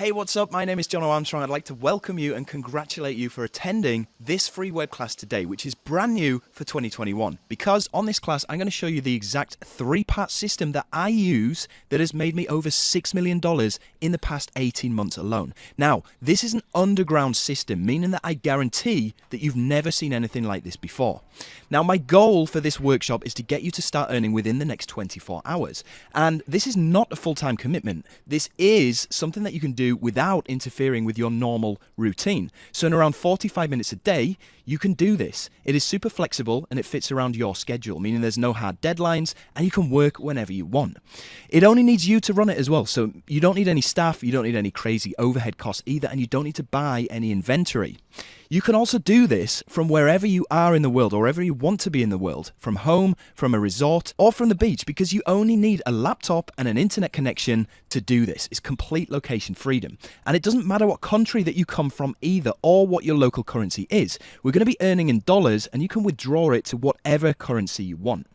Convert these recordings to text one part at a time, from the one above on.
Hey, what's up? My name is Jono Armstrong. I'd like to welcome you and congratulate you for attending this free web class today, which is brand new for 2021. Because on this class, I'm going to show you the exact three-part system that I use that has made me over $6 million in the past 18 months alone. Now, this is an underground system, meaning that I guarantee that you've never seen anything like this before. Now, my goal for this workshop is to get you to start earning within the next 24 hours. And this is not a full-time commitment. This is something that you can do without interfering with your normal routine. So in around 45 minutes a day, you can do this. It is super flexible and it fits around your schedule, meaning there's no hard deadlines and you can work whenever you want. It only needs you to run it as well. So you don't need any staff, you don't need any crazy overhead costs either, and you don't need to buy any inventory. You can also do this from wherever you are in the world or wherever you want to be in the world, from home, from a resort, or from the beach, because you only need a laptop and an internet connection to do this. It's complete location freedom. And it doesn't matter what country that you come from either or what your local currency is. We're going to be earning in dollars and you can withdraw it to whatever currency you want.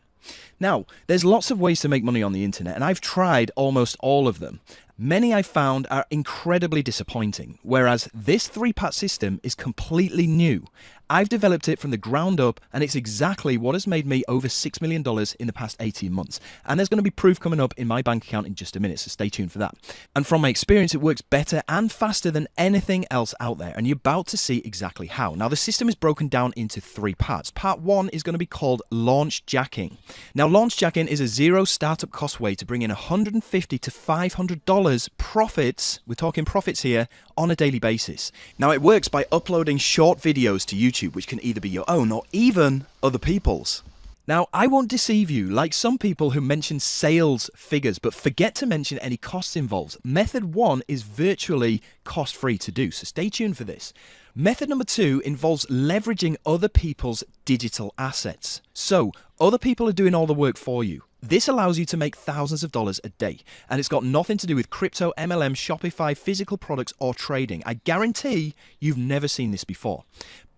Now, there's lots of ways to make money on the internet, and I've tried almost all of them. Many I've found are incredibly disappointing, whereas this three-part system is completely new. I've developed it from the ground up, and it's exactly what has made me over $6 million in the past 18 months. And there's going to be proof coming up in my bank account in just a minute, so stay tuned for that. And from my experience, it works better and faster than anything else out there, and you're about to see exactly how. Now, the system is broken down into three parts. Part one is going to be called launch jacking. Now, launch jacking is a zero startup cost way to bring in $150 to $500 profits, we're talking profits here, on a daily basis. Now, it works by uploading short videos to YouTube, which can either be your own or even other people's. Now, I won't deceive you like some people who mention sales figures but forget to mention any costs involved. Method one is virtually cost-free to do, so stay tuned for this. Method number two involves leveraging other people's digital assets. So, other people are doing all the work for you. This allows you to make thousands of dollars a day, and it's got nothing to do with crypto, MLM, Shopify, physical products, or trading. I guarantee you've never seen this before.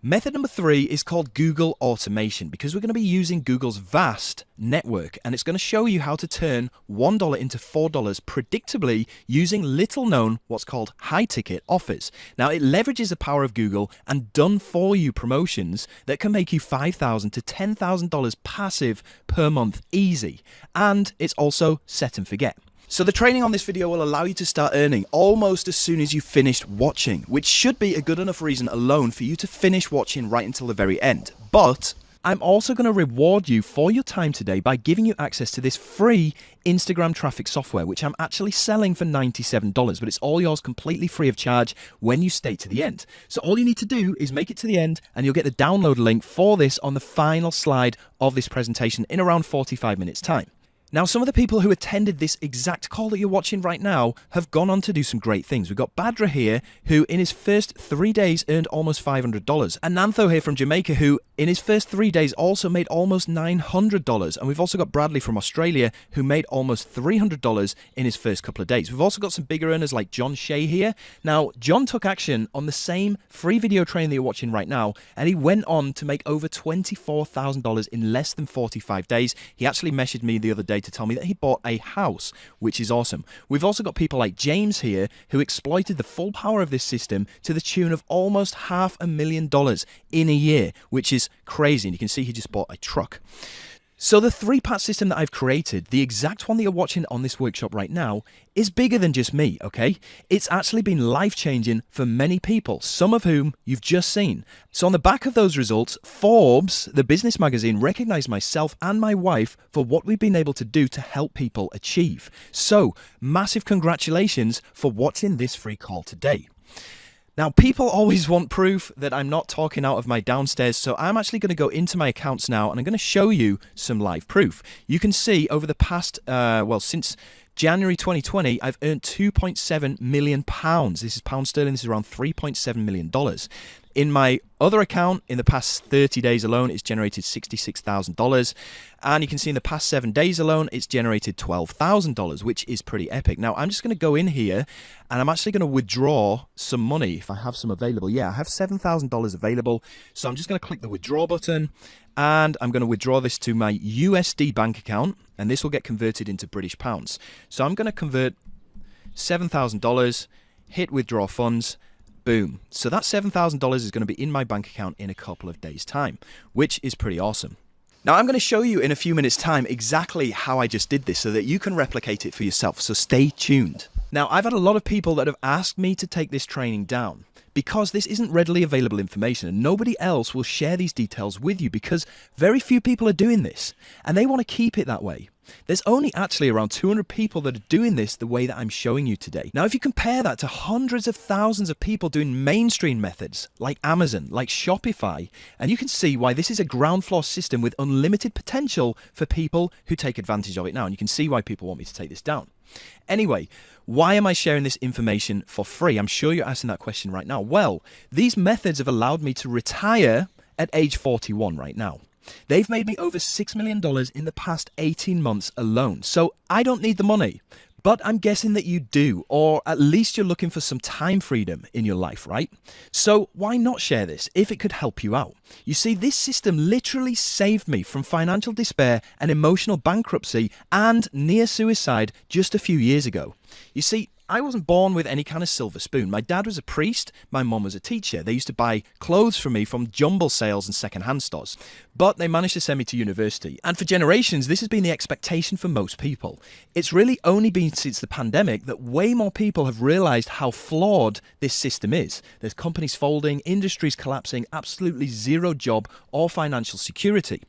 Method number three is called Google automation, because we're going to be using Google's vast network, and it's going to show you how to turn $1 into $4 predictably using little known what's called high ticket offers. Now, it leverages the power of Google and done for you promotions that can make you $5,000 to $10,000 passive per month easy, and it's also set and forget. So the training on this video will allow you to start earning almost as soon as you've finished watching, which should be a good enough reason alone for you to finish watching right until the very end. But I'm also going to reward you for your time today by giving you access to this free Instagram traffic software, which I'm actually selling for $97, but it's all yours completely free of charge when you stay to the end. So all you need to do is make it to the end and you'll get the download link for this on the final slide of this presentation in around 45 minutes time. Now, some of the people who attended this exact call that you're watching right now have gone on to do some great things. We've got Badra here, who in his first 3 days earned almost $500. And Nantho here from Jamaica, who in his first 3 days also made almost $900. And we've also got Bradley from Australia, who made almost $300 in his first couple of days. We've also got some bigger earners like John Shea here. Now, John took action on the same free video training that you're watching right now, and he went on to make over $24,000 in less than 45 days. He actually messaged me the other day to tell me that he bought a house, which is awesome. We've also got people like James here who exploited the full power of this system to the tune of almost $500,000 in a year, which is crazy. And you can see he just bought a truck. So the three-part system that I've created, the exact one that you're watching on this workshop right now, is bigger than just me, okay? It's actually been life-changing for many people, some of whom you've just seen. So on the back of those results, Forbes, the business magazine, recognized myself and my wife for what we've been able to do to help people achieve. So massive congratulations for watching this free call today. Now, people always want proof that I'm not talking out of my downstairs, so I'm actually going to go into my accounts now and I'm going to show you some live proof. You can see over the past, since January 2020, I've earned £2.7 million. This is pound sterling, this is around $3.7 million. In my other account, in the past 30 days alone, it's generated $66,000. And you can see in the past 7 days alone, it's generated $12,000, which is pretty epic. Now, I'm just going to go in here and I'm actually going to withdraw some money if I have some available. Yeah, I have $7,000 available. So I'm just going to click the withdraw button and I'm going to withdraw this to my USD bank account, and this will get converted into British pounds. So I'm going to convert $7,000 hit withdraw funds, boom. So that $7,000 is going to be in my bank account in a couple of days' time, which is pretty awesome. Now, I'm going to show you in a few minutes' time exactly how I just did this so that you can replicate it for yourself, so stay tuned. Now, I've had a lot of people that have asked me to take this training down because this isn't readily available information and nobody else will share these details with you because very few people are doing this and they want to keep it that way. There's only actually around 200 people that are doing this the way that I'm showing you today. Now, if you compare that to hundreds of thousands of people doing mainstream methods like Amazon, like Shopify, and you can see why this is a ground floor system with unlimited potential for people who take advantage of it now. And you can see why people want me to take this down. Anyway, why am I sharing this information for free? I'm sure you're asking that question right now. Well, these methods have allowed me to retire at age 41 right now. They've made me over $6 million in the past 18 months alone. So I don't need the money, but I'm guessing that you do, or at least you're looking for some time freedom in your life, right? So why not share this if it could help you out? You see, this system literally saved me from financial despair and emotional bankruptcy and near suicide just a few years ago. You see, I wasn't born with any kind of silver spoon. My dad was a priest, my mum was a teacher. They used to buy clothes for me from jumble sales and second-hand stores. But they managed to send me to university. And for generations, this has been the expectation for most people. It's really only been since the pandemic that way more people have realized how flawed this system is. There's companies folding, industries collapsing, absolutely zero job or financial security.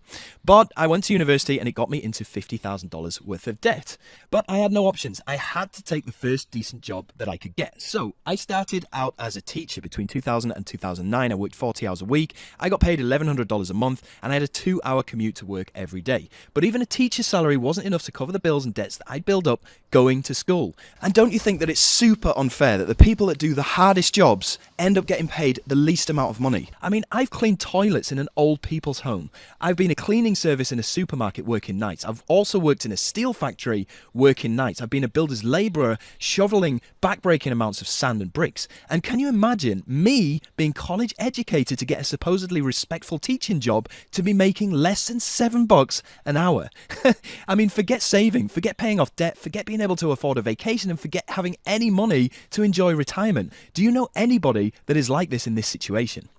But I went to university and it got me into $50,000 worth of debt. But I had no options. I had to take the first decent job that I could get. So I started out as a teacher between 2000 and 2009. I worked 40 hours a week. I got paid $1,100 a month and I had a 2-hour commute to work every day. But even a teacher's salary wasn't enough to cover the bills and debts that I'd built up going to school. And don't you think that it's super unfair that the people that do the hardest jobs end up getting paid the least amount of money? I mean, I've cleaned toilets in an old people's home. I've been a cleaning service in a supermarket working nights. I've also worked in a steel factory working nights. I've been a builder's labourer shoveling backbreaking amounts of sand and bricks. And can you imagine me being college educated to get a supposedly respectful teaching job to be making less than $7 an hour? I mean, forget saving, forget paying off debt, forget being able to afford a vacation, and forget having any money to enjoy retirement. Do you know anybody that is like this in this situation?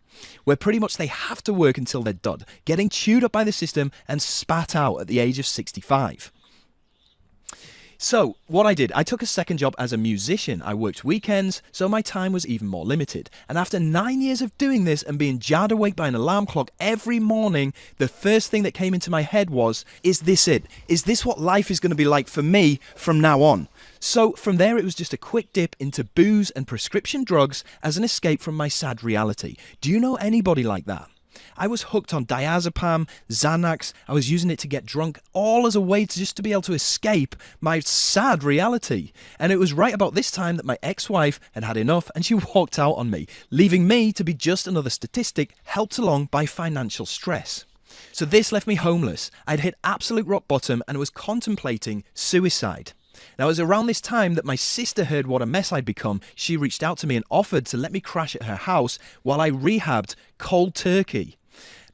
Where pretty much they have to work until they're done, getting chewed up by the system and spat out at the age of 65. So what I did, I took a second job as a musician. I worked weekends, so my time was even more limited. And after 9 years of doing this and being jarred awake by an alarm clock every morning, the first thing that came into my head was, is this it? Is this what life is going to be like for me from now on? So from there, it was just a quick dip into booze and prescription drugs as an escape from my sad reality. Do you know anybody like that? I was hooked on diazepam, Xanax. I was using it to get drunk, all as a way to just to be able to escape my sad reality. And it was right about this time that my ex-wife had had enough and she walked out on me, leaving me to be just another statistic helped along by financial stress. So this left me homeless. I'd hit absolute rock bottom and was contemplating suicide. Now, it was around this time that my sister heard what a mess I'd become. She reached out to me and offered to let me crash at her house while I rehabbed cold turkey.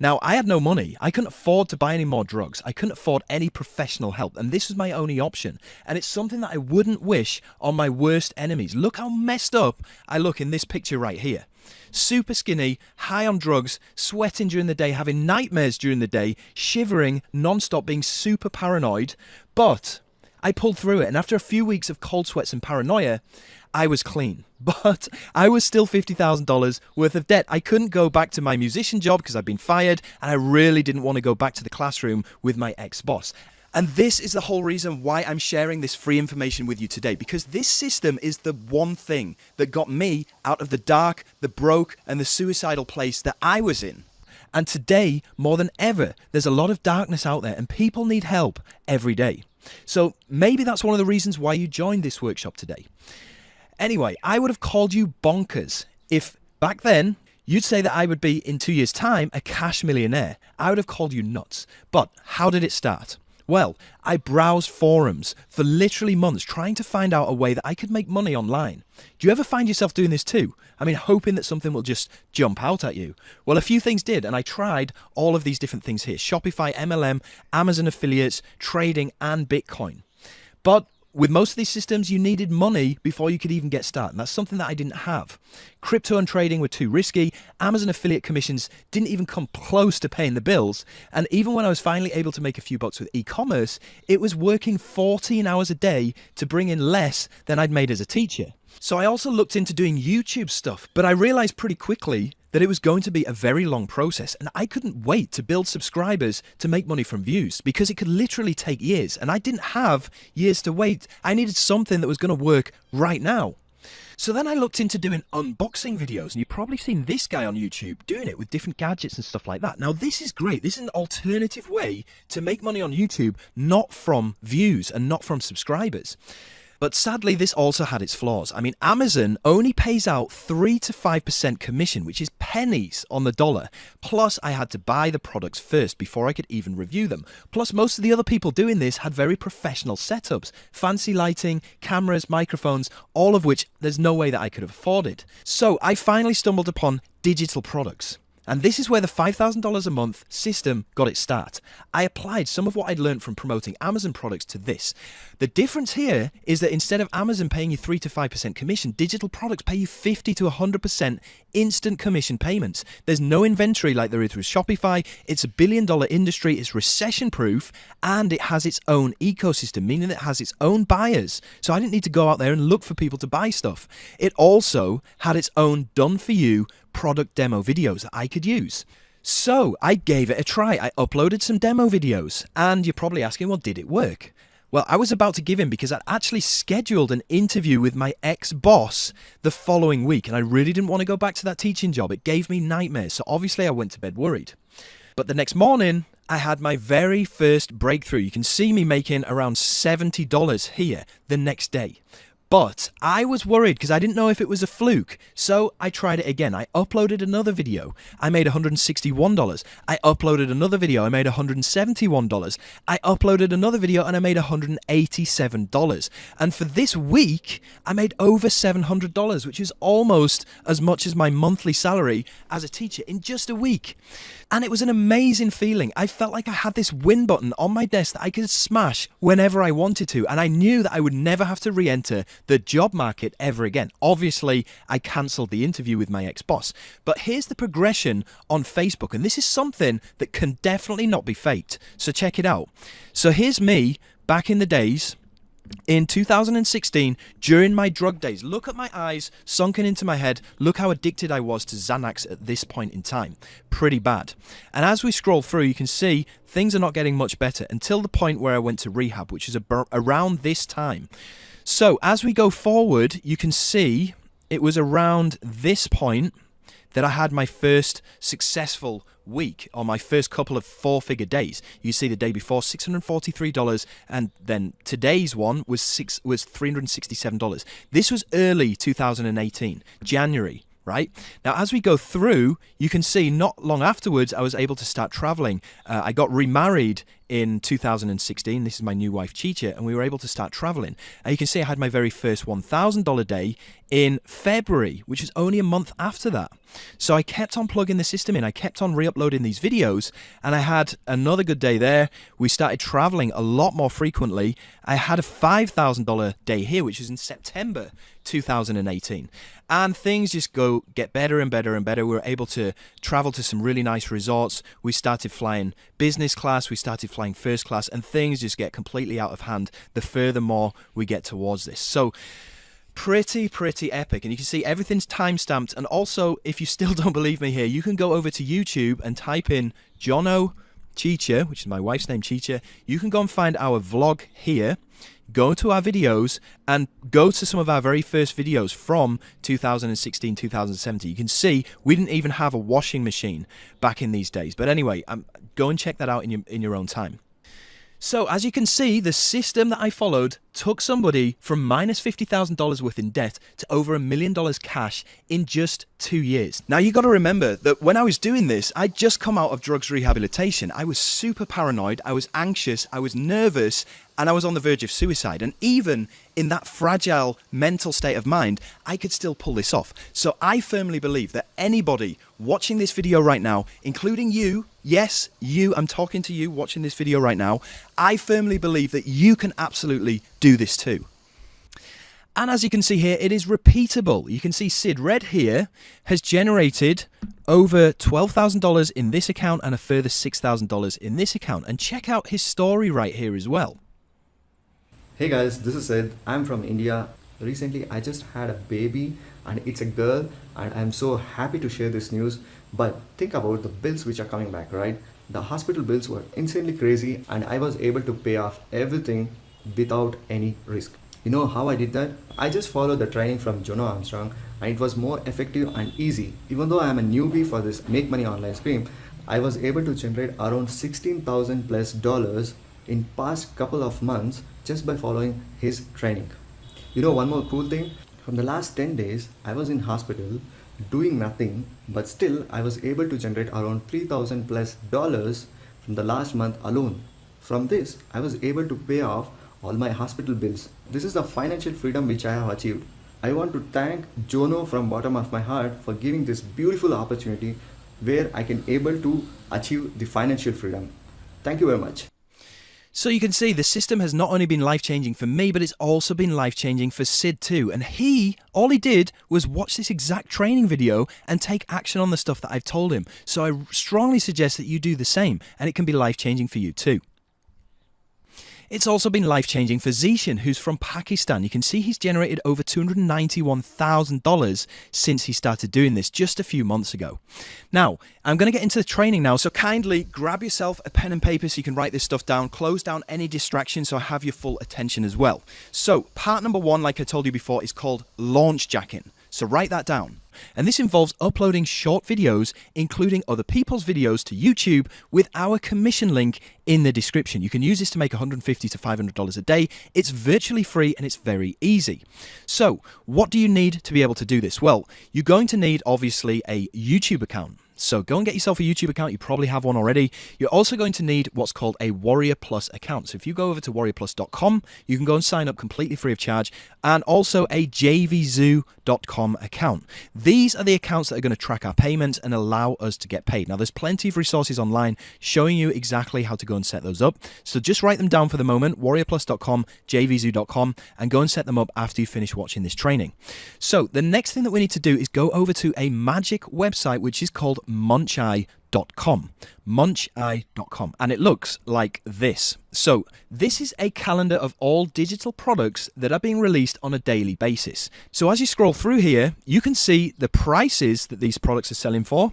Now, I had no money. I couldn't afford to buy any more drugs. I couldn't afford any professional help. And this was my only option. And it's something that I wouldn't wish on my worst enemies. Look how messed up I look in this picture right here. Super skinny, high on drugs, sweating during the day, having nightmares during the day, shivering, non-stop, being super paranoid. But I pulled through it, and after a few weeks of cold sweats and paranoia, I was clean. But I was still $50,000 worth of debt. I couldn't go back to my musician job because I'd been fired, and I really didn't want to go back to the classroom with my ex-boss. And this is the whole reason why I'm sharing this free information with you today, because this system is the one thing that got me out of the dark, the broke, and the suicidal place that I was in. And today, more than ever, there's a lot of darkness out there, and people need help every day. So maybe that's one of the reasons why you joined this workshop today. Anyway, I would have called you bonkers if back then you'd say that I would be, in 2 years' time, a cash millionaire. I would have called you nuts. But how did it start? Well, I browsed forums for literally months trying to find out a way that I could make money online. Do you ever find yourself doing this too? I mean, hoping that something will just jump out at you. Well, a few things did, and I tried all of these different things here. Shopify, MLM, Amazon affiliates, trading, and Bitcoin. But with most of these systems, you needed money before you could even get started. And that's something that I didn't have. Crypto and trading were too risky. Amazon affiliate commissions didn't even come close to paying the bills. And even when I was finally able to make a few bucks with e-commerce, it was working 14 hours a day to bring in less than I'd made as a teacher. So I also looked into doing YouTube stuff, but I realized pretty quickly that it was going to be a very long process, and I couldn't wait to build subscribers to make money from views because it could literally take years, and I didn't have years to wait. I needed something that was going to work right now. So then I looked into doing unboxing videos, and you've probably seen this guy on YouTube doing it with different gadgets and stuff like that. Now this is great. This is an alternative way to make money on YouTube, not from views and not from subscribers. But sadly, this also had its flaws. I mean, Amazon only pays out 3 to 5% commission, which is pennies on the dollar. Plus, I had to buy the products first before I could even review them. Plus, most of the other people doing this had very professional setups, fancy lighting, cameras, microphones, all of which there's no way that I could have afforded. So I finally stumbled upon digital products. And this is where the $5,000 a month system got its start. I applied some of what I'd learned from promoting Amazon products to this. The difference here is that instead of Amazon paying you 3 to 5% commission, digital products pay you 50 to 100% instant commission payments. There's no inventory like there is with Shopify. It's a billion-dollar industry, it's recession-proof, and it has its own ecosystem, meaning it has its own buyers. So I didn't need to go out there and look for people to buy stuff. It also had its own done-for-you product demo videos that I could use. So I gave it a try. I uploaded some demo videos, and you're probably asking, well, did it work? Well, I was about to give in because I'd actually scheduled an interview with my ex-boss the following week, and I really didn't want to go back to that teaching job. It gave me nightmares, so obviously I went to bed worried. But the next morning, I had my very first breakthrough. You can see me making around $70 here the next day. But I was worried because I didn't know if it was a fluke. So I tried it again. I uploaded another video. I made $161. I uploaded another video. I made $171. I uploaded another video and I made $187. And for this week, I made over $700, which is almost as much as my monthly salary as a teacher in just a week. And it was an amazing feeling. I felt like I had this win button on my desk that I could smash whenever I wanted to. And I knew that I would never have to re-enter the job market ever again. Obviously, I cancelled the interview with my ex-boss. But here's the progression on Facebook. And this is something that can definitely not be faked. So check it out. So here's me back in the days. In 2016, during my drug days, look at my eyes sunken into my head. Look how addicted I was to Xanax at this point in time. Pretty bad. And as we scroll through, you can see things are not getting much better until the point where I went to rehab, which is around this time. So as we go forward, you can see it was around this point that I had my first successful week, or my first couple of four-figure days. You see the day before $643, and then today's one was $367. This was early 2018, January. Right? Now, as we go through, you can see not long afterwards, I was able to start traveling. I got remarried in 2016. This is my new wife, Chicha, and we were able to start traveling. And you can see I had my very first $1,000 day in February, which is only a month after that. So I kept on plugging the system in. I kept on re-uploading these videos, and I had another good day there. We started traveling a lot more frequently. I had a $5,000 day here, which is in September 2018. And things just get better and better and better. We were able to travel to some really nice resorts. We started flying business class. We started flying first class, and things just get completely out of hand the further more we get towards this. So pretty epic. And you can see everything's time-stamped. And also, if you still don't believe me here, you can go over to YouTube and type in Jono Chicha, which is my wife's name, Chicha. You can go and find our vlog here. Go to our videos and go to some of our very first videos from 2016, 2017. You can see we didn't even have a washing machine back in these days. But anyway, go and check that out in your own time. So as you can see, the system that I followed took somebody from minus $50,000 worth in debt to over $1 million cash in just 2 years. Now you got to remember that when I was doing this, I'd just come out of drugs rehabilitation. I was super paranoid, I was anxious, I was nervous, and I was on the verge of suicide. And even in that fragile mental state of mind, I could still pull this off. So I firmly believe that anybody watching this video right now, including you Yes, I'm talking to you watching this video right now. I firmly believe that you can absolutely do this too. And as you can see here, it is repeatable. You can see Sid Red here has generated over $12,000 in this account and a further $6,000 in this account. And check out his story right here as well. Hey guys, this is Sid. I'm from India. Recently, I just had a baby and it's a girl, and I'm so happy to share this news. But think about the bills which are coming back, right? The hospital bills were insanely crazy and I was able to pay off everything without any risk. You know how I did that? I just followed the training from Jono Armstrong, and it was more effective and easy. Even though I am a newbie for this Make Money Online stream, I was able to generate around $16,000+ in past couple of months just by following his training. You know one more cool thing? From the last 10 days, I was in hospital doing nothing, but still I was able to generate around $3,000+ from the last month alone. From this, I was able to pay off all my hospital bills. This is the financial freedom which I have achieved. I want to thank Jono from bottom of my heart for giving this beautiful opportunity where I can able to achieve the financial freedom. Thank you very much. So you can see the system has not only been life-changing for me, but it's also been life-changing for Sid too. And all he did was watch this exact training video and take action on the stuff that I've told him. So I strongly suggest that you do the same, and it can be life-changing for you too. It's also been life-changing for Zishan, who's from Pakistan. You can see he's generated over $291,000 since he started doing this just a few months ago. Now, I'm going to get into the training now, so kindly grab yourself a pen and paper so you can write this stuff down. Close down any distractions so I have your full attention as well. So, part number 1, like I told you before, is called launch jacking. So write that down. And this involves uploading short videos, including other people's videos, to YouTube with our commission link in the description. You can use this to make $150 to $500 a day. It's virtually free and it's very easy. So what do you need to be able to do this? Well, you're going to need obviously a YouTube account. So go and get yourself a YouTube account. You probably have one already. You're also going to need what's called a Warrior Plus account. So if you go over to warriorplus.com, you can go and sign up completely free of charge, and also a jvzoo.com account. These are the accounts that are going to track our payments and allow us to get paid. Now, there's plenty of resources online showing you exactly how to go and set those up. So just write them down for the moment, warriorplus.com, jvzoo.com, and go and set them up after you finish watching this training. So the next thing that we need to do is go over to a magic website, which is called muncheye.com, and it looks like this. So this is a calendar of all digital products that are being released on a daily basis. So as you scroll through here, you can see the prices that these products are selling for.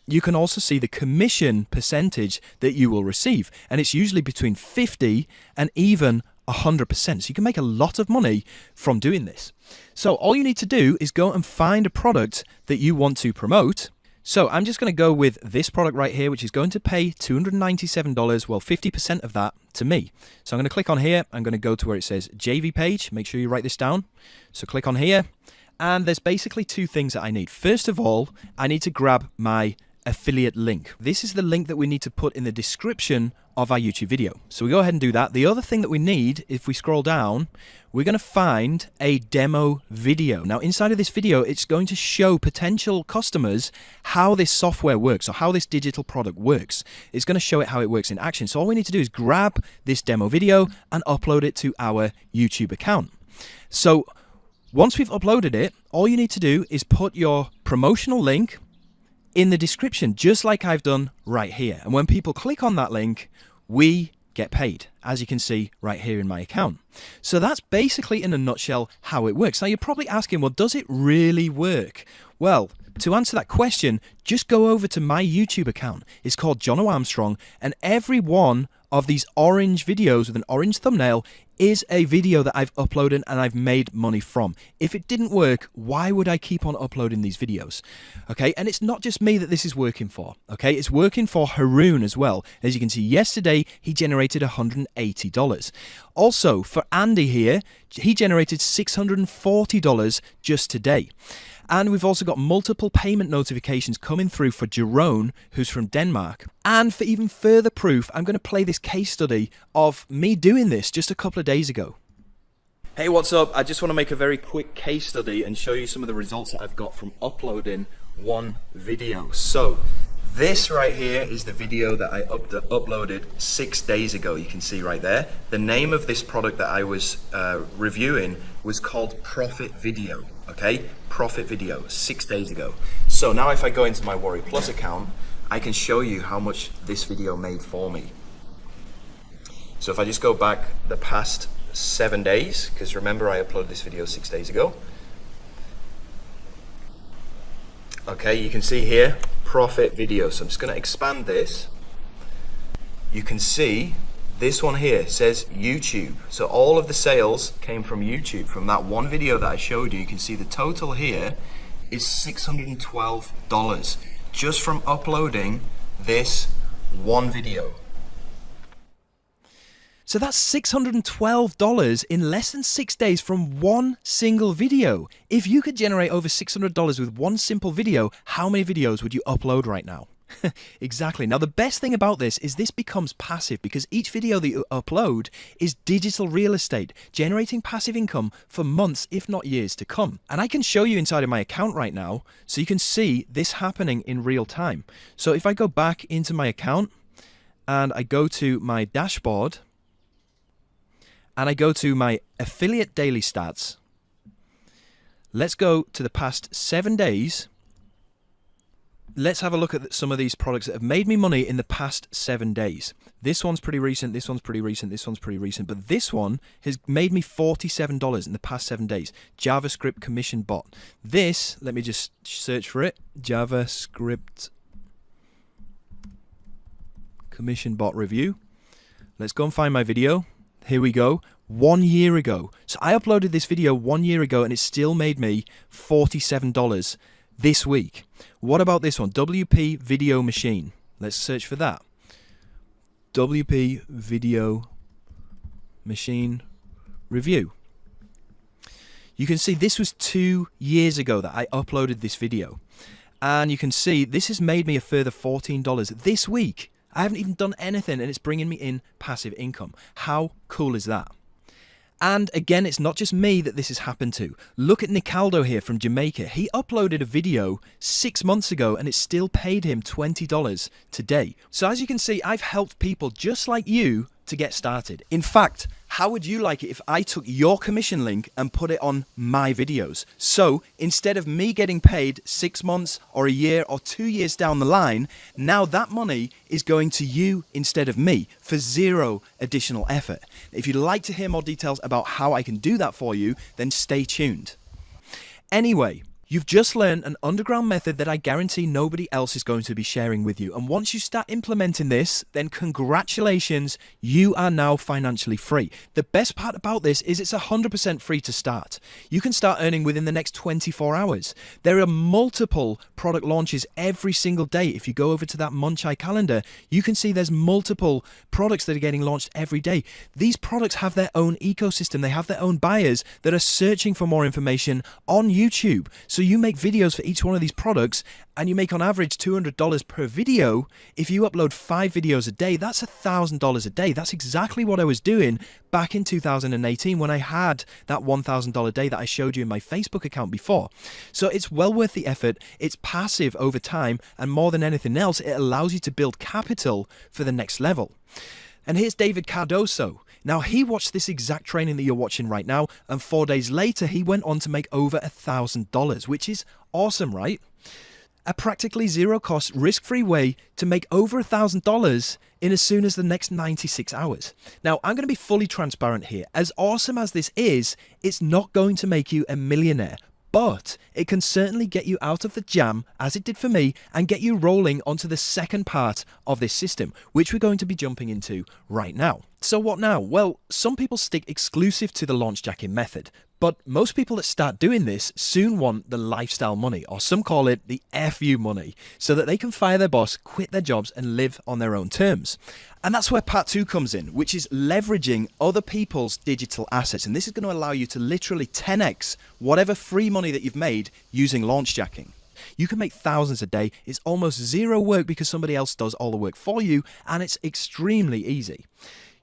You can also see the commission percentage that you will receive, and it's usually between 50 and even 100%. So you can make a lot of money from doing this. So all you need to do is go and find a product that you want to promote. So I'm just going to go with this product right here, which is going to pay $297, well, 50% of that to me. So I'm going to click on here. I'm going to go to where it says JV page. Make sure you write this down. So click on here, and there's basically 2 things that I need. First of all, I need to grab my affiliate link. This is the link that we need to put in the description of our YouTube video. So we go ahead and do that. The other thing that we need, if we scroll down, we're going to find a demo video. Now, inside of this video, it's going to show potential customers how this software works, or how this digital product works. It's going to show it how it works in action. So all we need to do is grab this demo video and upload it to our YouTube account. So once we've uploaded it, all you need to do is put your promotional link in the description, just like I've done right here. And when people click on that link, we get paid, as you can see right here in my account. So that's basically, in a nutshell, how it works. Now, you're probably asking, well, does it really work? Well, to answer that question, just go over to my YouTube account. It's called Jono Armstrong, and every one of these orange videos with an orange thumbnail is a video that I've uploaded and I've made money from. If it didn't work, why would I keep on uploading these videos? Okay, and it's not just me that this is working for, okay? It's working for Haroon as well. As you can see, yesterday he generated $180. Also, for Andy here, he generated $640 just today. And we've also got multiple payment notifications coming through for Jerome, who's from Denmark. And for even further proof, I'm going to play this case study of me doing this just a couple of days ago. Hey, what's up? I just want to make a very quick case study and show you some of the results that I've got from uploading one video. So This right here is the video that I uploaded 6 days ago. You can see right there. The name of this product that I was reviewing was called Profit Video, okay? Profit Video, 6 days ago. So now if I go into my Worry Plus account, I can show you how much this video made for me. So if I just go back the past 7 days, because remember I uploaded this video 6 days ago. Okay, you can see here, Profit Video. So I'm just going to expand this. You can see this one here says YouTube. So all of the sales came from YouTube, from that one video that I showed you. You can see the total here is $612 just from uploading this one video. So that's $612 in less than 6 days from one single video. If you could generate over $600 with one simple video, how many videos would you upload right now? Exactly. Now, the best thing about this is this becomes passive because each video that you upload is digital real estate, generating passive income for months, if not years to come. And I can show you inside of my account right now so you can see this happening in real time. So if I go back into my account and I go to my dashboard, and I go to my affiliate daily stats, let's go to the past 7 days. Let's have a look at some of these products that have made me money in the past 7 days. This one's pretty recent, this one's pretty recent, this one's pretty recent, but this one has made me $47 in the past 7 days. JavaScript commission bot. This, let me just search for it. JavaScript commission bot review. Let's go and find my video. Here we go. 1 year ago. So I uploaded this video 1 year ago and it still made me $47 this week. What about this one? WP Video Machine. Let's search for that. WP Video Machine Review. You can see this was 2 years ago that I uploaded this video. And you can see this has made me a further $14 this week. I haven't even done anything and it's bringing me in passive income. How cool is that? And again, it's not just me that this has happened to. Look at Nicaldo here from Jamaica. He uploaded a video 6 months ago and it still paid him $20 today. So as you can see, I've helped people just like you to get started. In fact, how would you like it if I took your commission link and put it on my videos? So instead of me getting paid 6 months or a year or 2 years down the line, now that money is going to you instead of me for zero additional effort. If you'd like to hear more details about how I can do that for you, then stay tuned. Anyway, you've just learned an underground method that I guarantee nobody else is going to be sharing with you. And once you start implementing this, then congratulations, you are now financially free. The best part about this is it's 100% free to start. You can start earning within the next 24 hours. There are multiple product launches every single day. If you go over to that Munchai calendar, you can see there's multiple products that are getting launched every day. These products have their own ecosystem. They have their own buyers that are searching for more information on YouTube. So you make videos for each one of these products and you make on average $200 per video. If you upload 5 videos a day, that's $1,000 a day. That's exactly what I was doing back in 2018 when I had that $1,000 day that I showed you in my Facebook account before. So it's well worth the effort. It's passive over time, and more than anything else, it allows you to build capital for the next level. And here's David Cardoso. Now, he watched this exact training that you're watching right now, and 4 days later, he went on to make over $1,000, which is awesome, right? A practically zero-cost, risk-free way to make over $1,000 in as soon as the next 96 hours. Now, I'm going to be fully transparent here. As awesome as this is, it's not going to make you a millionaire, but it can certainly get you out of the jam, as it did for me, and get you rolling onto the second part of this system, which we're going to be jumping into right now. So what now? Well, some people stick exclusive to the launch jacking method, but most people that start doing this soon want the lifestyle money, or some call it the FU money, so that they can fire their boss, quit their jobs, and live on their own terms. And that's where part 2 comes in, which is leveraging other people's digital assets. And this is going to allow you to literally 10x whatever free money that you've made using launch jacking. You can make thousands a day. It's almost zero work because somebody else does all the work for you, and it's extremely easy.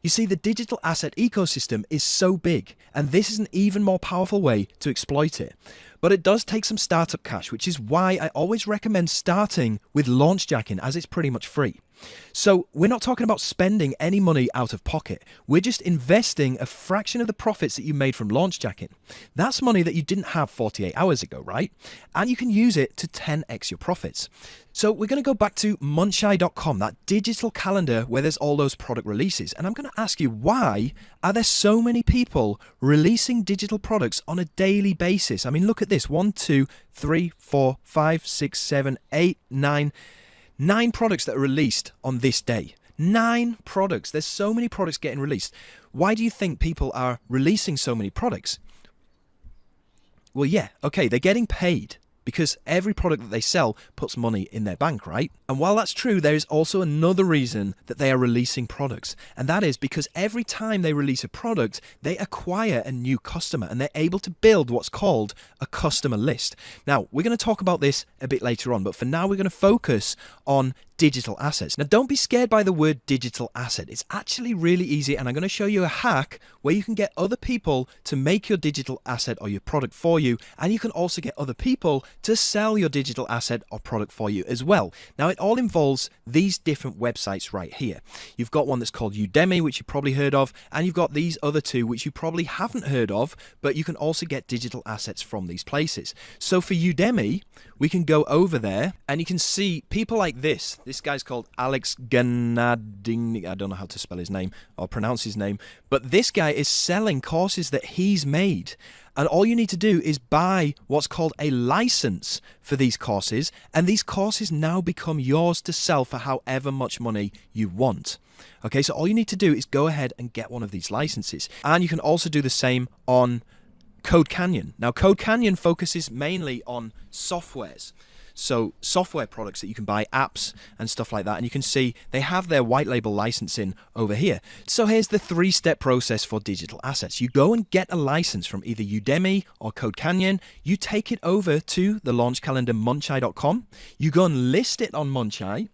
You see, the digital asset ecosystem is so big, and this is an even more powerful way to exploit it. But it does take some startup cash, which is why I always recommend starting with Launchjacking, as it's pretty much free. So we're not talking about spending any money out of pocket. We're just investing a fraction of the profits that you made from Launchjacking. That's money that you didn't have 48 hours ago, right? And you can use it to 10x your profits. So we're going to go back to muncheye.com, that digital calendar where there's all those product releases. And I'm going to ask you, why are there so many people releasing digital products on a daily basis? I mean, look at this. 1, 2, 3, 4, 5, 6, 7, 8, 9. 9 products that are released on this day. 9 products. There's so many products getting released. Why do you think people are releasing so many products? Well, yeah, okay, they're getting paid because every product that they sell puts money in their bank, right? And while that's true, there is also another reason that they are releasing products. And that is because every time they release a product, they acquire a new customer and they're able to build what's called a customer list. Now, we're going to talk about this a bit later on, but for now, we're going to focus on digital assets. Now, don't be scared by the word digital asset. It's actually really easy, and I'm going to show you a hack where you can get other people to make your digital asset or your product for you, and you can also get other people to sell your digital asset or product for you as well. Now, it all involves these different websites right here. You've got one that's called Udemy, which you've probably heard of, and you've got these other two, which you probably haven't heard of, but you can also get digital assets from these places. So for Udemy, we can go over there and you can see people like this. This guy's called Alex Ganading. I don't know how to spell his name or pronounce his name, but this guy is selling courses that he's made. And all you need to do is buy what's called a license for these courses, and these courses now become yours to sell for however much money you want. Okay, so all you need to do is go ahead and get one of these licenses. And you can also do the same on Code Canyon. Now, Code Canyon focuses mainly on softwares. So software products that you can buy, apps and stuff like that. And you can see they have their white label licensing over here. So here's the 3-step process for digital assets. You go and get a license from either Udemy or Code Canyon. You take it over to the launch calendar muncheye.com. You go and list it on Muncheye.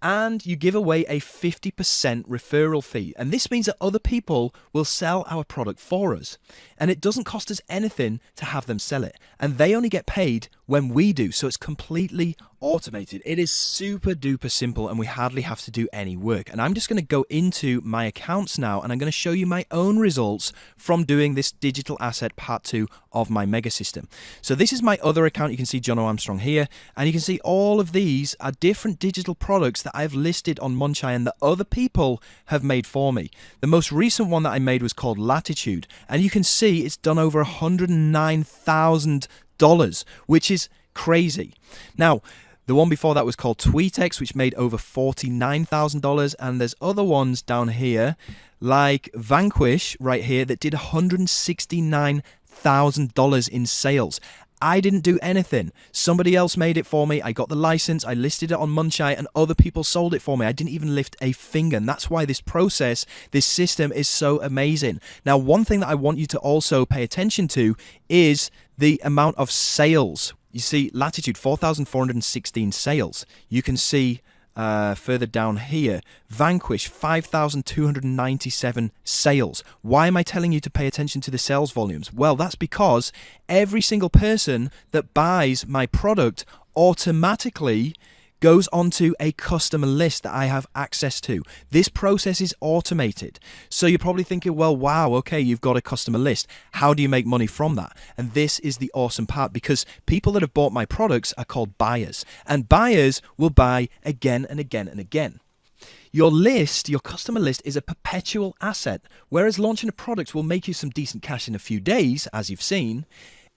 And you give away a 50% referral fee. And this means that other people will sell our product for us. And it doesn't cost us anything to have them sell it. And they only get paid when we do. So it's completely automated. It is super duper simple and we hardly have to do any work. And I'm just going to go into my accounts now and I'm going to show you my own results from doing this digital asset part 2 of my mega system. So this is my other account. You can see Jono Armstrong here, and you can see all of these are different digital products that I've listed on Muncheye and that other people have made for me. The most recent one that I made was called Latitude, and you can see it's done over $109,000, which is crazy. Now, the one before that was called TweetX, which made over $49,000, and there's other ones down here like Vanquish right here that did $169,000 in sales. I didn't do anything. Somebody else made it for me. I got the license, I listed it on Muncheye, and other people sold it for me. I didn't even lift a finger, and that's why this process, this system is so amazing. Now, one thing that I want you to also pay attention to is the amount of sales. You see, Latitude, 4,416 sales. You can see further down here, Vanquish, 5,297 sales. Why am I telling you to pay attention to the sales volumes? Well, that's because every single person that buys my product automatically goes onto a customer list that I have access to. This process is automated. So you're probably thinking, well, wow, okay, you've got a customer list. How do you make money from that? And this is the awesome part, because people that have bought my products are called buyers, and buyers will buy again and again and again. Your list, your customer list, is a perpetual asset, whereas launching a product will make you some decent cash in a few days, as you've seen.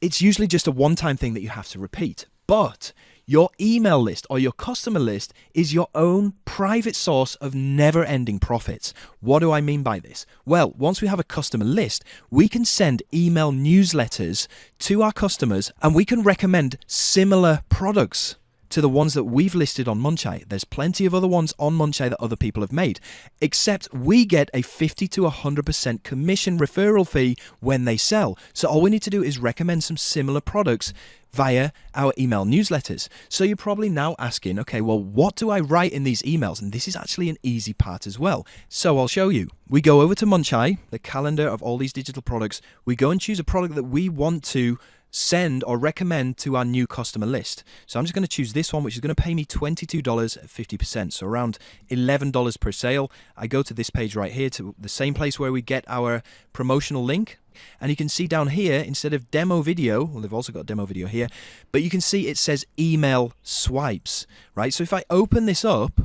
It's usually just a one-time thing that you have to repeat. But your email list or your customer list is your own private source of never-ending profits. What do I mean by this? Well, once we have a customer list, we can send email newsletters to our customers and we can recommend similar products to the ones that we've listed on Muncheye. There's plenty of other ones on Muncheye that other people have made, except we get a 50 to 100% commission referral fee when they sell. So all we need to do is recommend some similar products via our email newsletters. So you're probably now asking, okay, well, what do I write in these emails? And this is actually an easy part as well. So I'll show you. We go over to Muncheye, the calendar of all these digital products. We go and choose a product that we want to send or recommend to our new customer list. So I'm just going to choose this one, which is going to pay me $22 at 50%, so around $11 per sale. I go to this page right here, to the same place where we get our promotional link. And you can see down here, instead of demo video, well, they've also got demo video here, but you can see it says email swipes, right? So if I open this up,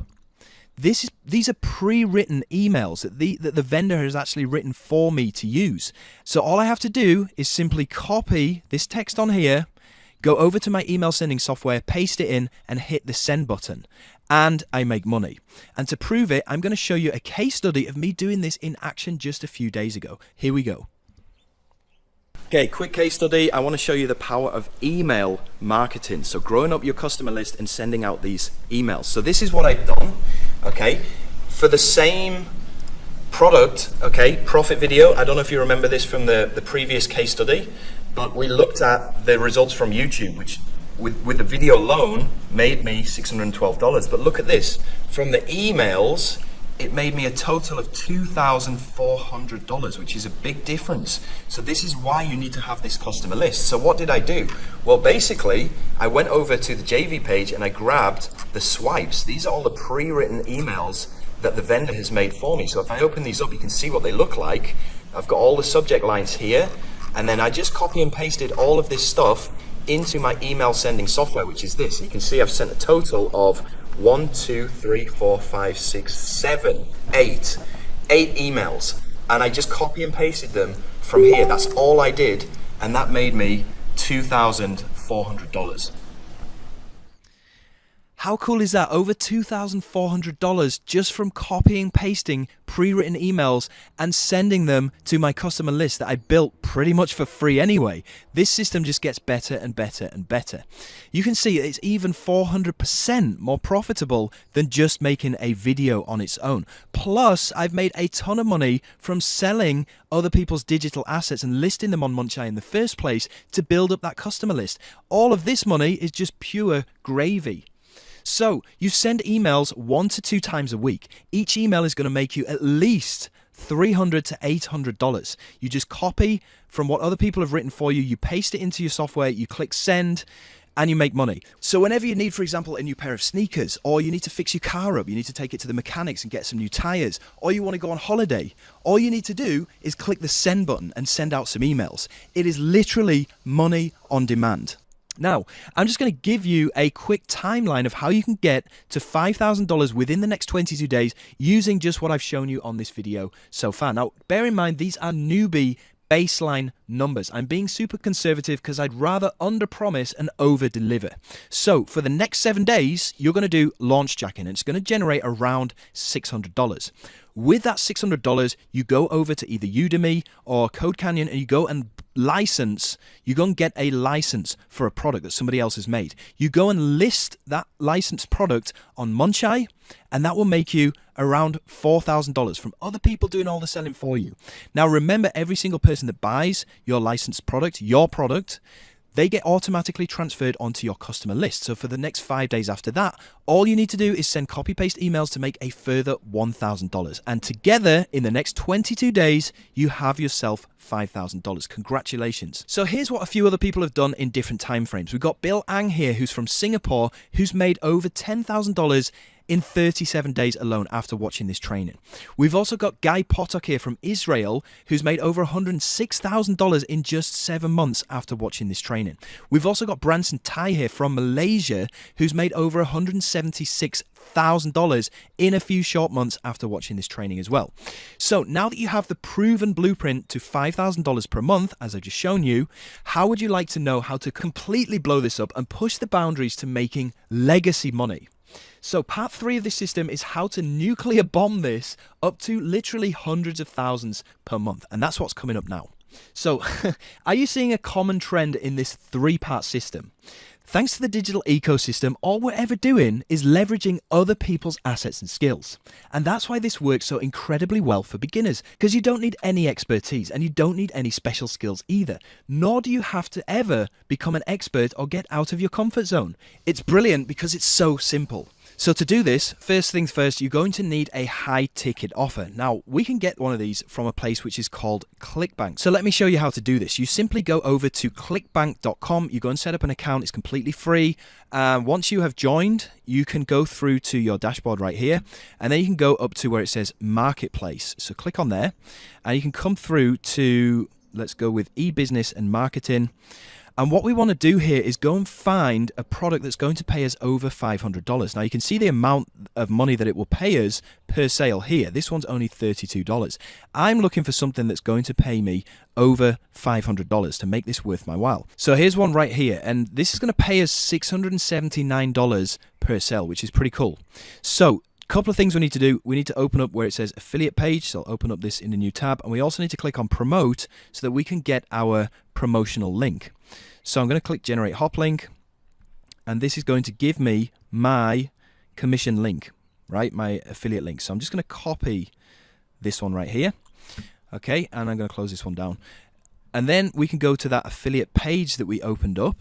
these are pre-written emails that the vendor has actually written for me to use. So all I have to do is simply copy this text on here, go over to my email sending software, paste it in, and hit the send button. And I make money. And to prove it, I'm going to show you a case study of me doing this in action just a few days ago. Here we go. Okay, quick case study. I want to show you the power of email marketing. So growing up your customer list and sending out these emails. So this is what I've done, okay? For the same product, okay, profit video. I don't know if you remember this from the previous case study, but we looked at the results from YouTube, which with the video alone made me $612. But look at this. From the emails, it made me a total of $2,400, which is a big difference. So this is why you need to have this customer list. So what did I do? Well, basically, I went over to the JV page and I grabbed the swipes. These are all the pre-written emails that the vendor has made for me. So if I open these up, you can see what they look like. I've got all the subject lines here, and then I just copy and pasted all of this stuff into my email sending software, which is this. And you can see I've sent a total of 1, 2, 3, 4, 5, 6, 7, 8 emails, and I just copy and pasted them from here. That's all I did, and that made me $2,400. How cool is that? Over $2,400 just from copying, pasting pre-written emails and sending them to my customer list that I built pretty much for free anyway. This system just gets better and better and better. You can see it's even 400% more profitable than just making a video on its own. Plus, I've made a ton of money from selling other people's digital assets and listing them on Muncheye in the first place to build up that customer list. All of this money is just pure gravy. So you send emails 1 to 2 times a week. Each email is going to make you at least $300 to $800. You just copy from what other people have written for you, you paste it into your software, you click send, and you make money. So whenever you need, for example, a new pair of sneakers, or you need to fix your car up, you need to take it to the mechanics and get some new tires, or you want to go on holiday, all you need to do is click the send button and send out some emails. It is literally money on demand. Now, I'm just going to give you a quick timeline of how you can get to $5,000 within the next 22 days using just what I've shown you on this video so far. Now, bear in mind, these are newbie baseline numbers. I'm being super conservative because I'd rather under-promise and over-deliver. So for the next 7 days, you're going to do launch jacking, and it's going to generate around $600. With that $600, you go over to either Udemy or Code Canyon and you go and you go and get a license for a product that somebody else has made. You go and list that licensed product on Muncheye, and that will make you around $4,000 from other people doing all the selling for you. Now remember, every single person that buys your licensed product, they get automatically transferred onto your customer list. So for the next 5 days after that, all you need to do is send copy-paste emails to make a further $1,000. And together, in the next 22 days, you have yourself $5,000. Congratulations. So here's what a few other people have done in different time frames. We've got Bill Ang here, who's from Singapore, who's made over $10,000 in 37 days alone after watching this training. We've also got Guy Potok here from Israel, who's made over $106,000 in just 7 months after watching this training. We've also got Branson Tai here from Malaysia, who's made over $176,000 in a few short months after watching this training as well. So now that you have the proven blueprint to $5,000 per month, as I've just shown you, how would you like to know how to completely blow this up and push the boundaries to making legacy money? So part 3 of this system is how to nuclear bomb this up to literally hundreds of thousands per month. And that's what's coming up now. So are you seeing a common trend in this 3-part system? Thanks to the digital ecosystem, all we're ever doing is leveraging other people's assets and skills. And that's why this works so incredibly well for beginners, because you don't need any expertise and you don't need any special skills either, nor do you have to ever become an expert or get out of your comfort zone. It's brilliant because it's so simple. So to do this, first things first, you're going to need a high ticket offer. Now, we can get one of these from a place which is called ClickBank. So let me show you how to do this. You simply go over to clickbank.com. You go and set up an account. It's completely free. Once you have joined, you can go through to your dashboard right here, and then you can go up to where it says Marketplace. So click on there, and you can come through to, let's go with e-business and marketing. And what we want to do here is go and find a product that's going to pay us over $500. Now you can see the amount of money that it will pay us per sale here. This one's only $32. I'm looking for something that's going to pay me over $500 to make this worth my while. So here's one right here, and this is going to pay us $679 per sale, which is pretty cool. So couple of things we need to do. We need to open up where it says affiliate page. So I'll open up this in a new tab, and we also need to click on promote so that we can get our promotional link. So I'm going to click generate hop link, and this is going to give me my commission link, right? My affiliate link. So I'm just going to copy this one right here. Okay, and I'm going to close this one down. And then we can go to that affiliate page that we opened up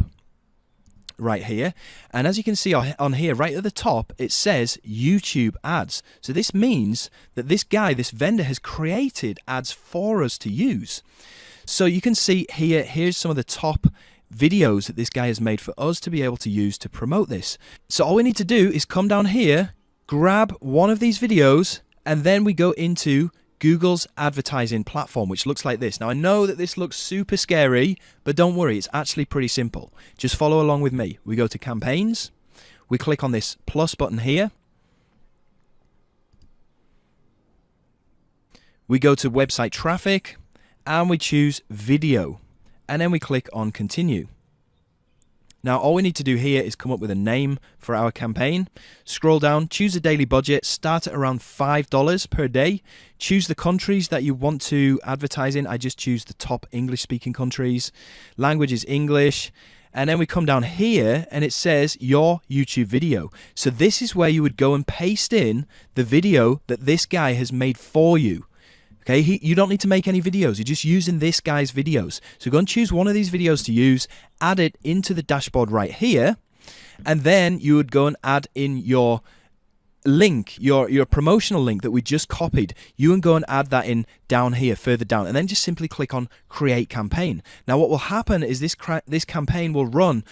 right here, and as you can see on here right at the top, it says YouTube ads. So this means that this vendor has created ads for us to use. So you can see here's some of the top videos that this guy has made for us to be able to use to promote this. So all we need to do is come down here, grab one of these videos, and then we go into Google's advertising platform, which looks like this. Now I know that this looks super scary, but don't worry, it's actually pretty simple. Just follow along with me. We go to campaigns, we click on this plus button here, we go to website traffic, and we choose video, and then we click on continue. Now all we need to do here is come up with a name for our campaign, scroll down, choose a daily budget, start at around $5 per day, choose the countries that you want to advertise in. I just choose the top English speaking countries, language is English, and then we come down here and it says your YouTube video. So this is where you would go and paste in the video that this guy has made for you. Okay, you don't need to make any videos. You're just using this guy's videos. So go and choose one of these videos to use, add it into the dashboard right here, and then you would go and add in your link, your promotional link that we just copied. You can go and add that in down here, further down, and then just simply click on Create Campaign. Now what will happen is this campaign will run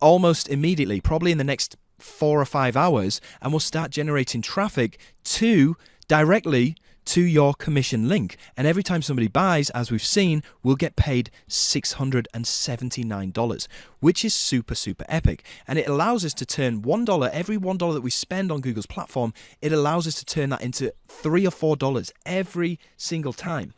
almost immediately, probably in the next 4 or 5 hours, and will start generating traffic directly to your commission link. And every time somebody buys, as we've seen, we'll get paid $679, which is super, super epic. And it allows us to turn $1, every $1 that we spend on Google's platform, it allows us to turn that into $3 or $4 every single time.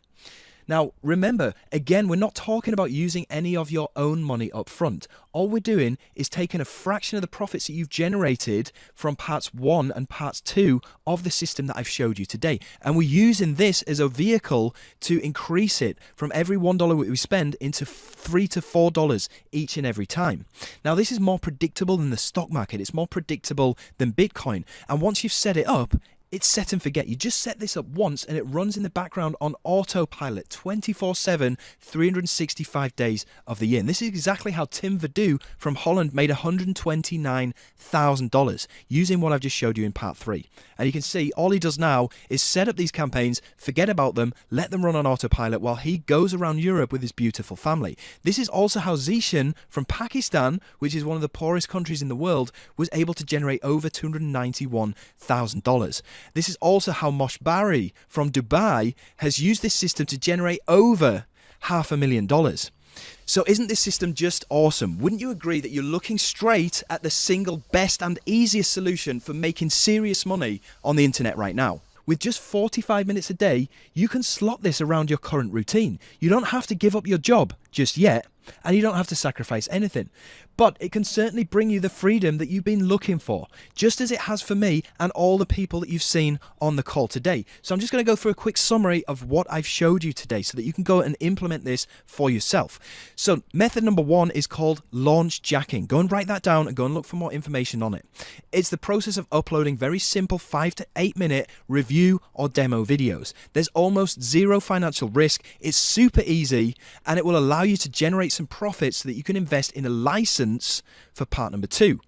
Now, remember, again, we're not talking about using any of your own money up front. All we're doing is taking a fraction of the profits that you've generated from parts 1 and parts 2 of the system that I've showed you today. And we're using this as a vehicle to increase it from every $1 we spend into $3 to $4 each and every time. Now, this is more predictable than the stock market. It's more predictable than Bitcoin. And once you've set it up, it's set and forget. You just set this up once and it runs in the background on autopilot 24/7, 365 days of the year. And this is exactly how Tim Verdu from Holland made $129,000 using what I've just showed you in part 3. And you can see all he does now is set up these campaigns, forget about them, let them run on autopilot while he goes around Europe with his beautiful family. This is also how Zishan from Pakistan, which is one of the poorest countries in the world, was able to generate over $291,000. This is also how Mosh Barry from Dubai has used this system to generate over $500,000. So isn't this system just awesome? Wouldn't you agree that you're looking straight at the single best and easiest solution for making serious money on the internet right now? With just 45 minutes a day, you can slot this around your current routine. You don't have to give up your job just yet, and you don't have to sacrifice anything. But it can certainly bring you the freedom that you've been looking for, just as it has for me and all the people that you've seen on the call today. So I'm just going to go through a quick summary of what I've showed you today so that you can go and implement this for yourself. So method number 1 is called launch jacking. Go and write that down and go and look for more information on it. It's the process of uploading very simple 5 to 8 minute review or demo videos. There's almost zero financial risk. It's super easy, and it will allow you to generate some profits so that you can invest in a license for part number 2.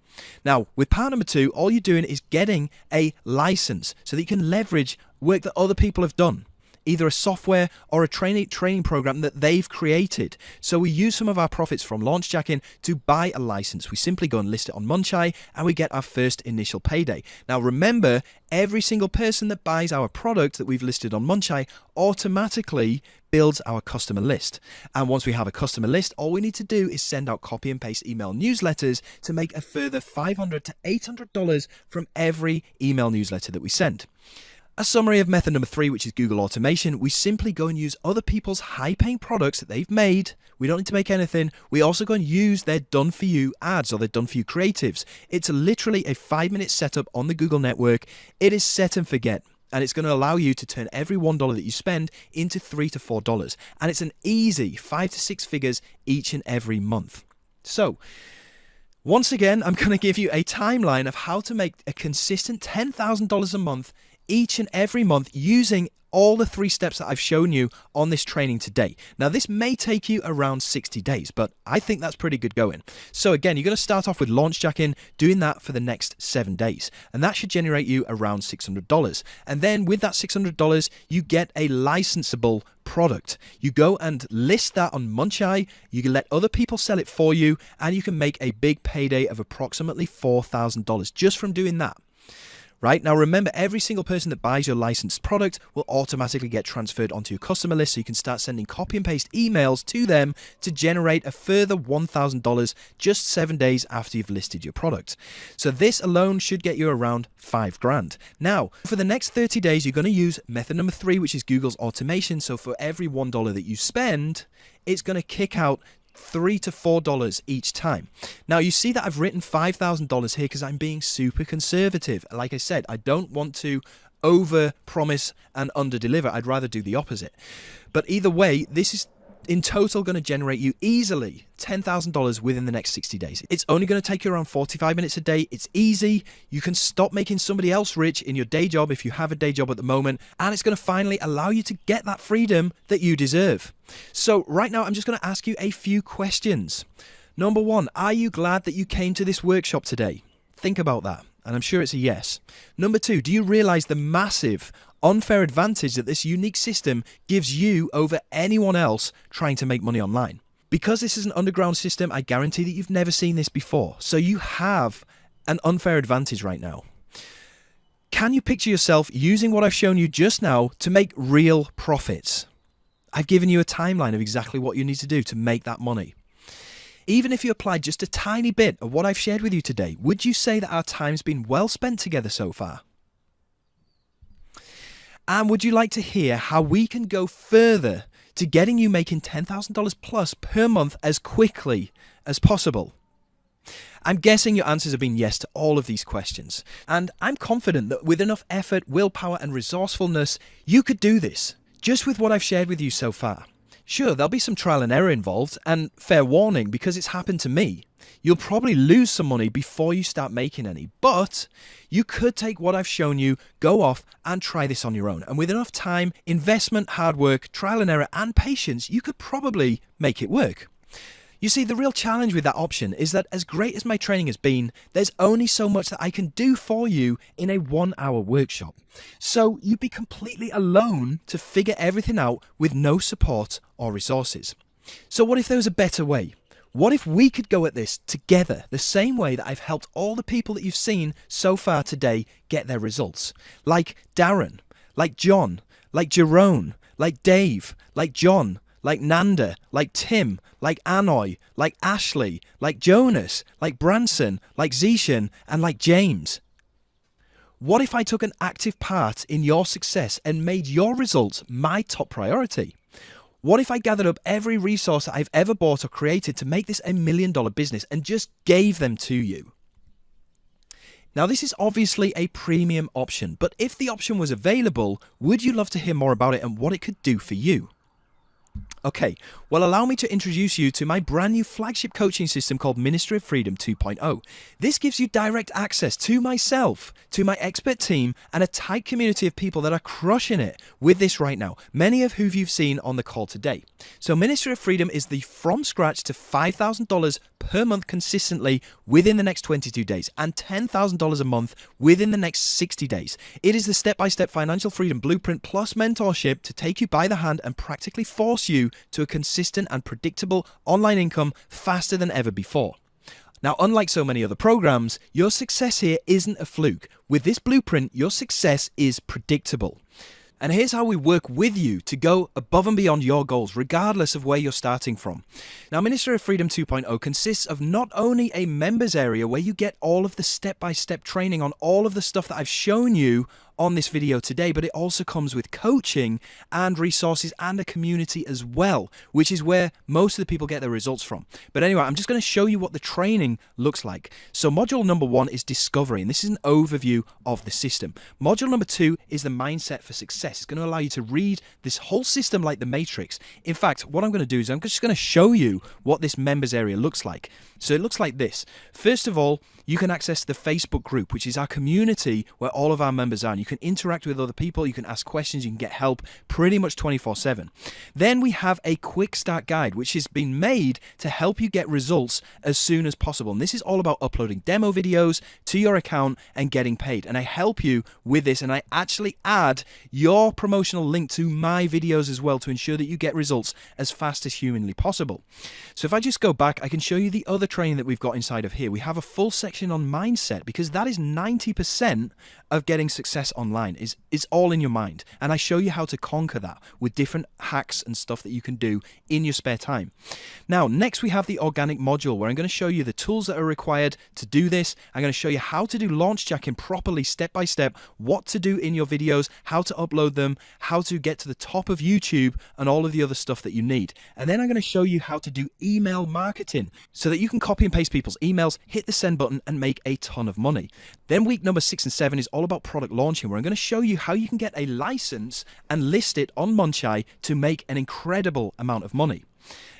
Now, with part number 2, all you're doing is getting a license so that you can leverage work that other people have done, either a software or a training program that they've created. So we use some of our profits from Launchjacking to buy a license. We simply go and list it on Munchai and we get our first initial payday. Now remember, every single person that buys our product that we've listed on Munchai automatically builds our customer list. And once we have a customer list, all we need to do is send out copy and paste email newsletters to make a further $500 to $800 from every email newsletter that we send. A summary of method number 3, which is Google automation. We simply go and use other people's high-paying products that they've made. We don't need to make anything. We also go and use their done-for-you ads or their done-for-you creatives. It's literally a 5-minute setup on the Google network. It is set and forget. And it's going to allow you to turn every $1 that you spend into $3 to $4. And it's an easy 5 to 6 figures each and every month. So, once again, I'm going to give you a timeline of how to make a consistent $10,000 a month each and every month using all the 3 steps that I've shown you on this training today. Now, this may take you around 60 days, but I think that's pretty good going. So again, you're going to start off with Launchjacking, doing that for the next 7 days, and that should generate you around $600. And then with that $600, you get a licensable product. You go and list that on Munchai, you can let other people sell it for you, and you can make a big payday of approximately $4,000 just from doing that. Right, now remember, every single person that buys your licensed product will automatically get transferred onto your customer list, so you can start sending copy and paste emails to them to generate a further $1,000 just 7 days after you've listed your product. So this alone should get you around $5 grand. Now, for the next 30 days, you're going to use method number 3, which is Google's automation. So for every $1 that you spend, it's going to kick out $3 to $4 each time. Now you see that I've written $5,000 here because I'm being super conservative. Like I said, I don't want to over promise and under deliver. I'd rather do the opposite. But either way, this is in total going to generate you easily $10,000 within the next 60 days. It's only going to take you around 45 minutes a day. It's easy. You can stop making somebody else rich in your day job if you have a day job at the moment, and it's going to finally allow you to get that freedom that you deserve. So right now, I'm just going to ask you a few questions. Number 1, are you glad that you came to this workshop today? Think about that, and I'm sure it's a yes. Number 2, do you realize the massive unfair advantage that this unique system gives you over anyone else trying to make money online? Because this is an underground system, I guarantee that you've never seen this before. So you have an unfair advantage right now. Can you picture yourself using what I've shown you just now to make real profits? I've given you a timeline of exactly what you need to do to make that money. Even if you applied just a tiny bit of what I've shared with you today, would you say that our time's been well spent together so far? And would you like to hear how we can go further to getting you making $10,000 plus per month as quickly as possible? I'm guessing your answers have been yes to all of these questions. And I'm confident that with enough effort, willpower, and resourcefulness, you could do this, just with what I've shared with you so far. Sure, there'll be some trial and error involved, and fair warning, because it's happened to me. You'll probably lose some money before you start making any, but you could take what I've shown you, go off and try this on your own. And with enough time, investment, hard work, trial and error, and patience, you could probably make it work. You see, the real challenge with that option is that as great as my training has been, there's only so much that I can do for you in a 1-hour workshop. So you'd be completely alone to figure everything out with no support or resources. So what if there was a better way? What if we could go at this together the same way that I've helped all the people that you've seen so far today get their results? Like Darren, like John, like Jerome, like Dave, like John, like Nanda, like Tim, like Anoy, like Ashley, like Jonas, like Branson, like Zishan, and like James. What if I took an active part in your success and made your results my top priority? What if I gathered up every resource that I've ever bought or created to make this $1 million business and just gave them to you? Now, this is obviously a premium option, but if the option was available, would you love to hear more about it and what it could do for you? Okay, well, allow me to introduce you to my brand new flagship coaching system called Ministry of Freedom 2.0. This gives you direct access to myself, to my expert team, and a tight community of people that are crushing it with this right now, many of whom you've seen on the call today. So Ministry of Freedom is the from scratch to $5,000 per month consistently within the next 22 days and $10,000 a month within the next 60 days. It is the step-by-step financial freedom blueprint plus mentorship to take you by the hand and practically force you to a consistent and predictable online income faster than ever before. Now, unlike so many other programs, your success here isn't a fluke. With this blueprint, your success is predictable. And here's how we work with you to go above and beyond your goals, regardless of where you're starting from. Now, Ministry of Freedom 2.0 consists of not only a members area where you get all of the step-by-step training on all of the stuff that I've shown you on this video today, but it also comes with coaching and resources and a community as well, which is where most of the people get their results from. But anyway, I'm just going to show you what the training looks like. So module number 1 is discovery, and this is an overview of the system. Module number 2 is the mindset for success. It's going to allow you to read this whole system like the Matrix. In fact, what I'm going to do is I'm just going to show you what this members area looks like. So it looks like this. First of all, you can access the Facebook group, which is our community where all of our members are. And you can interact with other people, you can ask questions, you can get help pretty much 24/7. Then we have a quick start guide, which has been made to help you get results as soon as possible. And this is all about uploading demo videos to your account and getting paid. And I help you with this, and I actually add your promotional link to my videos as well to ensure that you get results as fast as humanly possible. So if I just go back, I can show you the other training that we've got inside of here. We have a full section on mindset, because that is 90% of getting success online is all in your mind. And I show you how to conquer that with different hacks and stuff that you can do in your spare time. Now, next we have the organic module where I'm going to show you the tools that are required to do this. I'm going to show you how to do launch jacking properly, step by step, what to do in your videos, how to upload them, how to get to the top of YouTube, and all of the other stuff that you need. And then I'm going to show you how to do email marketing so that you can copy and paste people's emails, hit the send button, and make a ton of money. Then week number 6 and 7 is all about product launching, where I'm going to show you how you can get a license and list it on Munchai to make an incredible amount of money.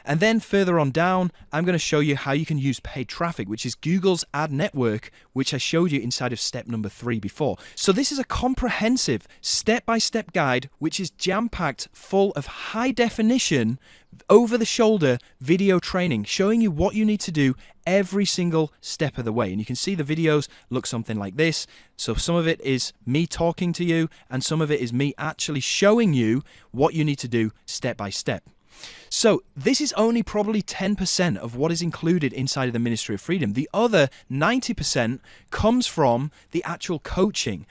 And then further on down, I'm going to show you how you can use paid traffic, which is Google's ad network, which I showed you inside of step number 3 before. So this is a comprehensive step-by-step guide, which is jam-packed full of high definition, over-the-shoulder video training, showing you what you need to do every single step of the way. And you can see the videos look something like this. So some of it is me talking to you, and some of it is me actually showing you what you need to do step by step. So this is only probably 10% of what is included inside of the Ministry of Freedom. The other 90% comes from the actual coaching.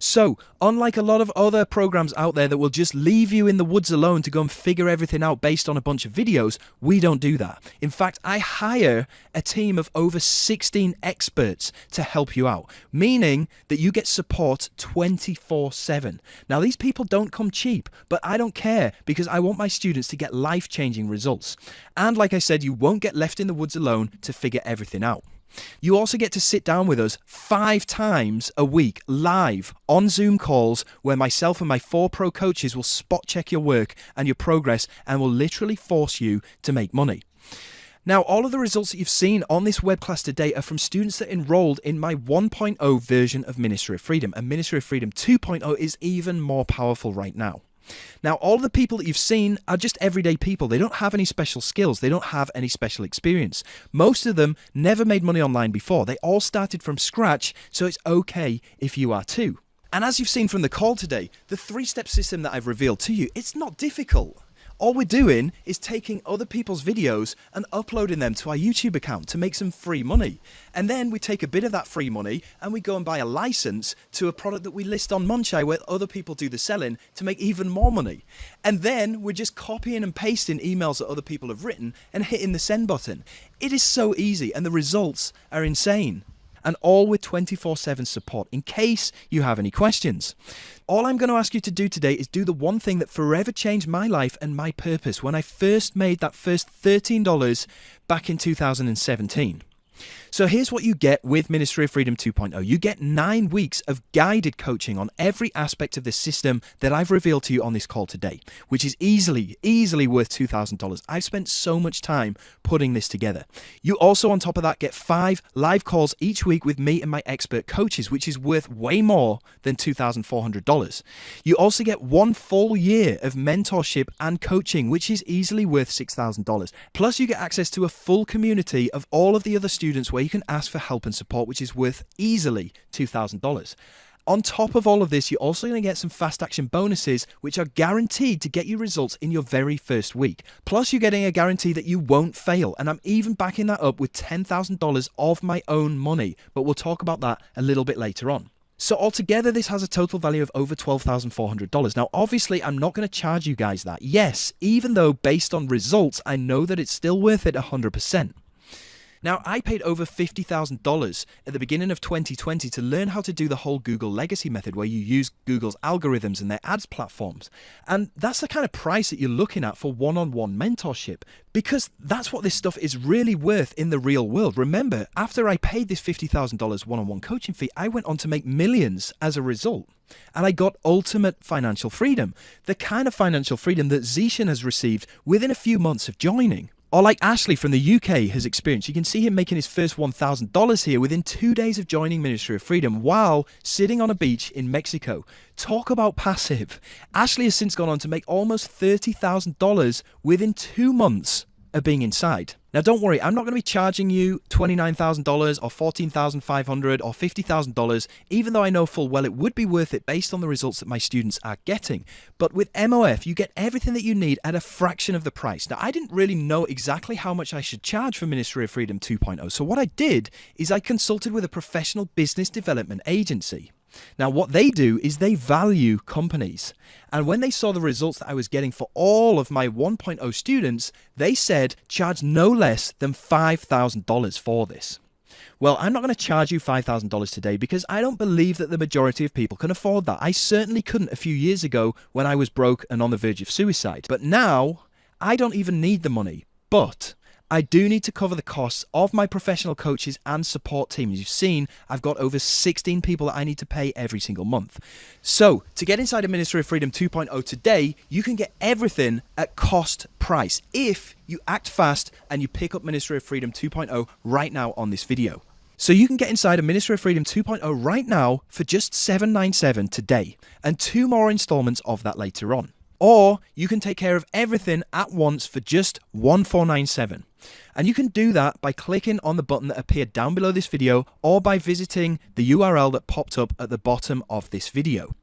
So unlike a lot of other programs out there that will just leave you in the woods alone to go and figure everything out based on a bunch of videos, we don't do that. In fact, I hire a team of over 16 experts to help you out, meaning that you get support 24/7. Now, these people don't come cheap, but I don't care, because I want my students to get life-changing results. And like I said, you won't get left in the woods alone to figure everything out. You also get to sit down with us 5 times a week live on Zoom calls where myself and my 4 pro coaches will spot check your work and your progress and will literally force you to make money. Now, all of the results that you've seen on this web class today are from students that enrolled in my 1.0 version of Ministry of Freedom, and Ministry of Freedom 2.0 is even more powerful right now. Now, all the people that you've seen are just everyday people. They don't have any special skills. They don't have any special experience. Most of them never made money online before. They all started from scratch, so it's okay if you are too. And as you've seen from the call today, the 3-step system that I've revealed to you, it's not difficult. All we're doing is taking other people's videos and uploading them to our YouTube account to make some free money. And then we take a bit of that free money and we go and buy a license to a product that we list on Munchai where other people do the selling to make even more money. And then we're just copying and pasting emails that other people have written and hitting the send button. It is so easy, and the results are insane. And all with 24/7 support in case you have any questions. All I'm going to ask you to do today is do the one thing that forever changed my life and my purpose when I first made that first $13 back in 2017. So here's what you get with Ministry of Freedom 2.0. You get 9 weeks of guided coaching on every aspect of the system that I've revealed to you on this call today, which is easily worth $2,000. I've spent so much time putting this together. You also, on top of that, get 5 live calls each week with me and my expert coaches, which is worth way more than $2,400. You also get 1 full year of mentorship and coaching, which is easily worth $6,000. Plus, you get access to a full community of all of the other students where you can ask for help and support, which is worth easily $2,000. On top of all of this, you're also going to get some fast action bonuses, which are guaranteed to get you results in your very first week. Plus, you're getting a guarantee that you won't fail. And I'm even backing that up with $10,000 of my own money. But we'll talk about that a little bit later on. So altogether, this has a total value of over $12,400. Now, obviously, I'm not going to charge you guys that. Yes, even though based on results, I know that it's still worth it 100%. Now, I paid over $50,000 at the beginning of 2020 to learn how to do the whole Google legacy method, where you use Google's algorithms and their ads platforms. And that's the kind of price that you're looking at for one-on-one mentorship, because that's what this stuff is really worth in the real world. Remember, after I paid this $50,000 one-on-one coaching fee, I went on to make millions as a result. And I got ultimate financial freedom, the kind of financial freedom that Zishan has received within a few months of joining. Or like Ashley from the UK has experienced. You can see him making his first $1,000 here within 2 days of joining Ministry of Freedom while sitting on a beach in Mexico. Talk about passive. Ashley has since gone on to make almost $30,000 within 2 months of being inside. Now, don't worry, I'm not going to be charging you $29,000 or $14,500 or $50,000, even though I know full well it would be worth it based on the results that my students are getting. But with MOF, you get everything that you need at a fraction of the price. Now, I didn't really know exactly how much I should charge for Ministry of Freedom 2.0. So what I did is I consulted with a professional business development agency. Now, what they do is they value companies. And when they saw the results that I was getting for all of my 1.0 students, they said charge no less than $5,000 for this. Well, I'm not going to charge you $5,000 today because I don't believe that the majority of people can afford that. I certainly couldn't a few years ago when I was broke and on the verge of suicide. But now, I don't even need the money. But I do need to cover the costs of my professional coaches and support team. As you've seen, I've got over 16 people that I need to pay every single month. So to get inside of Ministry of Freedom 2.0 today, you can get everything at cost price if you act fast and you pick up Ministry of Freedom 2.0 right now on this video. So you can get inside of Ministry of Freedom 2.0 right now for just $797 today and 2 more installments of that later on. Or you can take care of everything at once for just $1,497. And you can do that by clicking on the button that appeared down below this video or by visiting the URL that popped up at the bottom of this video.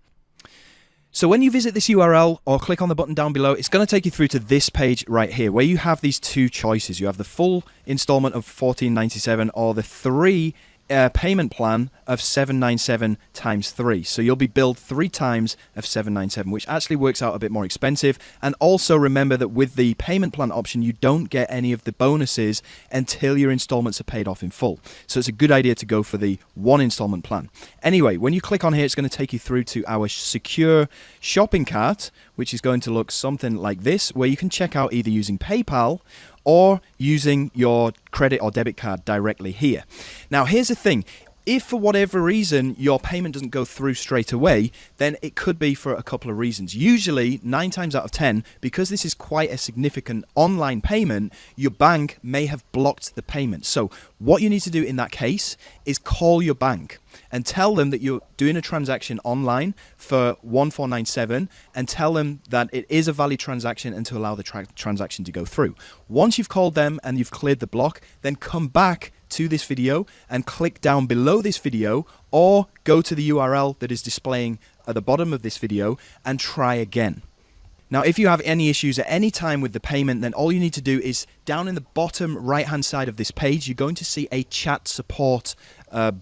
So when you visit this URL or click on the button down below, it's going to take you through to this page right here where you have these 2 choices. You have the full installment of $1,497 or the 3 payment plan of $797 times 3. So you'll be billed 3 times of $797, which actually works out a bit more expensive. And also remember that with the payment plan option, you don't get any of the bonuses until your installments are paid off in full. So it's a good idea to go for the 1 installment plan. Anyway, when you click on here, it's going to take you through to our secure shopping cart, which is going to look something like this, where you can check out either using PayPal or using your credit or debit card directly here. Now, here's the thing. If for whatever reason your payment doesn't go through straight away, then it could be for a couple of reasons. Usually, 9 times out of 10, because this is quite a significant online payment, your bank may have blocked the payment. So what you need to do in that case is call your bank and tell them that you're doing a transaction online for $1,497 and tell them that it is a valid transaction and to allow the transaction to go through. Once you've called them and you've cleared the block, then come back to this video and click down below this video or go to the URL that is displaying at the bottom of this video and try again. Now, if you have any issues at any time with the payment, then all you need to do is down in the bottom right-hand side of this page, you're going to see a chat support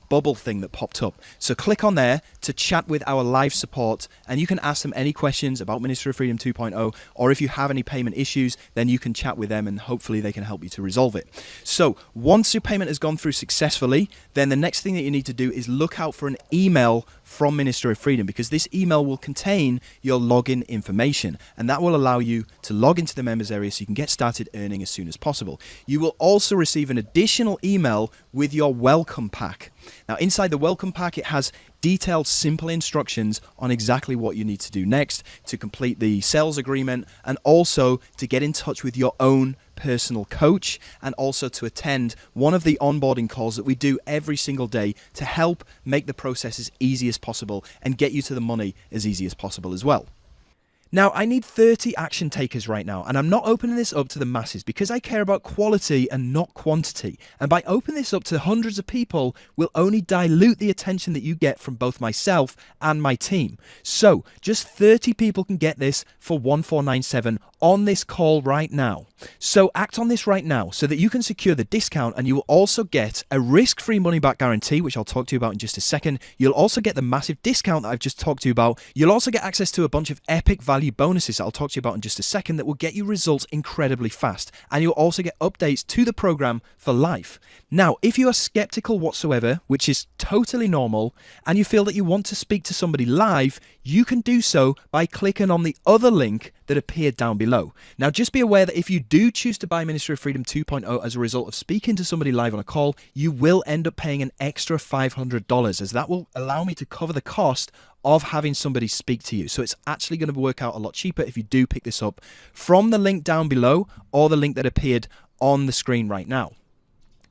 bubble thing that popped up. So click on there to chat with our live support, and you can ask them any questions about Ministry of Freedom 2.0, or if you have any payment issues, then you can chat with them and hopefully they can help you to resolve it. So once your payment has gone through successfully, then the next thing that you need to do is look out for an email from Ministry of Freedom, because this email will contain your login information, and that will allow you to log into the members area so you can get started earning as soon as possible. You will also receive an additional email with your welcome pack. Now, inside the welcome pack, it has detailed, simple instructions on exactly what you need to do next to complete the sales agreement, and also to get in touch with your own personal coach, and also to attend one of the onboarding calls that we do every single day to help make the process as easy as possible and get you to the money as easy as possible as well. Now, I need 30 action takers right now, and I'm not opening this up to the masses because I care about quality and not quantity. And by opening this up to hundreds of people will only dilute the attention that you get from both myself and my team. So, just 30 people can get this for $1497 on this call right now. So act on this right now so that you can secure the discount, and you will also get a risk-free money-back guarantee, which I'll talk to you about in just a second. You'll also get the massive discount that I've just talked to you about. You'll also get access to a bunch of epic value bonuses that I'll talk to you about in just a second that will get you results incredibly fast. And you'll also get updates to the program for life. Now, if you are skeptical whatsoever, which is totally normal, and you feel that you want to speak to somebody live, you can do so by clicking on the other link that appeared down below. Now, just be aware that if you do choose to buy Ministry of Freedom 2.0 as a result of speaking to somebody live on a call, you will end up paying an extra $500, as that will allow me to cover the cost of having somebody speak to you. So it's actually going to work out a lot cheaper if you do pick this up from the link down below or the link that appeared on the screen right now.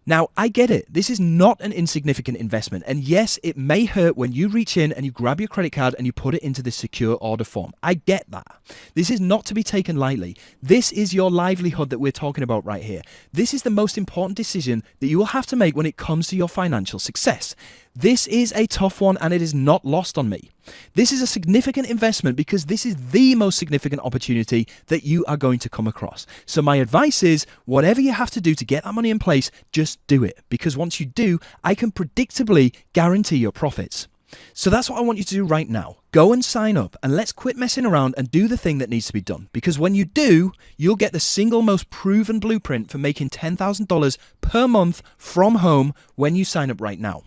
Now, I get it. This is not an insignificant investment. And yes, it may hurt when you reach in and you grab your credit card and you put it into the secure order form. I get that. This is not to be taken lightly. This is your livelihood that we're talking about right here. This is the most important decision that you will have to make when it comes to your financial success. This is a tough one, and it is not lost on me. This is a significant investment because this is the most significant opportunity that you are going to come across. So my advice is, whatever you have to do to get that money in place, just do it. Because once you do, I can predictably guarantee your profits. So that's what I want you to do right now. Go and sign up, and let's quit messing around and do the thing that needs to be done. Because when you do, you'll get the single most proven blueprint for making $10,000 per month from home when you sign up right now.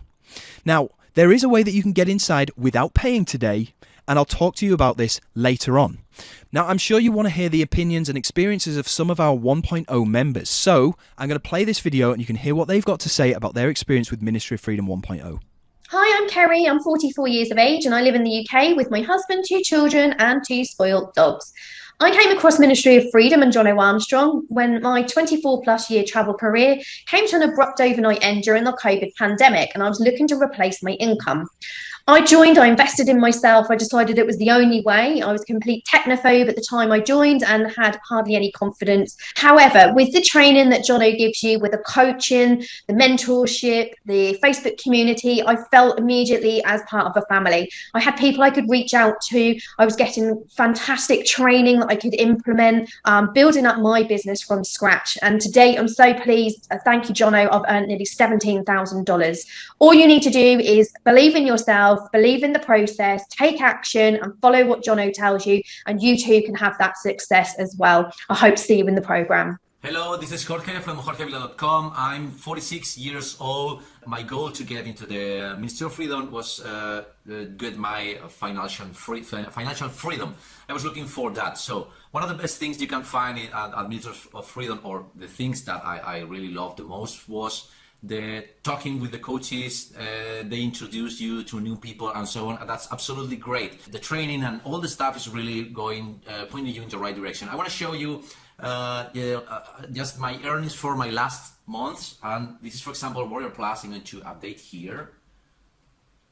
Now, there is a way that you can get inside without paying today, and I'll talk to you about this later on. Now, I'm sure you want to hear the opinions and experiences of some of our 1.0 members, so I'm going to play this video and you can hear what they've got to say about their experience with Ministry of Freedom 1.0. Hi, I'm Kerry. I'm 44 years of age and I live in the UK with my husband, 2 children and 2 spoiled dogs. I came across Ministry of Freedom and Jono Armstrong when my 24 plus year travel career came to an abrupt overnight end during the COVID pandemic, and I was looking to replace my income. I joined, I invested in myself. I decided it was the only way. I was a complete technophobe at the time I joined and had hardly any confidence. However, with the training that Jono gives you, with the coaching, the mentorship, the Facebook community, I felt immediately as part of a family. I had people I could reach out to. I was getting fantastic training that I could implement, building up my business from scratch. And to date, I'm so pleased. Thank you, Jono. I've earned nearly $17,000. All you need to do is believe in yourself, believe in the process, take action and follow what Jono tells you, and you too can have that success as well. I hope to see you in the program. Hello, this is Jorge from jorgevila.com. I'm 46 years old. My goal to get into the Ministry of Freedom was get my financial freedom. I was looking for that. So one of the best things you can find at Ministry of Freedom, or the things that I really loved the most, was the talking with the coaches. They introduce you to new people and so on, and that's absolutely great. The training and all the stuff is really going pointing you in the right direction. I want to show you just my earnings for my last months, and this is, for example, Warrior Plus. I'm going to update here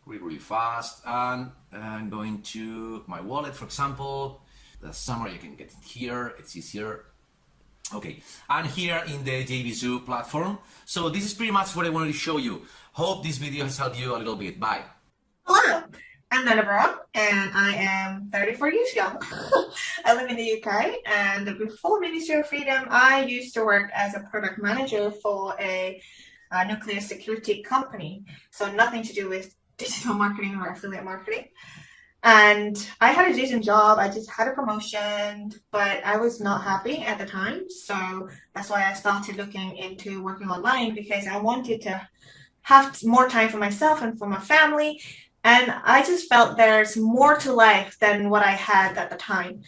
really fast, and I'm going to my wallet, for example. The summary you can get it here, it's easier. Okay, and here in the JVZoo platform. So this is pretty much what I wanted to show you. Hope this video has helped you a little bit. Bye. Hello, I'm Nana Brown and I am 34 years young. I live in the UK, and before Ministry of Freedom, I used to work as a product manager for a a nuclear security company. So nothing to do with digital marketing or affiliate marketing. And I had a decent job. I just had a promotion, but I was not happy at the time. So that's why I started looking into working online, because I wanted to have more time for myself and for my family. And I just felt there's more to life than what I had at the time.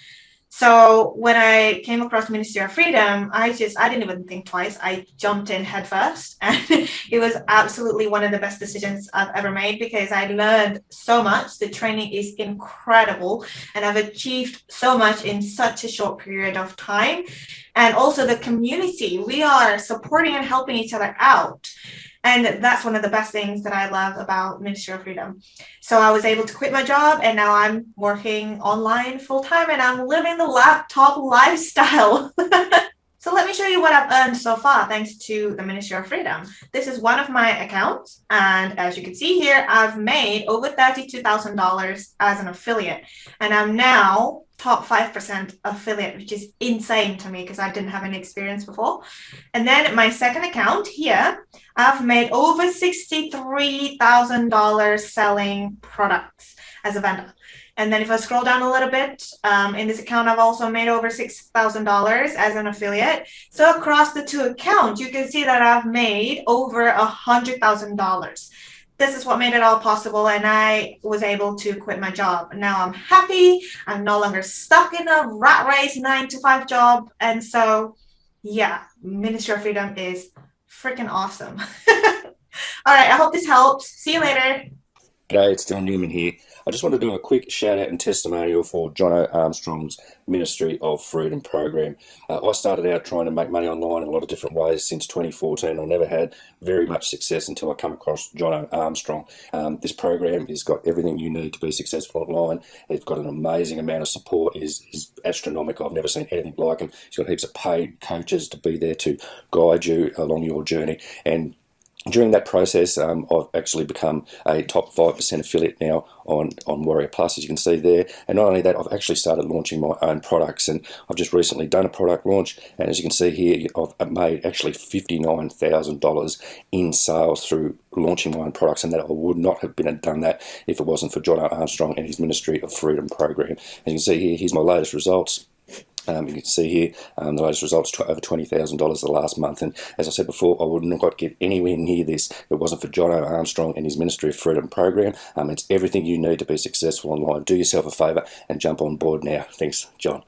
So when I came across Ministry of Freedom, I didn't even think twice. I jumped in headfirst, and it was absolutely one of the best decisions I've ever made, because I learned so much. The training is incredible, and I've achieved so much in such a short period of time. And also the community, we are supporting and helping each other out. And that's one of the best things that I love about Ministry of Freedom. So I was able to quit my job, and now I'm working online full time, and I'm living the laptop lifestyle. So let me show you what I've earned so far thanks to the Ministry of Freedom. This is one of my accounts, and as you can see here, I've made over $32,000 as an affiliate, and I'm now top 5% affiliate, which is insane to me because I didn't have any experience before. And then my second account here, I've made over $63,000 selling products as a vendor. And then if I scroll down a little bit, in this account, I've also made over $6,000 as an affiliate. So across the two accounts, you can see that I've made over $100,000. This is what made it all possible, and I was able to quit my job. Now I'm happy. I'm no longer stuck in a rat race 9-to-5 job. And so, yeah, Ministry of Freedom is freaking awesome. All right, I hope this helps. See you later. G'day, it's John Newman here. I just want to do a quick shout out and testimonial for Jono Armstrong's Ministry of Freedom program. I started out trying to make money online in a lot of different ways since 2014. I never had very much success until I come across Jono Armstrong. This program has got everything you need to be successful online. It's got an amazing amount of support. It is astronomical. I've never seen anything like him. He's got heaps of paid coaches to be there to guide you along your journey. And during that process, I've actually become a top 5% affiliate now on Warrior Plus, as you can see there. And not only that, I've actually started launching my own products, and I've just recently done a product launch. And as you can see here, I've made actually $59,000 in sales through launching my own products, and that I would not have done that if it wasn't for Jono Armstrong and his Ministry of Freedom program. As you can see here, here's my latest results. You can see here the latest results, over $20,000 the last month. And as I said before, I would not get anywhere near this if it wasn't for Jono Armstrong and his Ministry of Freedom program. It's everything you need to be successful online. Do yourself a favour and jump on board now. Thanks, John.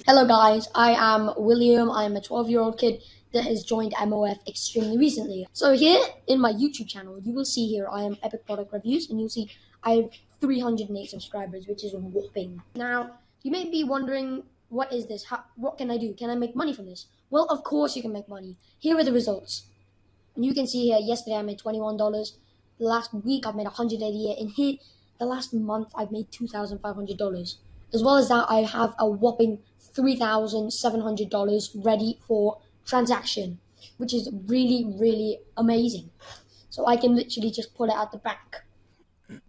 Hello guys, I am William. I am a 12-year-old kid that has joined MOF extremely recently. So here in my YouTube channel, you will see here I am Epic Product Reviews, and you'll see I have 308 subscribers, which is whopping. Now, you may be wondering, what is this? What can I do? Can I make money from this? Well, of course you can make money. Here are the results. And you can see here, yesterday I made $21. Last week I've made $188. And here, the last month I've made $2,500. As well as that, I have a whopping $3,700 ready for transaction, which is really, really amazing. So I can literally just pull it out the bank.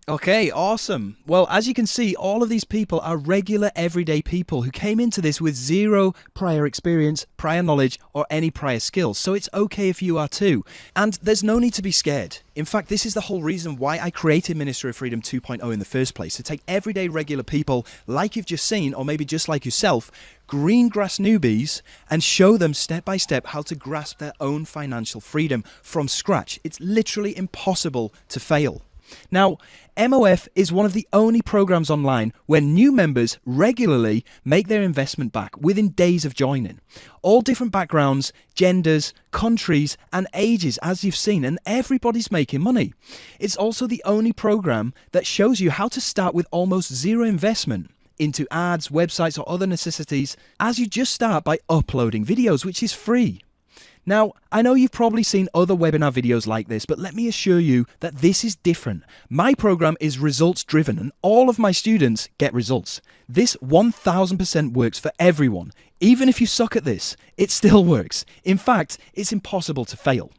Okay, awesome. Well, as you can see, all of these people are regular, everyday people who came into this with zero prior experience, prior knowledge, or any prior skills. So it's okay if you are too. And there's no need to be scared. In fact, this is the whole reason why I created Ministry of Freedom 2.0 in the first place, to take everyday, regular people like you've just seen, or maybe just like yourself, green grass newbies, and show them step by step how to grasp their own financial freedom from scratch. It's literally impossible to fail. Now, MOF is one of the only programs online where new members regularly make their investment back within days of joining. All different backgrounds, genders, countries and ages, as you've seen, and everybody's making money. It's also the only program that shows you how to start with almost zero investment into ads, websites or other necessities, as you just start by uploading videos, which is free. Now, I know you've probably seen other webinar videos like this, but let me assure you that this is different. My program is results driven and all of my students get results. This 1000% works for everyone. Even if you suck at this, it still works. In fact, it's impossible to fail.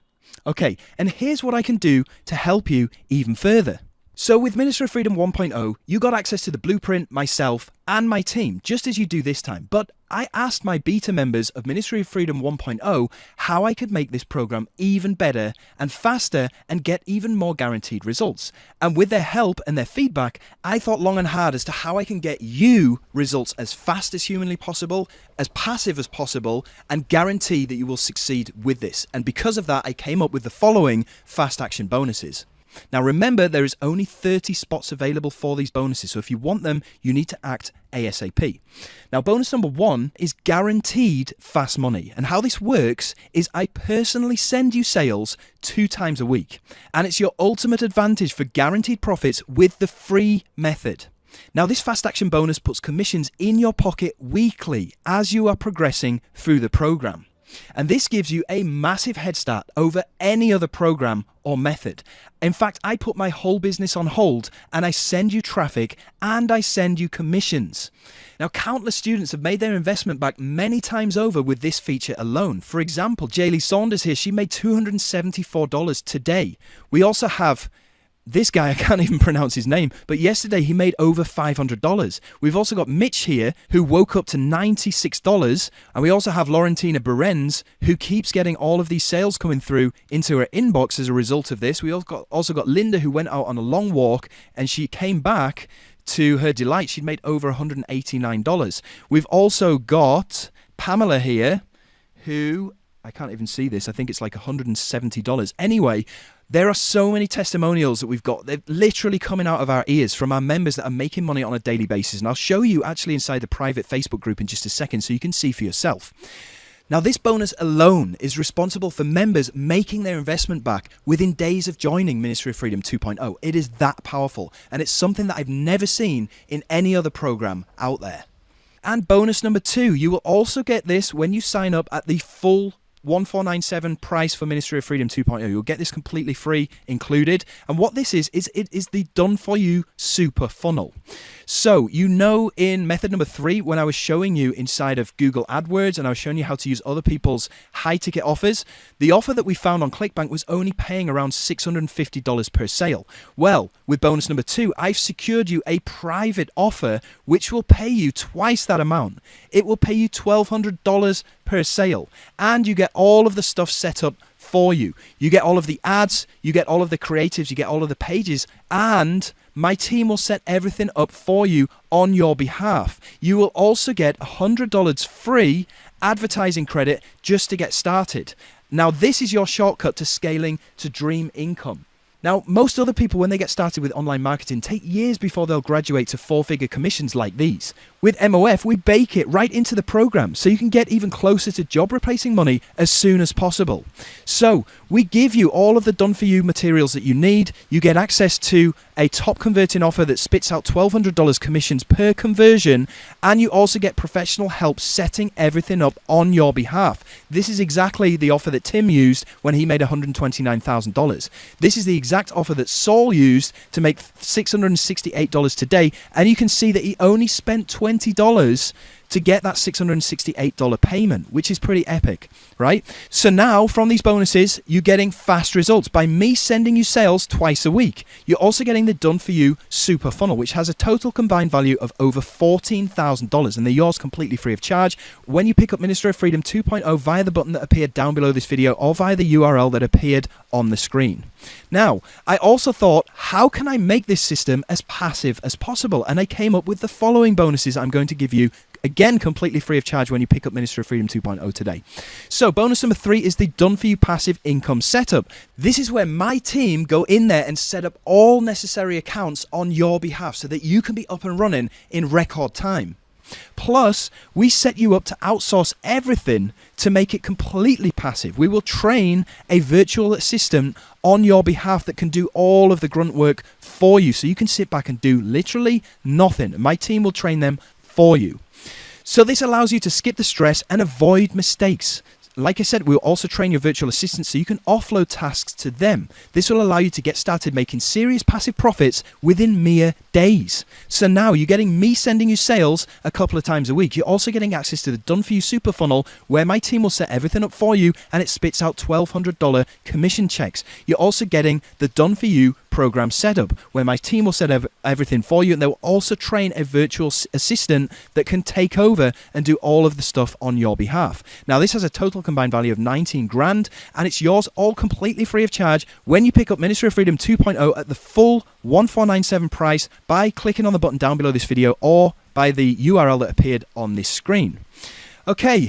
Okay, and here's what I can do to help you even further. So with Ministry of Freedom 1.0, you got access to the blueprint, myself, and my team, just as you do this time. But I asked my beta members of Ministry of Freedom 1.0 how I could make this program even better and faster and get even more guaranteed results. And with their help and their feedback, I thought long and hard as to how I can get you results as fast as humanly possible, as passive as possible, and guarantee that you will succeed with this. And because of that, I came up with the following fast action bonuses. Now remember, there is only 30 spots available for these bonuses, so if you want them, you need to act ASAP. Now bonus number 1 is guaranteed fast money, and how this works is I personally send you sales 2 times a week, and it's your ultimate advantage for guaranteed profits with the free method. Now this fast action bonus puts commissions in your pocket weekly as you are progressing through the program. And this gives you a massive head start over any other program or method. In fact, I put my whole business on hold and I send you traffic and I send you commissions. Now, countless students have made their investment back many times over with this feature alone. For example, Jaylee Saunders here, she made $274 today. We also have this guy, I can't even pronounce his name, but yesterday he made over $500. We've also got Mitch here, who woke up to $96, and we also have Laurentina Berens, who keeps getting all of these sales coming through into her inbox as a result of this. We also got Linda, who went out on a long walk, and she came back to her delight. She'd made over $189. We've also got Pamela here, who, I can't even see this, I think it's like $170. Anyway, there are so many testimonials that we've got. They're literally coming out of our ears from our members that are making money on a daily basis. And I'll show you actually inside the private Facebook group in just a second so you can see for yourself. Now, this bonus alone is responsible for members making their investment back within days of joining Ministry of Freedom 2.0. It is that powerful, and it's something that I've never seen in any other program out there. And bonus number 2, you will also get this when you sign up at the full 1497 price for Ministry of Freedom 2.0. You'll get this completely free included. And what this is it is the done for you super funnel. So, you know, in method number 3, when I was showing you inside of Google AdWords and I was showing you how to use other people's high ticket offers, the offer that we found on ClickBank was only paying around $650 per sale. Well, with bonus number 2, I've secured you a private offer which will pay you twice that amount. It will pay you $1,200 per sale, and you get all of the stuff set up for you. You get all of the ads, you get all of the creatives, you get all of the pages, and my team will set everything up for you on your behalf. You will also get $100 free advertising credit just to get started. Now, this is your shortcut to scaling to dream income. Now, most other people, when they get started with online marketing, take years before they'll graduate to 4-figure commissions like these. With MOF, we bake it right into the program so you can get even closer to job replacing money as soon as possible. So, we give you all of the done-for-you materials that you need. You get access to a top converting offer that spits out $1,200 commissions per conversion, and you also get professional help setting everything up on your behalf. This is exactly the offer that Tim used when he made $129,000. This is the exact offer that Saul used to make $668 today, and you can see that he only spent $20 to get that $668 payment, which is pretty epic, right? So now from these bonuses, you're getting fast results by me sending you sales twice a week. You're also getting the done for you super funnel, which has a total combined value of over $14,000, and they're yours completely free of charge when you pick up Ministry of Freedom 2.0 via the button that appeared down below this video or via the URL that appeared on the screen. Now, I also thought, how can I make this system as passive as possible? And I came up with the following bonuses I'm going to give you, again, completely free of charge when you pick up Ministry of Freedom 2.0 today. So bonus number 3 is the done for you passive income setup. This is where my team go in there and set up all necessary accounts on your behalf so that you can be up and running in record time. Plus, we set you up to outsource everything to make it completely passive. We will train a virtual assistant on your behalf that can do all of the grunt work for you. So you can sit back and do literally nothing. My team will train them for you. So this allows you to skip the stress and avoid mistakes. Like I said, we'll also train your virtual assistants so you can offload tasks to them. This will allow you to get started making serious passive profits within mere days. So now you're getting me sending you sales a couple of times a week. You're also getting access to the Done For You Super Funnel where my team will set everything up for you and it spits out $1,200 commission checks. You're also getting the Done For You program setup, where my team will set everything for you, and they will also train a virtual assistant that can take over and do all of the stuff on your behalf. Now, this has a total combined value of 19 grand, and it's yours all completely free of charge when you pick up Ministry of Freedom 2.0 at the full 1497 price by clicking on the button down below this video or by the URL that appeared on this screen. Okay,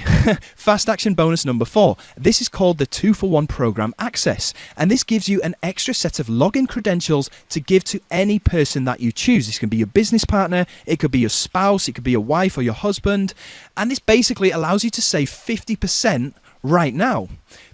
fast action bonus number 4. This is called the 2-for-1 program access, and this gives you an extra set of login credentials to give to any person that you choose. This can be your business partner, it could be your spouse, it could be your wife or your husband, and this basically allows you to save 50% right now.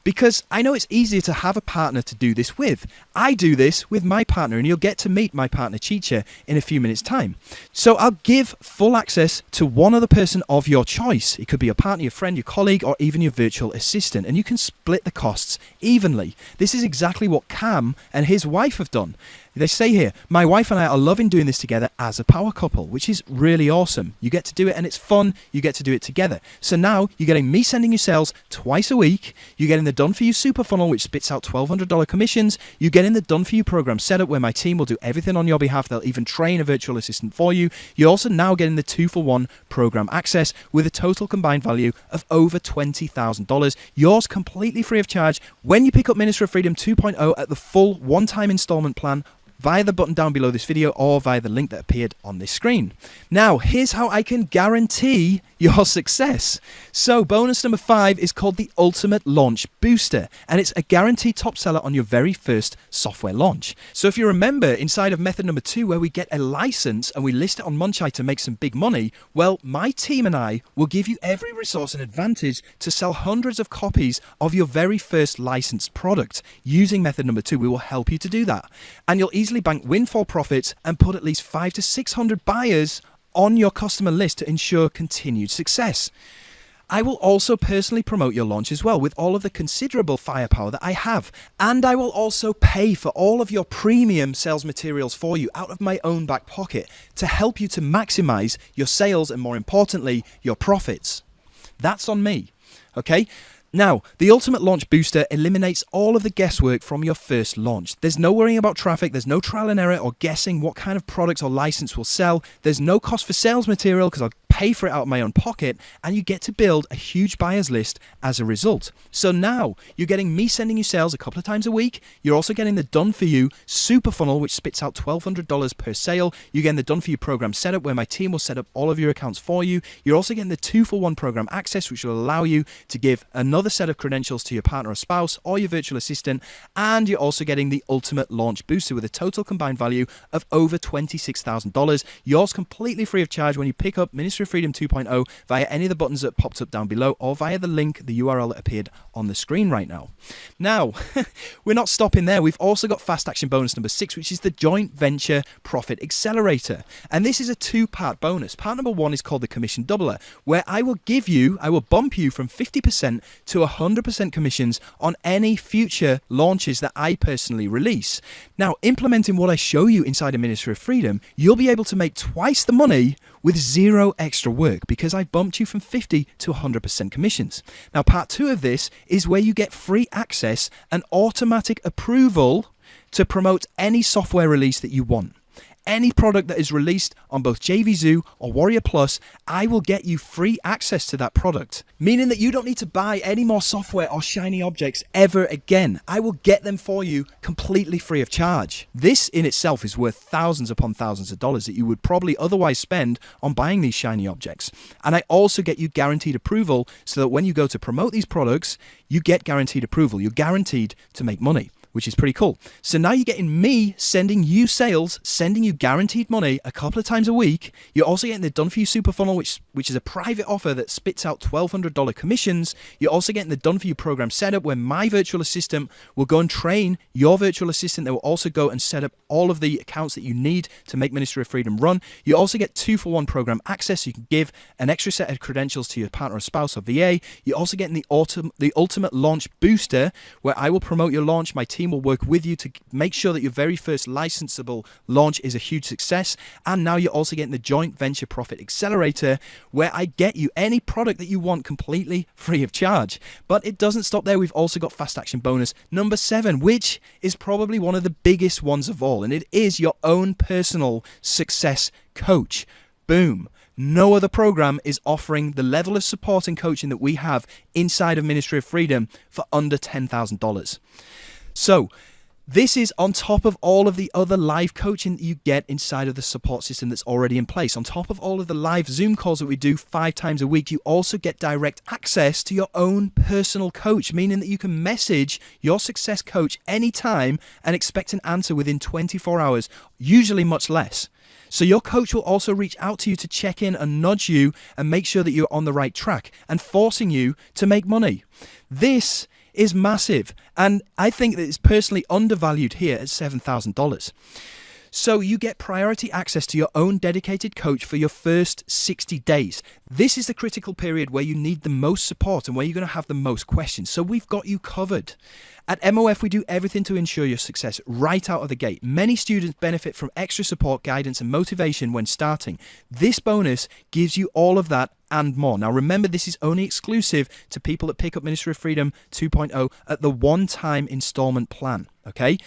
Because I know it's easier to have a partner to do this with. I do this with my partner, and you'll get to meet my partner Chicha in a few minutes' time. So I'll give full access to one other person of your choice. It could be your partner, your friend, your colleague, or even your virtual assistant, and you can split the costs evenly. This is exactly what Cam and his wife have done. They say here, my wife and I are loving doing this together as a power couple, which is really awesome. You get to do it and it's fun. You get to do it together. So now you're getting me sending you sales twice a week. You're getting the Done For You Super Funnel, which spits out $1,200 commissions. You're getting the Done For You program setup, where my team will do everything on your behalf. They'll even train a virtual assistant for you. You're also now getting the 2-for-1 program access with a total combined value of over $20,000. Yours completely free of charge when you pick up Ministry of Freedom 2.0 at the full one-time installment plan via the button down below this video or via the link that appeared on this screen. Now, here's how I can guarantee your success. So bonus number 5 is called the Ultimate Launch Booster, and it's a guaranteed top seller on your very first software launch. So if you remember inside of method number 2, where we get a license and we list it on Munchai to make some big money, well, my team and I will give you every resource and advantage to sell hundreds of copies of your very first licensed product. Using method number 2, we will help you to do that, and you'll easily bank windfall profits and put at least 500 to 600 buyers on your customer list to ensure continued success. I will also personally promote your launch as well with all of the considerable firepower that I have, and I will also pay for all of your premium sales materials for you out of my own back pocket to help you to maximize your sales and, more importantly, your profits. That's on me, okay? Now, the Ultimate Launch Booster eliminates all of the guesswork from your first launch. There's no worrying about traffic, there's no trial and error or guessing what kind of product or license will sell, there's no cost for sales material because I'll pay for it out of my own pocket, and you get to build a huge buyers list as a result. So now you're getting me sending you sales a couple of times a week. You're also getting the Done For You Super Funnel, which spits out $1,200 per sale. You're getting the Done For You program setup, where my team will set up all of your accounts for you. You're also getting the 2-for-1 program access, which will allow you to give another set of credentials to your partner or spouse or your virtual assistant. And you're also getting the Ultimate Launch Booster with a total combined value of over $26,000. Yours completely free of charge when you pick up Ministry of Freedom 2.0 via any of the buttons that popped up down below or via the link, the URL that appeared on the screen right now. Now, we're not stopping there. We've also got fast action bonus number 6, which is the Joint Venture Profit Accelerator. And this is a 2-part bonus. Part number 1 is called the Commission Doubler, where I will bump you from 50% to 100% commissions on any future launches that I personally release. Now, implementing what I show you inside a Ministry of Freedom, you'll be able to make twice the money with zero extra work because I bumped you from 50 to 100% commissions. Now, part 2 of this is where you get free access and automatic approval to promote any software release that you want. Any product that is released on both JVZoo or Warrior Plus, I will get you free access to that product, meaning that you don't need to buy any more software or shiny objects ever again. I will get them for you completely free of charge. This in itself is worth thousands upon thousands of dollars that you would probably otherwise spend on buying these shiny objects. And I also get you guaranteed approval so that when you go to promote these products, you get guaranteed approval. You're guaranteed to make money, which is pretty cool. So now you're getting me sending you sales, sending you guaranteed money a couple of times a week. You're also getting the Done For You Super Funnel, which is a private offer that spits out $1,200 commissions. You're also getting the Done For You program setup, where my virtual assistant will go and train your virtual assistant. They will also go and set up all of the accounts that you need to make Ministry of Freedom run. You also get 2-for-1 program access, so you can give an extra set of credentials to your partner or spouse or VA. You're also getting the Ultimate Launch Booster, where I will promote your launch. My team team will work with you to make sure that your very first licensable launch is a huge success. And now you're also getting the Joint Venture Profit Accelerator, where I get you any product that you want completely free of charge. But it doesn't stop there. We've also got Fast Action Bonus number 7, which is probably one of the biggest ones of all. And it is your own personal success coach. Boom. No other program is offering the level of support and coaching that we have inside of Ministry of Freedom for under $10,000. So this is on top of all of the other live coaching that you get inside of the support system that's already in place. On top of all of the live Zoom calls that we do 5 times a week, you also get direct access to your own personal coach, meaning that you can message your success coach anytime and expect an answer within 24 hours, usually much less. So your coach will also reach out to you to check in and nudge you and make sure that you're on the right track and forcing you to make money. This is massive, and I think that it's personally undervalued here at $7,000. So you get priority access to your own dedicated coach for your first 60 days. This is the critical period where you need the most support and where you're going to have the most questions. So we've got you covered. At MOF, we do everything to ensure your success right out of the gate. Many students benefit from extra support, guidance, and motivation when starting. This bonus gives you all of that and more. Now, remember, this is only exclusive to people that pick up Ministry of Freedom 2.0 at the one-time installment plan, okay?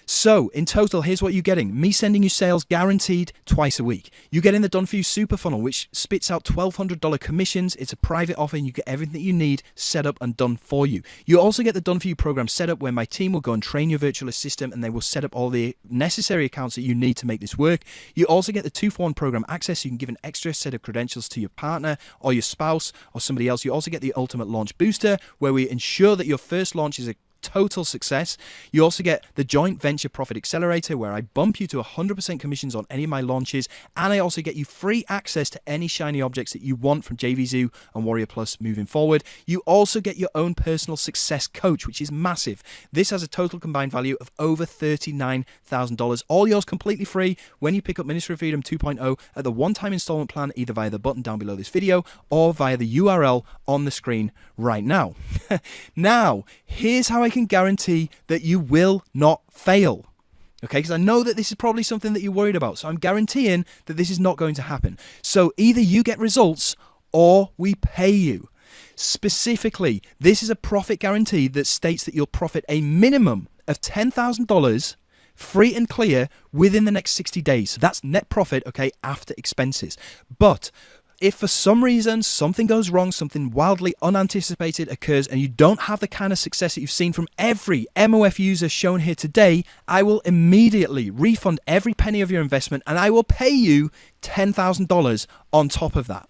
So, in total, here's what you're getting. Me sending you sales guaranteed twice a week. You're getting the Done For You Super Funnel, which spits out $1,200 commissions. It's a private offer, and you get everything that you need set up and done for you. You also get the Done For You program set up, where my team will go and train your virtual assistant, and they will set up all the necessary accounts that you need to make this work. You also get the 2-for-1 program access, so you can give an extra set of credentials to your partner or your spouse or somebody else. You also get the Ultimate Launch Booster, where we ensure that your first launch is a total success. You also get the Joint Venture Profit Accelerator, where I bump you to 100% commissions on any of my launches, and I also get you free access to any shiny objects that you want from JVZoo and Warrior Plus moving forward. You also get your own personal success coach, which is massive. This has a total combined value of over $39,000. All yours completely free when you pick up Ministry of Freedom 2.0 at the one-time installment plan, either via the button down below this video or via the URL on the screen right now. Now, here's how I can guarantee that you will not fail. Okay, because I know that this is probably something that you're worried about. So I'm guaranteeing that this is not going to happen. So either you get results or we pay you. Specifically, this is a profit guarantee that states that you'll profit a minimum of $10,000 free and clear within the next 60 days. That's net profit, okay, after expenses. But if for some reason something goes wrong, something wildly unanticipated occurs, and you don't have the kind of success that you've seen from every MOF user shown here today, I will immediately refund every penny of your investment, and I will pay you $10,000 on top of that.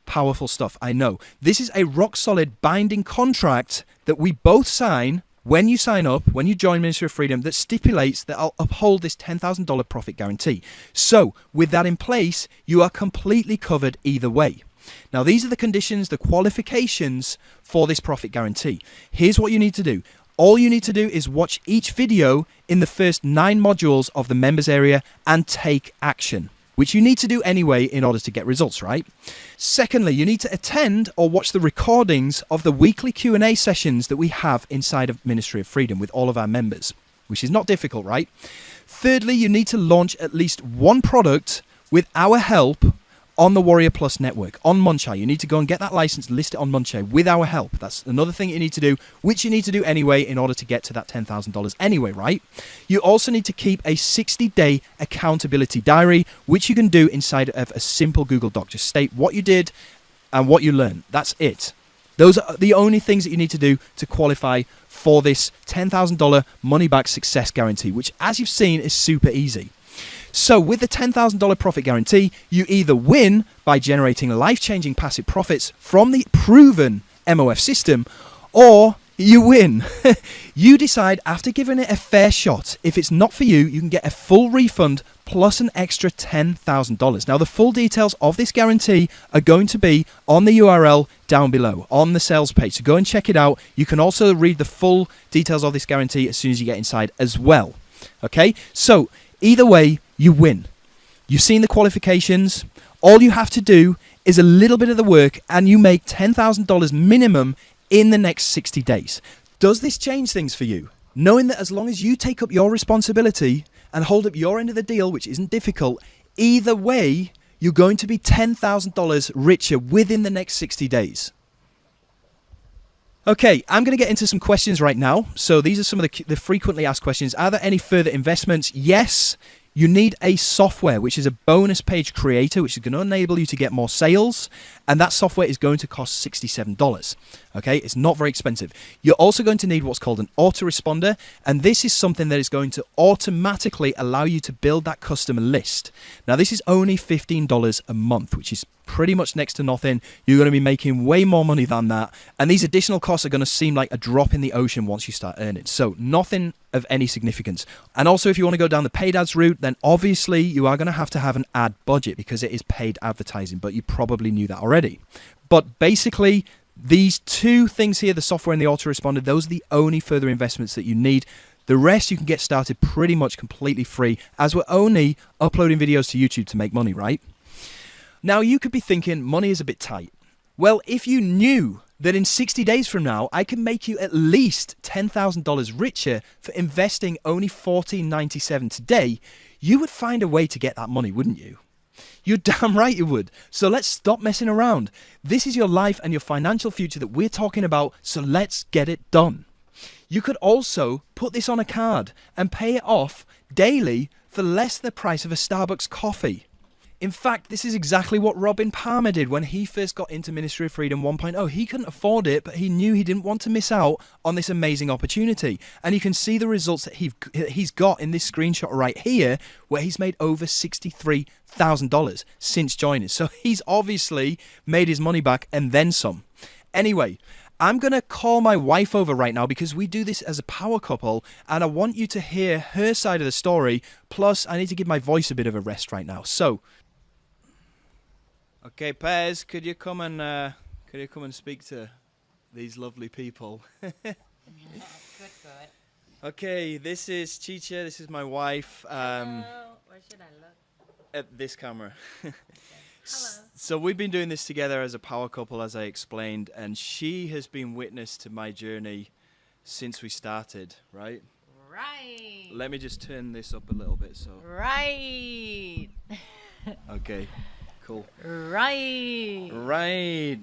Powerful stuff, I know. This is a rock-solid binding contract that we both sign when you sign up, when you join Ministry of Freedom, that stipulates that I'll uphold this $10,000 profit guarantee. So, with that in place, you are completely covered either way. Now, these are the conditions, the qualifications for this profit guarantee. Here's what you need to do. All you need to do is watch each video in the first 9 modules of the members area and take action, which you need to do anyway in order to get results, right? Secondly, you need to attend or watch the recordings of the weekly Q&A sessions that we have inside of Ministry of Freedom with all of our members, which is not difficult, right? Thirdly, you need to launch at least one product with our help on the Warrior Plus network, on Munchai. You need to go and get that license, list it on Munchai with our help. That's another thing you need to do, which you need to do anyway in order to get to that $10,000 anyway, right? You also need to keep a 60-day accountability diary, which you can do inside of a simple Google Doc. Just state what you did and what you learned. That's it. Those are the only things that you need to do to qualify for this $10,000 money-back success guarantee, which, as you've seen, is super easy. So with the $10,000 profit guarantee, you either win by generating life-changing passive profits from the proven MOF system, or you win. You decide after giving it a fair shot. If it's not for you, you can get a full refund plus an extra $10,000. Now, the full details of this guarantee are going to be on the URL down below on the sales page. So go and check it out. You can also read the full details of this guarantee as soon as you get inside as well. Okay, so either way, you win. You've seen the qualifications. All you have to do is a little bit of the work and you make $10,000 minimum in the next 60 days. Does this change things for you? knowing that as long as you take up your responsibility and hold up your end of the deal, which isn't difficult, either way, you're going to be $10,000 richer within the next 60 days. Okay, I'm going to get into some questions right now. So these are some of the frequently asked questions. Are there any further investments? Yes. You need a software, which is a bonus page creator, which is going to enable you to get more sales. And that software is going to cost $67. Okay, it's not very expensive. You're also going to need what's called an autoresponder. And this is something that is going to automatically allow you to build that customer list. Now, this is only $15 a month, which is pretty much next to nothing. You're going to be making way more money than that. And these additional costs are going to seem like a drop in the ocean once you start earning. So nothing of any significance. And also, if you want to go down the paid ads route, then obviously you are going to have an ad budget because it is paid advertising, but you probably knew that already. But basically, these two things here, the software and the autoresponder, those are the only further investments that you need. The rest you can get started pretty much completely free, as we're only uploading videos to YouTube to make money, right? Now, you could be thinking money is a bit tight. Well, if you knew that in 60 days from now, I can make you at least $10,000 richer for investing only $14.97 today, you would find a way to get that money, wouldn't you? You're damn right you would. So let's stop messing around. This is your life and your financial future that we're talking about, so let's get it done. You could also put this on a card and pay it off daily for less than the price of a Starbucks coffee. In fact, this is exactly what Robin Palmer did when he first got into Ministry of Freedom 1.0. He couldn't afford it, but he knew he didn't want to miss out on this amazing opportunity. And you can see the results that he's got in this screenshot right here, where he's made over $63,000 since joining. So he's obviously made his money back and then some. Anyway, I'm going to call my wife over right now because we do this as a power couple and I want you to hear her side of the story. Plus, I need to give my voice a bit of a rest right now. So, okay, Pez, could you come and speak to these lovely people? Good. Okay, this is Chicha. This is my wife. Hello. Where should I look? At this camera. Okay. Hello. So we've been doing this together as a power couple, as I explained, and she has been witness to my journey since we started, right? Right. Let me just turn this up a little bit. So. Right. Okay. Cool. Right. Right.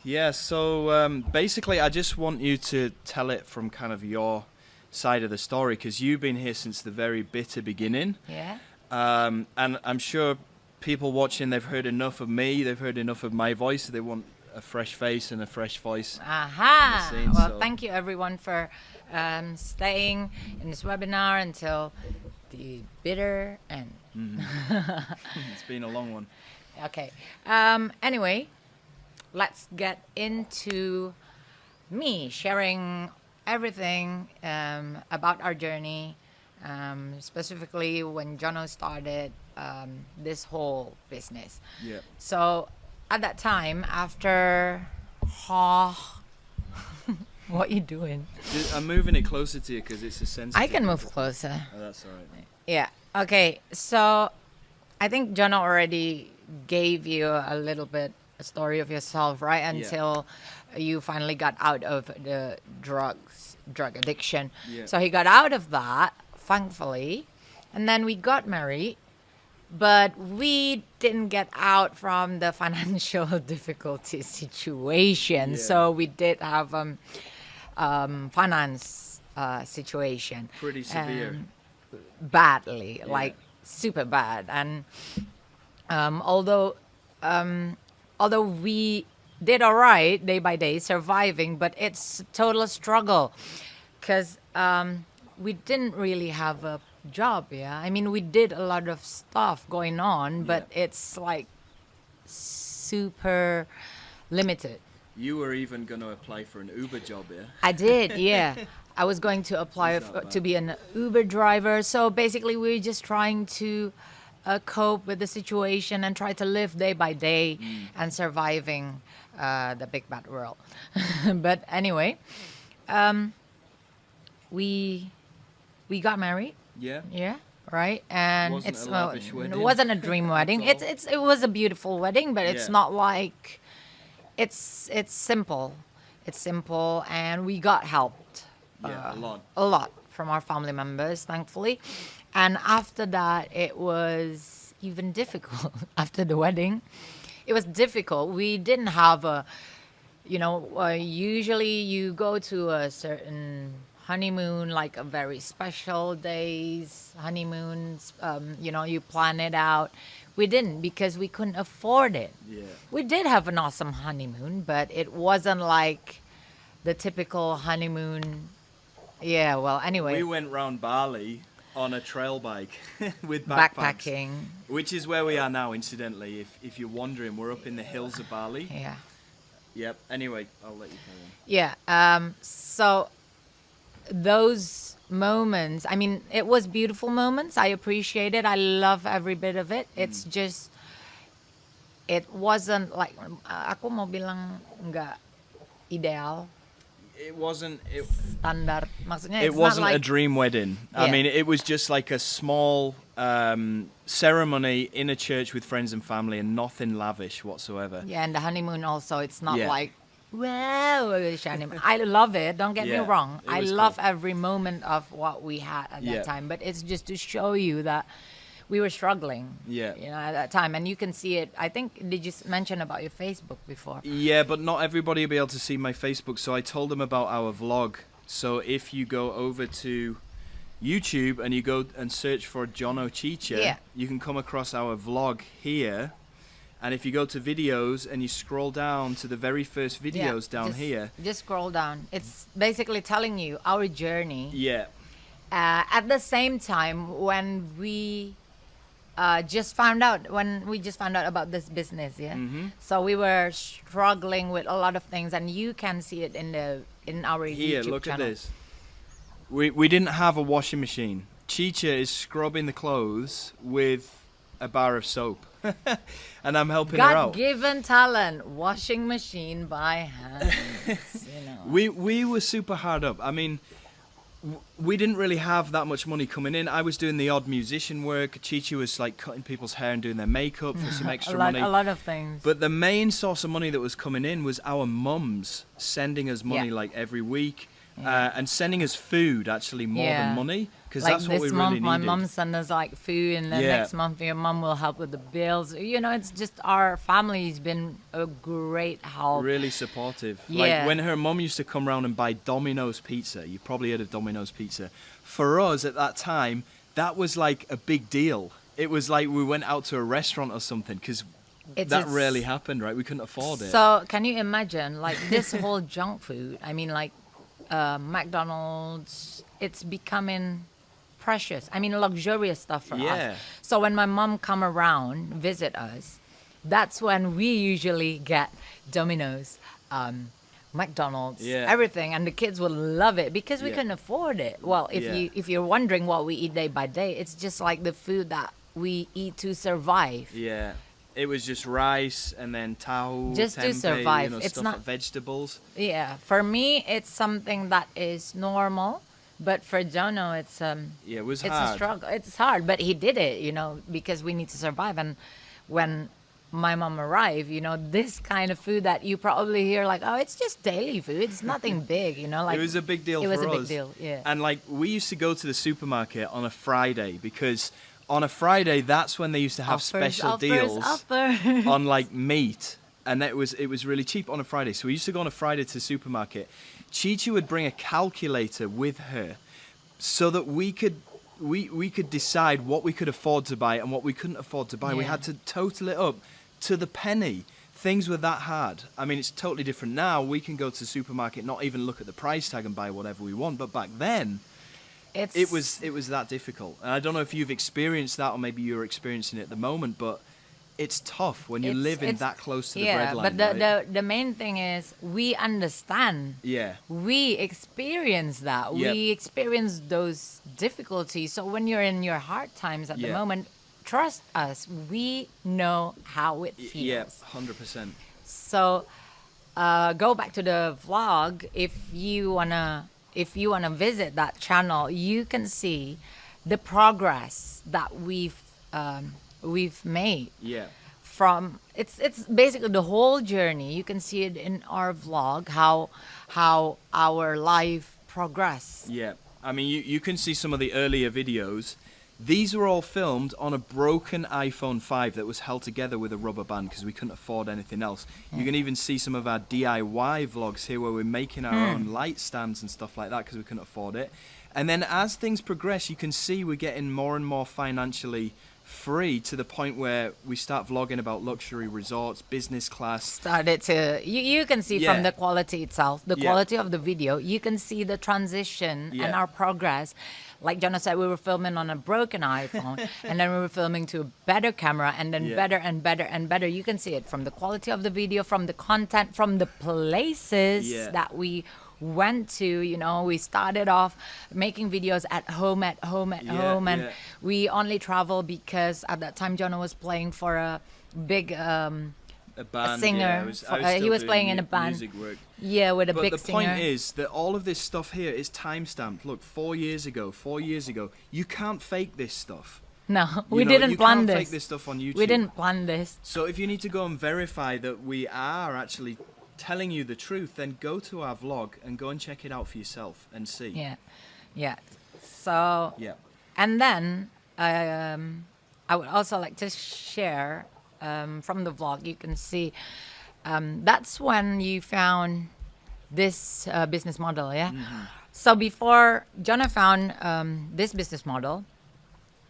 Yeah, so basically I just want you to tell it from kind of your side of the story because you've been here since the very bitter beginning. Yeah. And I'm sure people watching, they've heard enough of me, they've heard enough of my voice, they want a fresh face and a fresh voice. Aha. On the scene, well, so. Thank you everyone for staying in this webinar until the bitter end. It's been a long one. Okay. Anyway, let's get into me sharing everything about our journey, specifically when Jono started this whole business. Yeah. So at that time, after what you doing? I'm moving it closer to you because it's a sensitive. I can move closer. Oh, that's all right. Yeah. Okay. So I think Jono already gave you a little bit a story of yourself, right? Until you finally got out of the drug addiction. Yeah. So he got out of that, thankfully, and then we got married. But we didn't get out from the financial difficulty situation. Yeah. So we did have finance situation. Pretty severe. Badly, Yeah. like super bad. And although we did all right day by day, surviving, but it's a total struggle because we didn't really have a job. Yeah, I mean, we did a lot of stuff going on, but it's like super limited. You were even going to apply for an Uber job, yeah? I did, yeah. I was going to apply to be an Uber driver. So basically, we're just trying to cope with the situation and try to live day by day and surviving the big bad world. But anyway, we got married. Yeah. Yeah, right. And Wasn't it's a lavish wedding. it wasn't a dream wedding. all. It was a beautiful wedding, but it's Yeah. not like it's simple. It's simple, and we got helped Yeah, a lot. A lot from our family members, thankfully. And after that, it was even difficult. After the wedding, it was difficult. We didn't have usually you go to a certain honeymoon, like a very special days honeymoons. You plan it out. We didn't because we couldn't afford it. Yeah. We did have an awesome honeymoon, but it wasn't like the typical honeymoon. Yeah, well, anyway. We went round Bali on a trail bike with backpacks. Backpacking. Which is where we are now, incidentally. If you're wondering, we're up in the hills of Bali. Yeah. Yep. Anyway, I'll let you carry on. Yeah. So those moments, I mean, it was beautiful moments. I appreciate it. I love every bit of it. It's just, it wasn't like, ako mau bilang nggak ideal. It wasn't. Standard. Maksudnya, It wasn't a dream wedding. I Yeah. mean, it was just like a small ceremony in a church with friends and family, and nothing lavish whatsoever. Yeah, and the honeymoon also, it's not Yeah. like, wow, I love it. Don't get me Yeah, wrong. it I was love cool. every moment of what we had at Yeah. that time. But it's just to show you that we were struggling. Yeah. At that time, and you can see it. I think did you mention about your Facebook before? Yeah, but not everybody will be able to see my Facebook, so I told them about our vlog. So if you go over to YouTube and you go and search for Jono Chicha, Yeah. you can come across our vlog here. And if you go to videos and you scroll down to the very first videos down here. Just scroll down. It's basically telling you our journey. Yeah. At the same time, when we just found out about this business, so we were struggling with a lot of things, and you can see it in our Here, YouTube look channel. at this. We didn't have a washing machine. Chicha is scrubbing the clothes with a bar of soap. And I'm helping her out. God-given talent, washing machine by hand. We were super hard up. I mean, we didn't really have that much money coming in. I was doing the odd musician work. Chichi was like cutting people's hair and doing their makeup for some extra money. A lot of things. But the main source of money that was coming in was our mums sending us money Yeah. like every week. And sending us food actually more than money, because like that's what we this really month, needed. my mum sends us like food, and the next month your mum will help with the bills. It's just our family's been a great help. Really supportive. Yeah. Like when her mum used to come round and buy Domino's pizza, you probably heard of Domino's pizza. For us at that time, that was like a big deal. It was like we went out to a restaurant or something, because that rarely happened, right? We couldn't afford it. So can you imagine like this whole junk food? I mean, like McDonald's, it's becoming precious. I mean, luxurious stuff for us. So when my mom come around, visit us, that's when we usually get Domino's, McDonald's, everything, and the kids will love it because we couldn't afford it. Well, if you're wondering what we eat day by day, it's just like the food that we eat to survive. Yeah. It was just rice and then tahu, Just to tempeh, survive. it's It's stuff not- like vegetables. Yeah, for me, it's something that is normal, but for Jono, it's Yeah, it was it's hard. a struggle. It's hard, but he did it, because we need to survive. And when my mom arrived, this kind of food that you probably hear like, oh, it's just daily food. It's nothing big, like It was a big deal it for was a us. big deal, yeah. And like we used to go to the supermarket on a Friday, because on a Friday that's when they used to have special deals on like meat, and it was really cheap on a Friday. So we used to go on a Friday to the supermarket. Chichi would bring a calculator with her so that we could decide what we could afford to buy and what we couldn't afford to buy. We had to total it up to the penny. Things were that hard. I mean, it's totally different now. We can go to the supermarket, not even look at the price tag and buy whatever we want. But back then, it was that difficult. And I don't know if you've experienced that, or maybe you're experiencing it at the moment, but it's tough when you're living that close to the bread line. But the main thing is we understand. Yeah. We experience that. Yep. We experience those difficulties. So when you're in your hard times at the moment, trust us, we know how it feels. Yeah, 100%. So go back to the vlog. If you wanna visit that channel, you can see the progress that we've made. Yeah. From it's basically the whole journey. You can see it in our vlog how our life progress. Yeah, I mean, you can see some of the earlier videos. These were all filmed on a broken iPhone 5 that was held together with a rubber band because we couldn't afford anything else. You can even see some of our DIY vlogs here where we're making our own light stands and stuff like that because we couldn't afford it. And then as things progress, you can see we're getting more and more financially free to the point where we start vlogging about luxury resorts, business class. Started to you can see Yeah. from the quality itself, the Yeah. quality of the video. You can see the transition and Yeah. our progress. Like Jono said, we were filming on a broken iPhone, and then we were filming to a better camera, and then Yeah. better and better and better. You can see it from the quality of the video, from the content, from the places Yeah. that we went to. You know, we started off making videos at home, Yeah, and yeah. we only travel because at that time Jono was playing for a big A band, singer. yeah, I was He still was doing playing in a band. music work. Yeah, with a But big the singer. point is that all of this stuff here is time-stamped. Look, 4 years ago. You can't fake this stuff. No, You we know, didn't you plan can't this. fake this stuff on YouTube. We didn't plan this. So if you need to go and verify that we are actually telling you the truth, then go to our vlog and go and check it out for yourself and see. Yeah, yeah. So, Yeah. and then I would also like to share from the vlog. You can see that's when you found this business model. Yeah. Mm-hmm. So before Jono found this business model,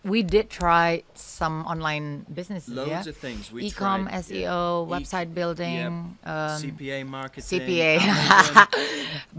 we did try some online businesses. Loads yeah? of things. We E-com, tried, SEO, yeah. website building, CPA marketing, CPA, Amazon,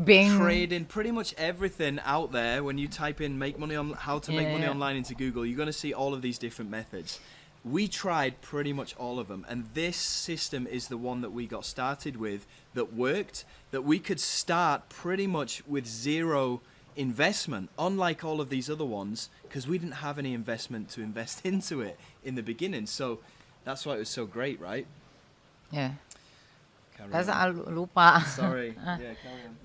Bing. trading, pretty much everything out there. When you type in "make money on how to make money Yeah. online" into Google, you're going to see all of these different methods. We tried pretty much all of them, and this system is the one that we got started with that worked. That we could start pretty much with zero investment, unlike all of these other ones, because we didn't have any investment to invest into it in the beginning. So that's why it was so great, right? Yeah. Carry Kasi on. lupa. Sorry. Yeah, carry on.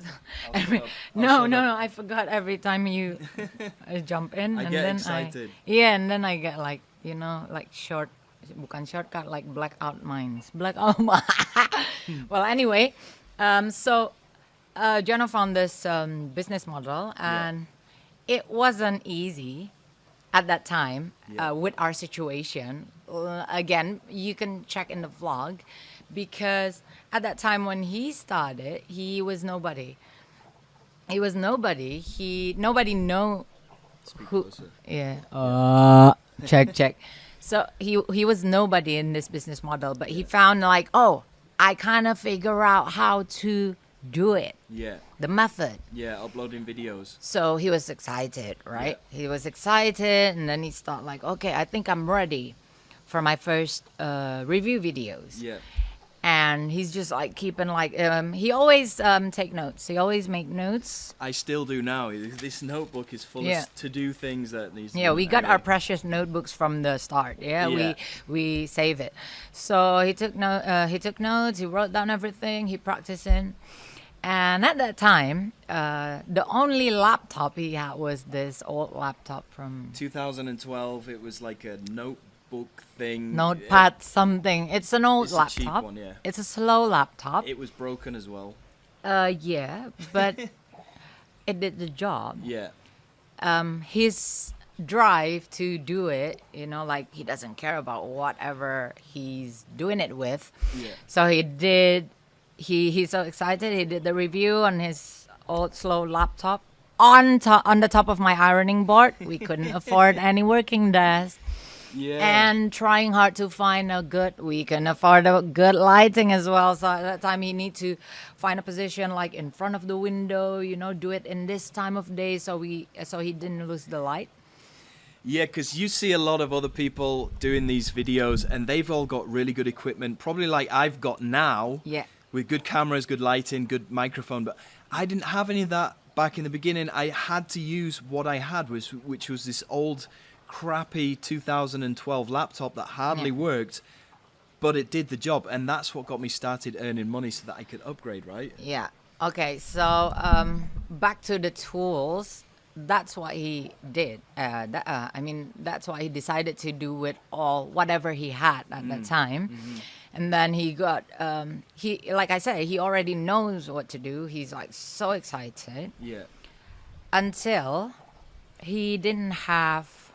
I'll Every- shut up. I'll shut up. I forgot every time you jump in. I and get then excited. Yeah, and then I get like, like bukan shortcut, like blackout minds. Blackout. Well, anyway, so Jono found this business model, and it wasn't easy at that time with our situation. Again, you can check in the vlog, because at that time when he started, he was nobody. He was nobody. Nobody know who. closer. Yeah. Check. So he was nobody in this business model, but he found like, oh, I kind of figure out how to do it, Yeah, the method. yeah, uploading videos. So he was excited, right? He was excited, and then he thought like, okay, I think I'm ready for my first review videos. Yeah, And he's just like keeping like he always take notes. He always make notes. I still do now. This notebook is full Yeah. of to-do things that needs. Yeah, we got anyway. our precious notebooks from the start. Yeah, Yeah. we save it. So he took notes. He wrote down everything. He practiced in. And at that time, the only laptop he had was this old laptop from 2012. It was like a notebook thing. Notepad something. It's an old It's a laptop. cheap one, yeah. It's a slow laptop. It was broken as well. Yeah, but it did the job. Yeah, His drive to do it, like he doesn't care about whatever he's doing it with. Yeah. So he did. He's so excited. He did the review on his old slow laptop on the top of my ironing board. We couldn't afford any working desk. yeah. And trying hard to find we can afford a good lighting as well. So at that time, you need to find a position like in front of the window, do it in this time of day so he didn't lose the light. Yeah, because you see a lot of other people doing these videos, and they've all got really good equipment, probably like I've got now. Yeah. With good cameras, good lighting, good microphone, but I didn't have any of that back in the beginning. I had to use what I had, which was this old, crappy 2012 laptop that hardly worked, but it did the job, and that's what got me started earning money so that I could upgrade, right? Yeah. Okay. So back to the tools. That's what he did. That's what he decided to do with whatever he had at that time. Mm-hmm. And then he got like I said, he already knows what to do. He's like so excited. Yeah. until he didn't have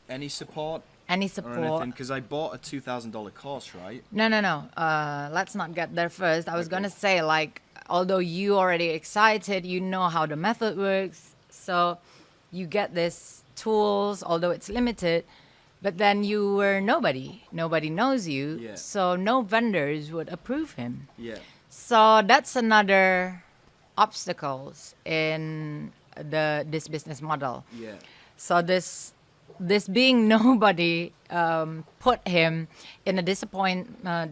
Any support any or support. anything? Because I bought a $2,000 course, right? No. Let's not get there first. I was gonna say, like, although you already excited, you know how the method works, so you get this tools, although it's limited. But then you were nobody. Nobody knows you, Yeah. so no vendors would approve him. Yeah. So that's another obstacles in this business model. Yeah. So this being nobody put him in a disappointment. Am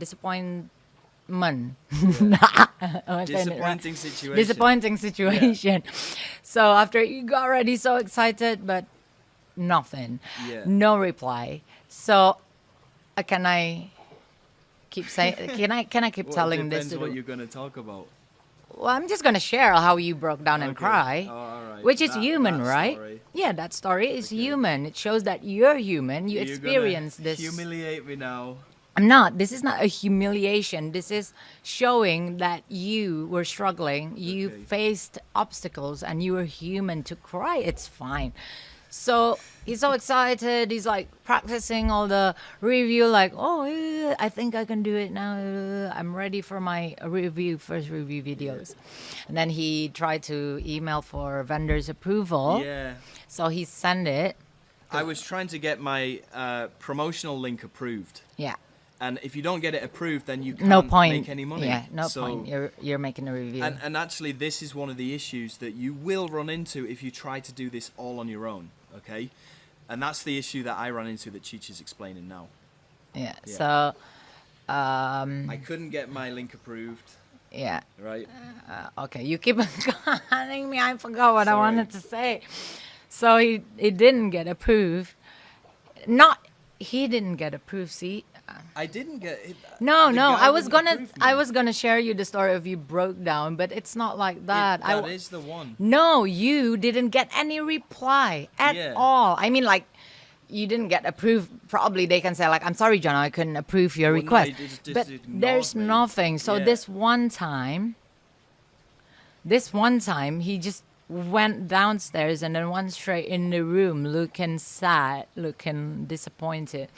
I saying it right? Disappointing situation. Disappointing situation. So after you got already so excited, but nothing, Yeah. no reply. So can I keep saying? Can I keep Well, telling it this depends to what the? you're going to talk about. Well, I'm just gonna share how you broke down and Okay. cry, Oh, all right. which is That- human, that right? story. Yeah, that story is Okay. human. It shows that you're human. You You're gonna experience this. Humiliate me now. I'm not. This is not a humiliation. This is showing that you were struggling. You Okay. faced obstacles, and you were human to cry. It's fine. So he's so excited. He's like practicing all the review, like, oh, yeah, I think I can do it now. I'm ready for my first review videos. And then he tried to email for vendors approval. Yeah. So he sent it. I was trying to get my promotional link approved. Yeah. And if you don't get it approved, then you can't No point. make any money. Yeah, no So- point. You're making a review. And actually, this is one of the issues that you will run into if you try to do this all on your own, okay? And that's the issue that I run into that Cheech is explaining now. yeah. Yeah. So I couldn't get my link approved, yeah. right? Okay, you keep calling me. I forgot what I Sorry. wanted to say. So he didn't get approved. He didn't get approved. See, I didn't get it. no. the guy I was wouldn't approve I me. was gonna share you the story of you broke down, but it's not like that. That is the one. No, you didn't get any reply at Yeah. all. I mean, like, you didn't get approved. Probably they can say, like, I'm sorry, Jono, I couldn't approve your Well, no, request. he just But ignored there's me. nothing. So Yeah. this one time, he just went downstairs and then went straight in the room looking sad, looking disappointed.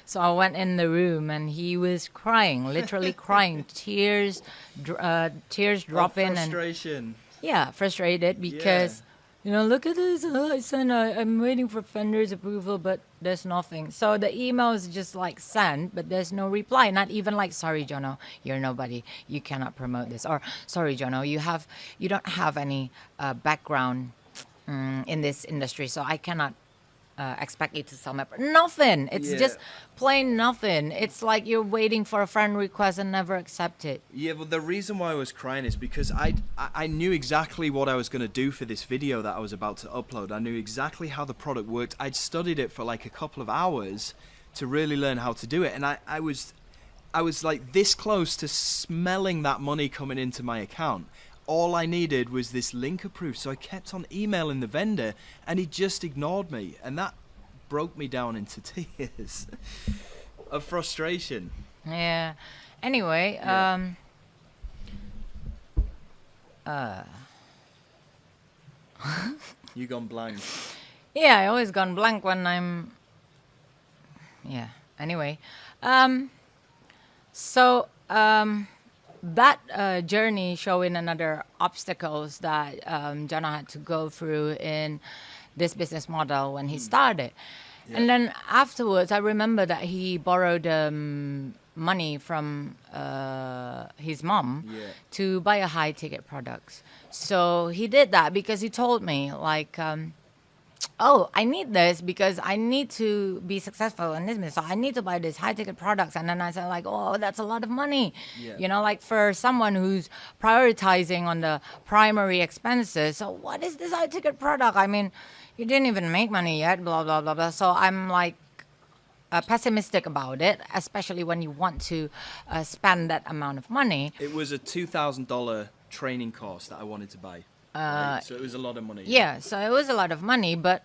So I went in the room and he was crying, literally crying, tears dropping, and Frustration. yeah, frustrated because, look at this. I'm waiting for vendors approval, but there's nothing. So the email is just like sent, but there's no reply. Not even like, sorry, Jono, you're nobody. You cannot promote this. Or, sorry, Jono, you don't have any background in this industry, so I cannot expect you to sell my nothing. It's Yeah. just plain nothing. It's like you're waiting for a friend request and never accept it. Yeah, well, the reason why I was crying is because I knew exactly what I was going to do for this video that I was about to upload. I knew exactly how the product worked. I'd studied it for like a couple of hours to really learn how to do it. And I was like this close to smelling that money coming into my account. All I needed was this link approved. So I kept on emailing the vendor and he just ignored me. And that broke me down into tears of frustration. Yeah. Anyway, Yeah. You gone blank. yeah, I always gone blank when I'm. Yeah. Anyway, so that journey showing another obstacles that Jono had to go through in this business model when he started. And then afterwards, I remember that he borrowed money from his mom Yeah. to buy a high ticket products. So he did that because he told me, like, oh, I need this because I need to be successful in this business. So I need to buy this high ticket products. And then I said, like, oh, that's a lot of money. Yeah. Like for someone who's prioritizing on the primary expenses. So what is this high ticket product? I mean, you didn't even make money yet, blah, blah, blah, blah. So I'm like pessimistic about it, especially when you want to spend that amount of money. It was a $2,000 training course that I wanted to buy. Right? So it was a lot of money. Yeah, so it was a lot of money, but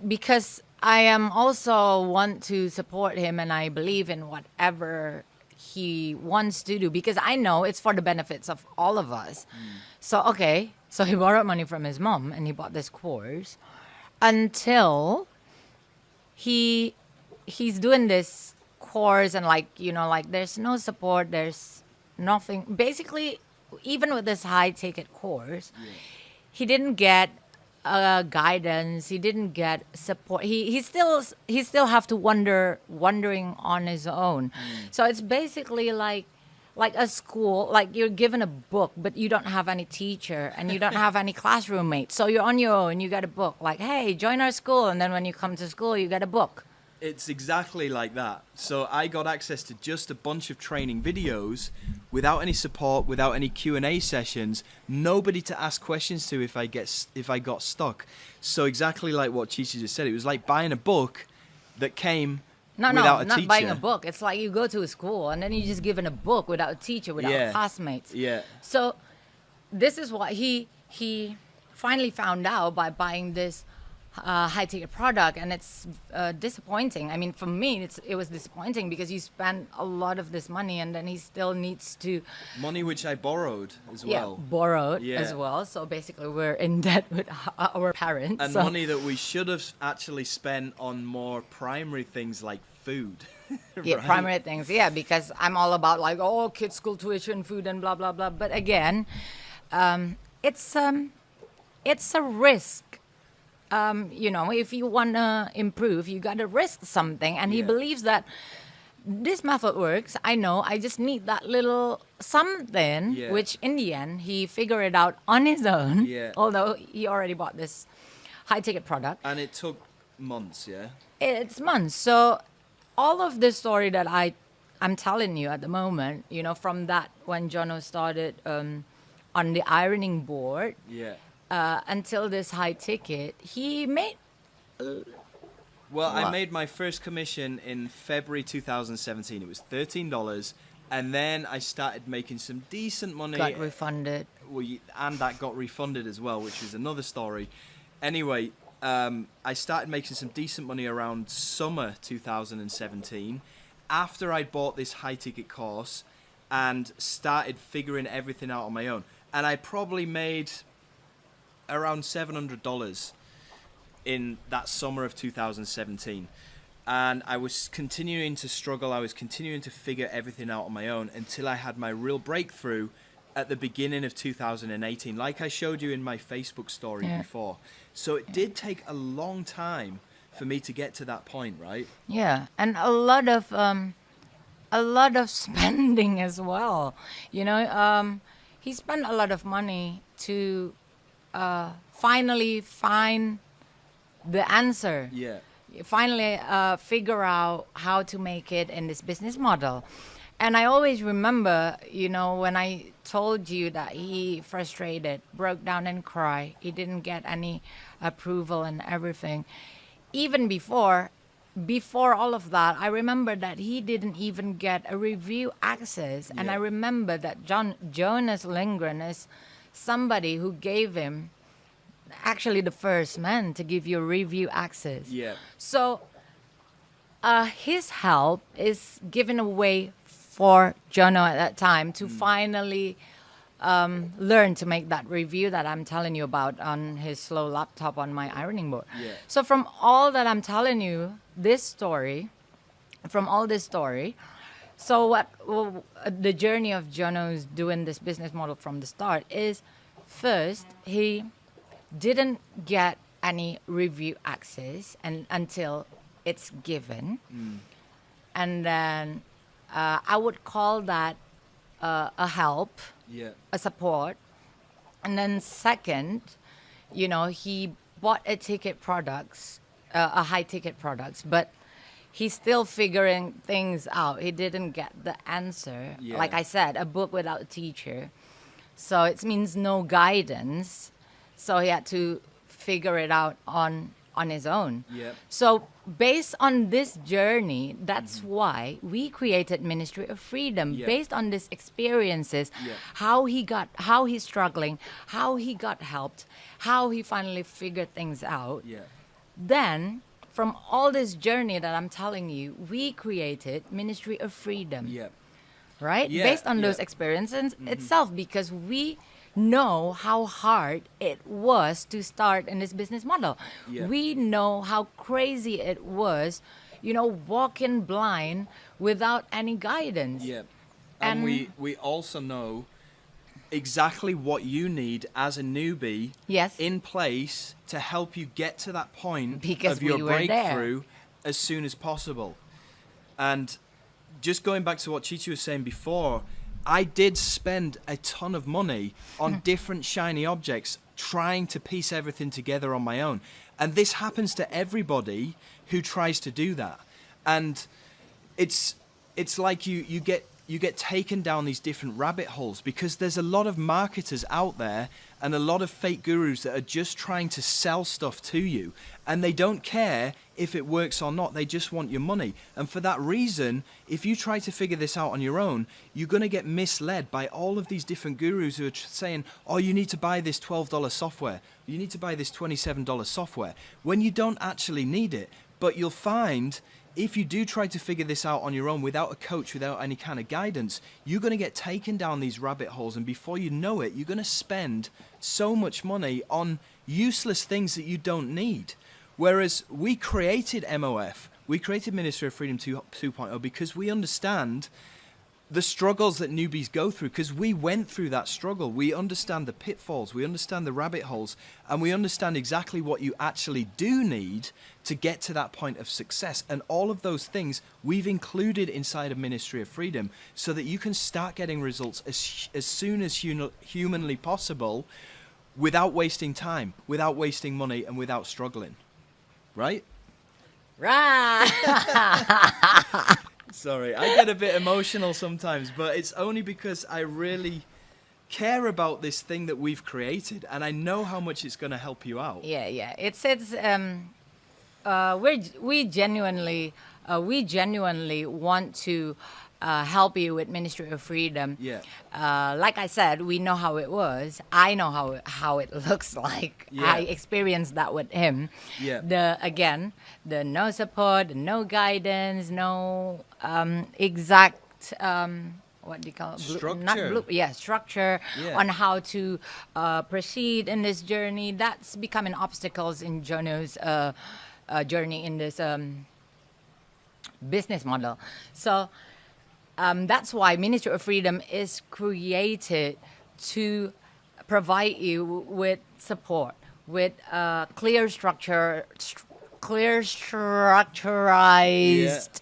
because I am also want to support him and I believe in whatever he wants to do, because I know it's for the benefits of all of us. So okay, so he borrowed money from his mom and he bought this course until he's doing this course, and like, you know, like there's no support, there's nothing. Basically, even with this high ticket course, he didn't get guidance, he didn't get support. He still have to wondering on his own. So it's basically like a school, like you're given a book, but you don't have any teacher and you don't have any classroom mates. So you're on your own, you get a book, like, hey, join our school. And then when you come to school, you get a book. It's exactly like that. So I got access to just a bunch of training videos without any support, without any Q&A sessions, nobody to ask questions to if I got stuck. So exactly like what Chichi just said, it was like buying a book that came without a teacher. Not buying a book. It's like you go to a school and then you're just given a book without a teacher, without classmates. Yeah. So this is what he finally found out by buying this high-ticket product, and it's disappointing. I mean, for me, it was disappointing because you spend a lot of this money, and then he still needs to money which I borrowed as well. Borrowed as well. So basically, we're in debt with our parents. And money that we should have actually spent on more primary things like food. Yeah, right? Primary things. Yeah, because I'm all about like, oh, kids' school tuition, food, and blah blah blah. But again, it's a risk. You know, if you want to improve, you got to risk something. And he believes that this method works. I know, I just need that little something, which in the end, he figured it out on his own. Yeah. Although he already bought this high-ticket product. And it took months, It's months. So all of this story that I'm telling you at the moment, you know, from that when Jono started on the ironing board. Until this high ticket, he made. I made my first commission in February 2017. It was $13, and then I started making some decent money. Got refunded. And that got refunded as well, which is another story. Anyway, I started making some decent money around summer 2017, after I bought this high ticket course and started figuring everything out on my own. And I probably made around $700 in that summer of 2017, and I was continuing to struggle. I was continuing to figure everything out on my own until I had my real breakthrough at the beginning of 2018, like I showed you in my Facebook story before. So it did take a long time for me to get to that point, right? Yeah, and a lot of spending as well. You know, he spent a lot of money to finally find the answer. Finally figure out how to make it in this business model. And I always remember, you know, when I told you that he frustrated, broke down and cried. He didn't get any approval and everything. Even before all of that, I remember that he didn't even get a review access. And I remember that Jonas Lindgren is somebody who gave him actually the first man to give you review access. So his help is given away for Jono at that time to finally learn to make that review that I'm telling you about on his slow laptop on my ironing board. So from all that I'm telling you, so what the journey of Jono's doing this business model from the start is, first, he didn't get any review access until it's given. And then I would call that a help, a support. And then second, you know, he bought a high ticket products, but he's still figuring things out. He didn't get the answer. Like I said, a book without a teacher. So it means no guidance. So he had to figure it out on his own. So based on this journey, that's why we created Ministry of Freedom, based on these experiences, how he's struggling, how he got helped, how he finally figured things out. Then from all this journey that I'm telling you, we created Ministry of Freedom. right? Yeah, Based on those yeah. experiences itself, because we know how hard it was to start in this business model. Yeah. We know how crazy it was, walking blind without any guidance. Yeah. And And- we also know exactly what you need as a newbie Yes. in place to help you get to that point Because of your we were there. breakthrough as soon as possible. And just going back to what Chichi was saying before, I did spend a ton of money on different shiny objects trying to piece everything together on my own. And this happens to everybody who tries to do that. And it's like you get taken down these different rabbit holes because there's a lot of marketers out there and a lot of fake gurus that are just trying to sell stuff to you, and they don't care if it works or not. They just want your money. And for that reason, if you try to figure this out on your own, you're going to get misled by all of these different gurus who are saying, oh, you need to buy this $12 software, you need to buy this $27 software, when you don't actually need it. But you'll find if you do try to figure this out on your own without a coach, without any kind of guidance, you're going to get taken down these rabbit holes, and before you know it, you're going to spend so much money on useless things that you don't need. Whereas we created MOF, we created Ministry of Freedom 2.0 because we understand the struggles that newbies go through, because we went through that struggle. We understand the pitfalls, we understand the rabbit holes, and we understand exactly what you actually do need to get to that point of success. And all of those things we've included inside of Ministry of Freedom so that you can start getting results as soon as humanly possible without wasting time, without wasting money, and without struggling. Right? Right. Sorry, I get a bit emotional sometimes, but it's only because I really care about this thing that we've created, and I know how much it's going to help you out. Yeah. We genuinely want to help you with Ministry of Freedom. Yeah. Like I said, we know how it was. I know how it looks like. Yeah. I experienced that with him. Yeah. The no support, the no guidance, no exact what do you call it? Structure. Structure Yeah. on how to proceed in this journey. That's becoming obstacles in Jono's journey in this business model. So that's why Ministry of Freedom is created to provide you with support, with clear structurized,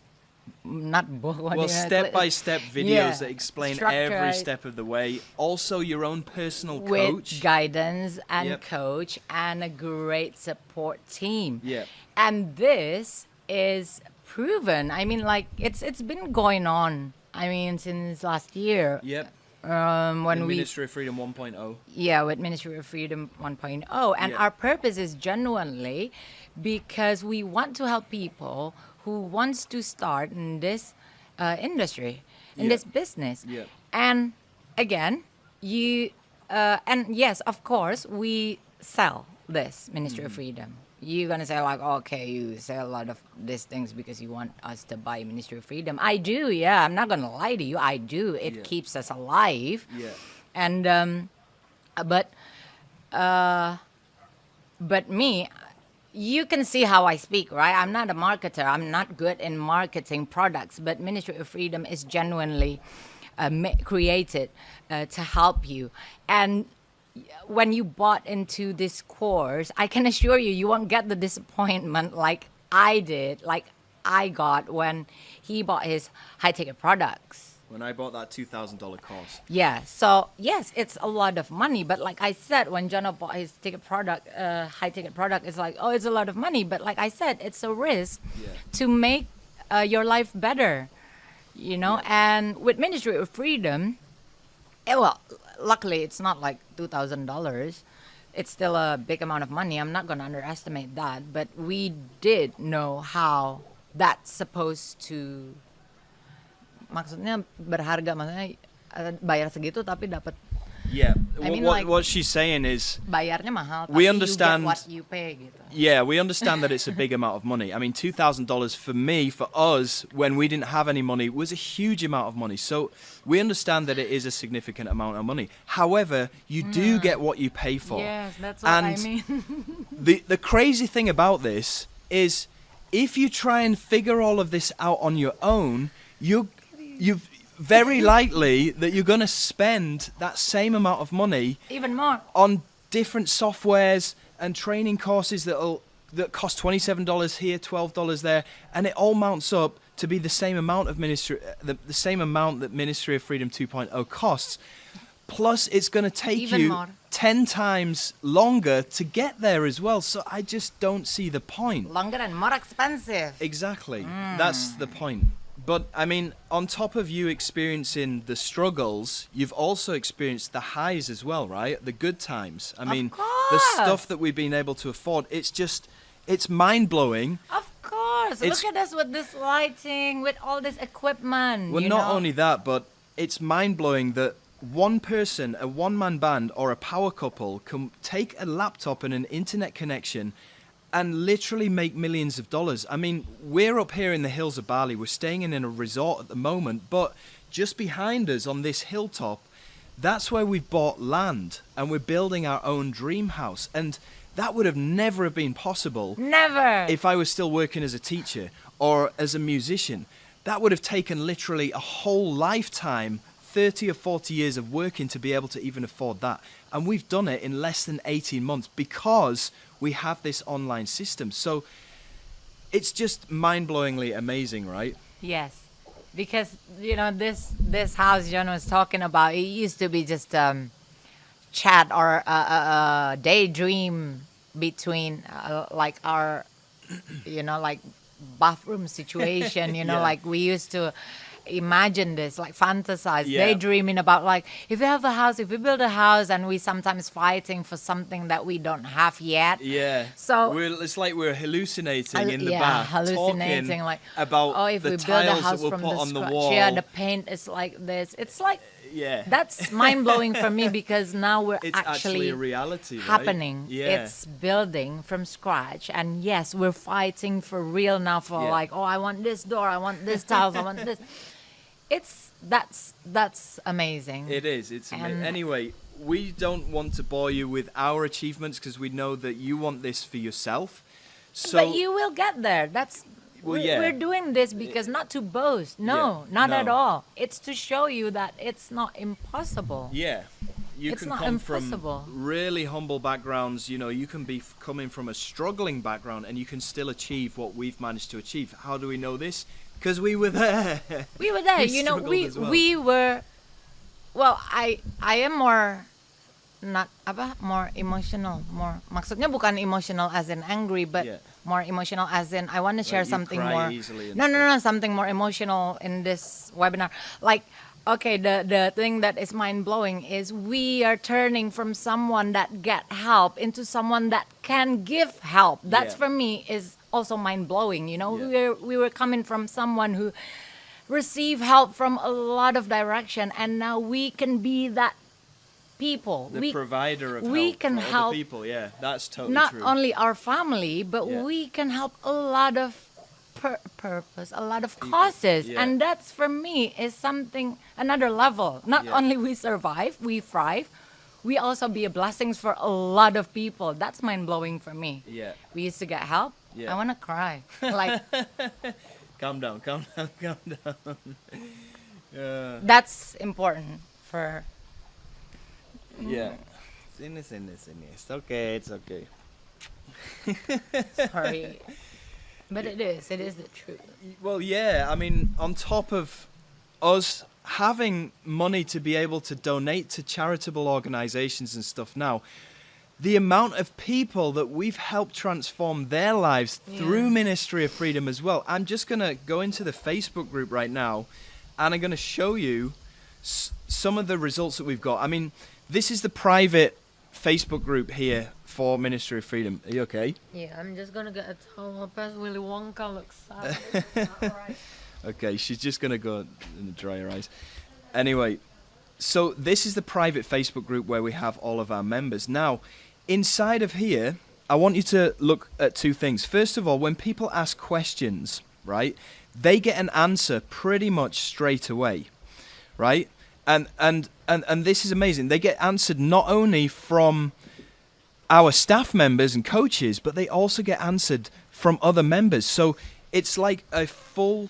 not book. Well, step-by-step videos Yeah. that explain Structured. every step of the way. Also, your own personal with coach. guidance and Yep. coach and a great support team. Yeah. And this is proven. I mean, like it's been going on. I mean, since last year. Yep. When In we Ministry of Freedom 1.0. with Ministry of Freedom 1.0, and Yeah. our purpose is genuinely because we want to help people who wants to start in this industry, in Yeah. this business. Yeah. And again, and yes, of course, we sell this Ministry of Freedom. You're gonna say like, okay, you sell a lot of these things because you want us to buy Ministry of Freedom. I do, yeah. I'm not gonna lie to you. I do. It Yeah. keeps us alive. Yeah. And but me, you can see how I speak, right? I'm not a marketer. I'm not good in marketing products, but Ministry of Freedom is genuinely created to help you. And when you bought into this course, I can assure you, you won't get the disappointment like I did, like I got when he bought his high-ticket products. When I bought that $2,000 course. Yeah, so yes, it's a lot of money, but like I said, when Jono bought his ticket product, high-ticket product, it's like, oh, it's a lot of money, but like I said, it's a risk to make your life better, you know. And with Ministry of Freedom, well, luckily it's not like $2,000. It's still a big amount of money. I'm not going to underestimate that, but we did know how that's supposed to. Maksudnya berharga, maksudnya bayar segitu tapi dapat Yeah. I mean, What she's saying is, bayarnya mahal, we tapi understand. you get what you pay gitu. Yeah, we understand that it's a big amount of money. I mean, $2,000 for me, for us, when we didn't have any money, was a huge amount of money. So we understand that it is a significant amount of money. However, you do get what you pay for. Yes, that's what I mean. The crazy thing about this is, if you try and figure all of this out on your own, you very likely that you're going to spend that same amount of money Even more. on different softwares and training courses that cost $27 here, $12 there, and it all mounts up to be the same amount of the same amount that Ministry of Freedom 2.0 costs. Plus, it's going to take Even you more. 10 times longer to get there as well. So I just don't see the point. Longer and more expensive. Exactly. That's the point. But, I mean, on top of you experiencing the struggles, you've also experienced the highs as well, right? The good times. I mean, the course. stuff that we've been able to afford, it's mind-blowing. Of course. It's- Look at us with this lighting, with all this equipment. Well, you not know? only that, but it's mind-blowing that one person, a one-man band or a power couple can take a laptop and an internet connection and literally make millions of dollars. I mean, we're up here in the hills of Bali. We're staying in a resort at the moment, but just behind us on this hilltop, that's where we've bought land and we're building our own dream house. And that would have never have been possible Never. if I was still working as a teacher or as a musician. That would have taken literally a whole lifetime, 30 or 40 years of working to be able to even afford that. And we've done it in less than 18 months because we have this online system. So it's just mind-blowingly amazing, right? Yes. Because, you know, this house Jono was talking about, it used to be just chat or a daydream between like our, you know, like bathroom situation, you know, Yeah. like we used to imagine this, like fantasize, Yeah. daydreaming about like, if we have a house, if we build a house and we sometimes fighting for something that we don't have yet. Yeah. So it's like we're hallucinating in the yeah, bath, hallucinating talking like about oh, if the we build a tiles house that we'll from put the on the scratch, wall. yeah, the paint is like this. It's like Yeah. that's mind blowing for me because now we're It's actually a reality, right? happening. Yeah. It's building from scratch, and yes, we're fighting for real now. For Yeah. like, oh, I want this door, I want this tiles, I want this. That's amazing. It is. And- Anyway, we don't want to bore you with our achievements because we know that you want this for yourself. So But you will get there. Well, yeah. We're doing this because not to boast. No, Yeah, not no. at all. It's to show you that it's not impossible. yeah, you It's can not come impossible. from really humble backgrounds. You know, you can be coming from a struggling background and you can still achieve what we've managed to achieve. How do we know this? Because we were there. We were there. We You know, struggled as well. we were. Well, I am more not more emotional. More maksudnya bukan emotional as in angry, but Yeah. more emotional as in I want to share you something cry more. easily and No, something more emotional in this webinar. Like, okay, the thing that is mind blowing is we are turning from someone that get help into someone that can give help. That's Yeah. for me is also mind blowing. You know, Yeah. we were coming from someone who receive help from a lot of direction, and now we can be that people. The provider of we help can for help other people. Yeah, that's totally not true. only our family, but Yeah. we can help a lot of purpose, a lot of causes, yeah. and that's for me is something another level. Not Yeah. only we survive, we thrive, we also be a blessings for a lot of people. That's mind blowing for me. Yeah. We used to get help. Yeah. I want to cry. Like Calm down. that's important for. Yeah. Sini. It's okay. Sorry, but it is the truth. Well, yeah. I mean, on top of us having money to be able to donate to charitable organizations and stuff now, the amount of people that we've helped transform their lives through Ministry of Freedom as well. I'm just going to go into the Facebook group right now and I'm going to show you some of the results that we've got. I mean, this is the private Facebook group here for Ministry of Freedom. Are you okay? Yeah, I'm just gonna get a towel. Past Willy Wonka looks sad. Alright. Okay, she's just going to go and dry her eyes. Anyway, So this is the private Facebook group where we have all of our members. Now, inside of here, I want you to look at two things. First of all, when people ask questions, right, they get an answer pretty much straight away, right? And this is amazing. They get answered not only from our staff members and coaches, but they also get answered from other members. So it's like a full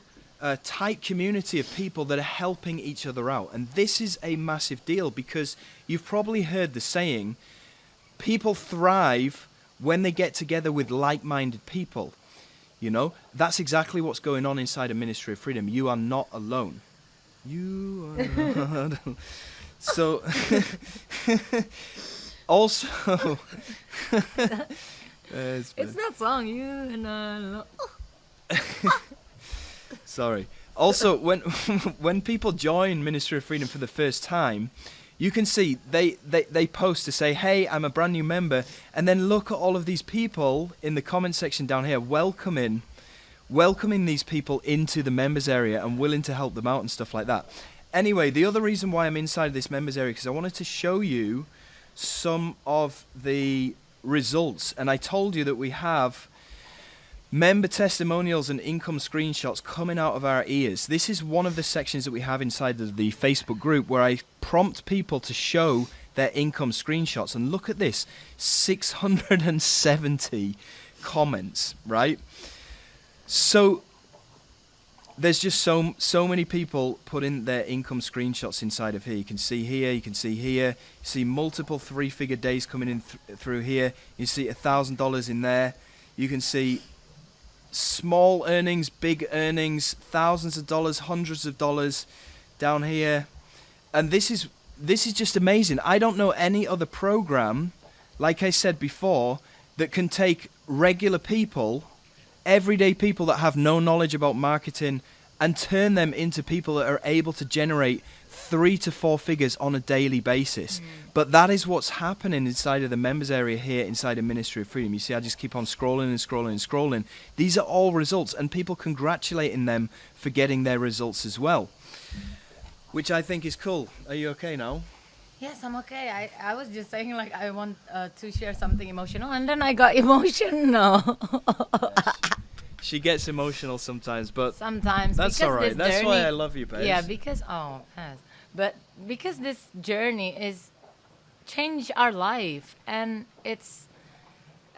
tight community of people that are helping each other out. And this is a massive deal because you've probably heard the saying, people thrive when they get together with like-minded people. You know, that's exactly what's going on inside a Ministry of Freedom. You are not alone. You are not alone. So, also, It's that song, you and I. Sorry. Also, when people join Ministry of Freedom for the first time, you can see they post to say, hey, I'm a brand new member, and then look at all of these people in the comment section down here welcoming these people into the members area and willing to help them out and stuff like that. Anyway, the other reason why I'm inside this members area because I wanted to show you some of the results, and I told you that we have member testimonials and income screenshots coming out of our ears. This is one of the sections that we have inside the Facebook group where I prompt people to show their income screenshots. And look at this, 670 comments, right? So there's just so many people putting their income screenshots inside of here. You can see here, you can see here, you see multiple 3-figure days coming in through here. You see $1,000 in there. You can see small earnings, big earnings, thousands of dollars, hundreds of dollars down here. And this is just amazing. I don't know any other program, like I said before, that can take regular people, everyday people that have no knowledge about marketing, and turn them into people that are able to generate 3 to 4 figures on a daily basis. But that is what's happening inside of the members area here inside of Ministry of Freedom. You see, I just keep on scrolling and scrolling and scrolling. These are all results, and people congratulating them for getting their results as well, which I think is cool. Are you okay now? Yes, I'm okay. I was just saying like I want to share something emotional, and then I got emotional. She gets emotional sometimes, but sometimes that's all right. That's journey, why I love you, Pez. Yeah, because because this journey is change our life, and it's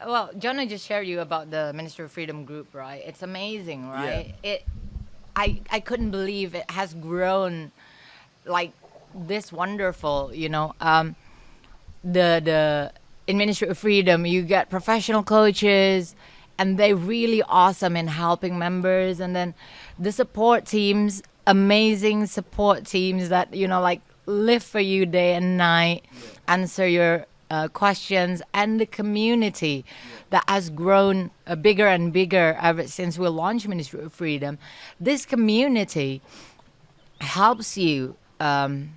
Jono just shared you about the Ministry of Freedom group, right? It's amazing, right? Yeah. I couldn't believe it has grown like this wonderful, you know. The in Ministry of Freedom you get professional coaches, and they're really awesome in helping members, and then the support teams, amazing support teams that, you know, like live for you day and night, answer your questions, and the community that has grown bigger and bigger ever since we launched Ministry of Freedom. This community helps you, and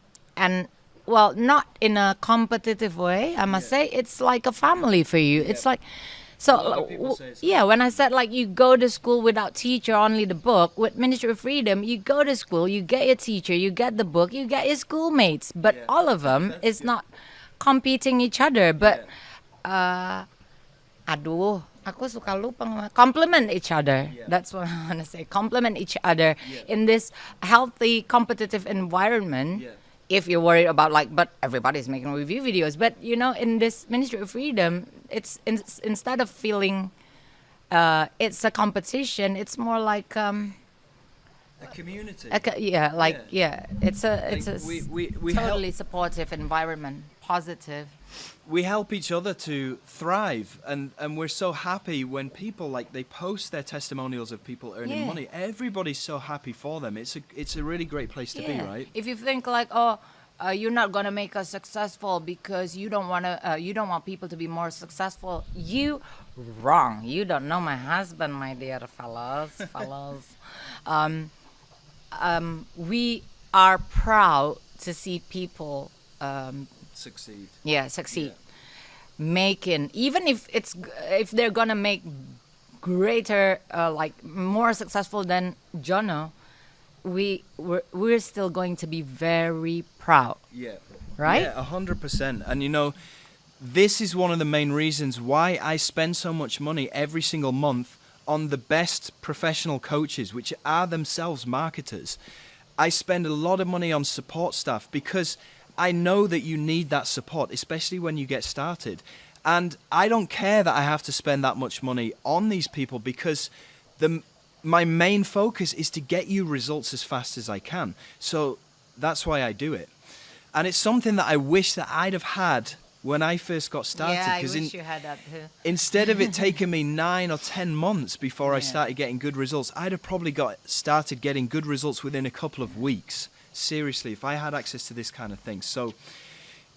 well, not in a competitive way, I must say. It's like a family for you. It's like, so yeah, when I said like you go to school without teacher, only the book, with Ministry of Freedom, you go to school, you get your teacher, you get the book, you get your schoolmates, but all of them is not competing each other, but aduh, aku suka lupa, complement each other. That's what I want to say. Complement each other in this healthy, competitive environment. If you're worried about like, but everybody's making review videos. But you know, in this Ministry of Freedom, it's instead of feeling it's a competition, it's more like a community. It's a we totally supportive environment, positive. We help each other to thrive, and we're so happy when people like they post their testimonials of people earning money. Everybody's so happy for them. It's a really great place to be, right? If you think like, you're not gonna make us successful because you don't want people to be more successful, you wrong. You don't know my husband, my dear fellows. We are proud to see people Succeed. Succeed. Making, even if they're gonna make greater, like more successful than Jono, we're still going to be very proud. Yeah. Right? Yeah, 100%. And you know, this is one of the main reasons why I spend so much money every single month on the best professional coaches, which are themselves marketers. I spend a lot of money on support staff because I know that you need that support, especially when you get started. And I don't care that I have to spend that much money on these people because my main focus is to get you results as fast as I can. So that's why I do it. And it's something that I wish that I'd have had when I first got started. Yeah, I wish you had that too. Instead of it taking me 9 or 10 months before I started getting good results, I'd have probably started getting good results within a couple of weeks. Seriously, if I had access to this kind of thing. So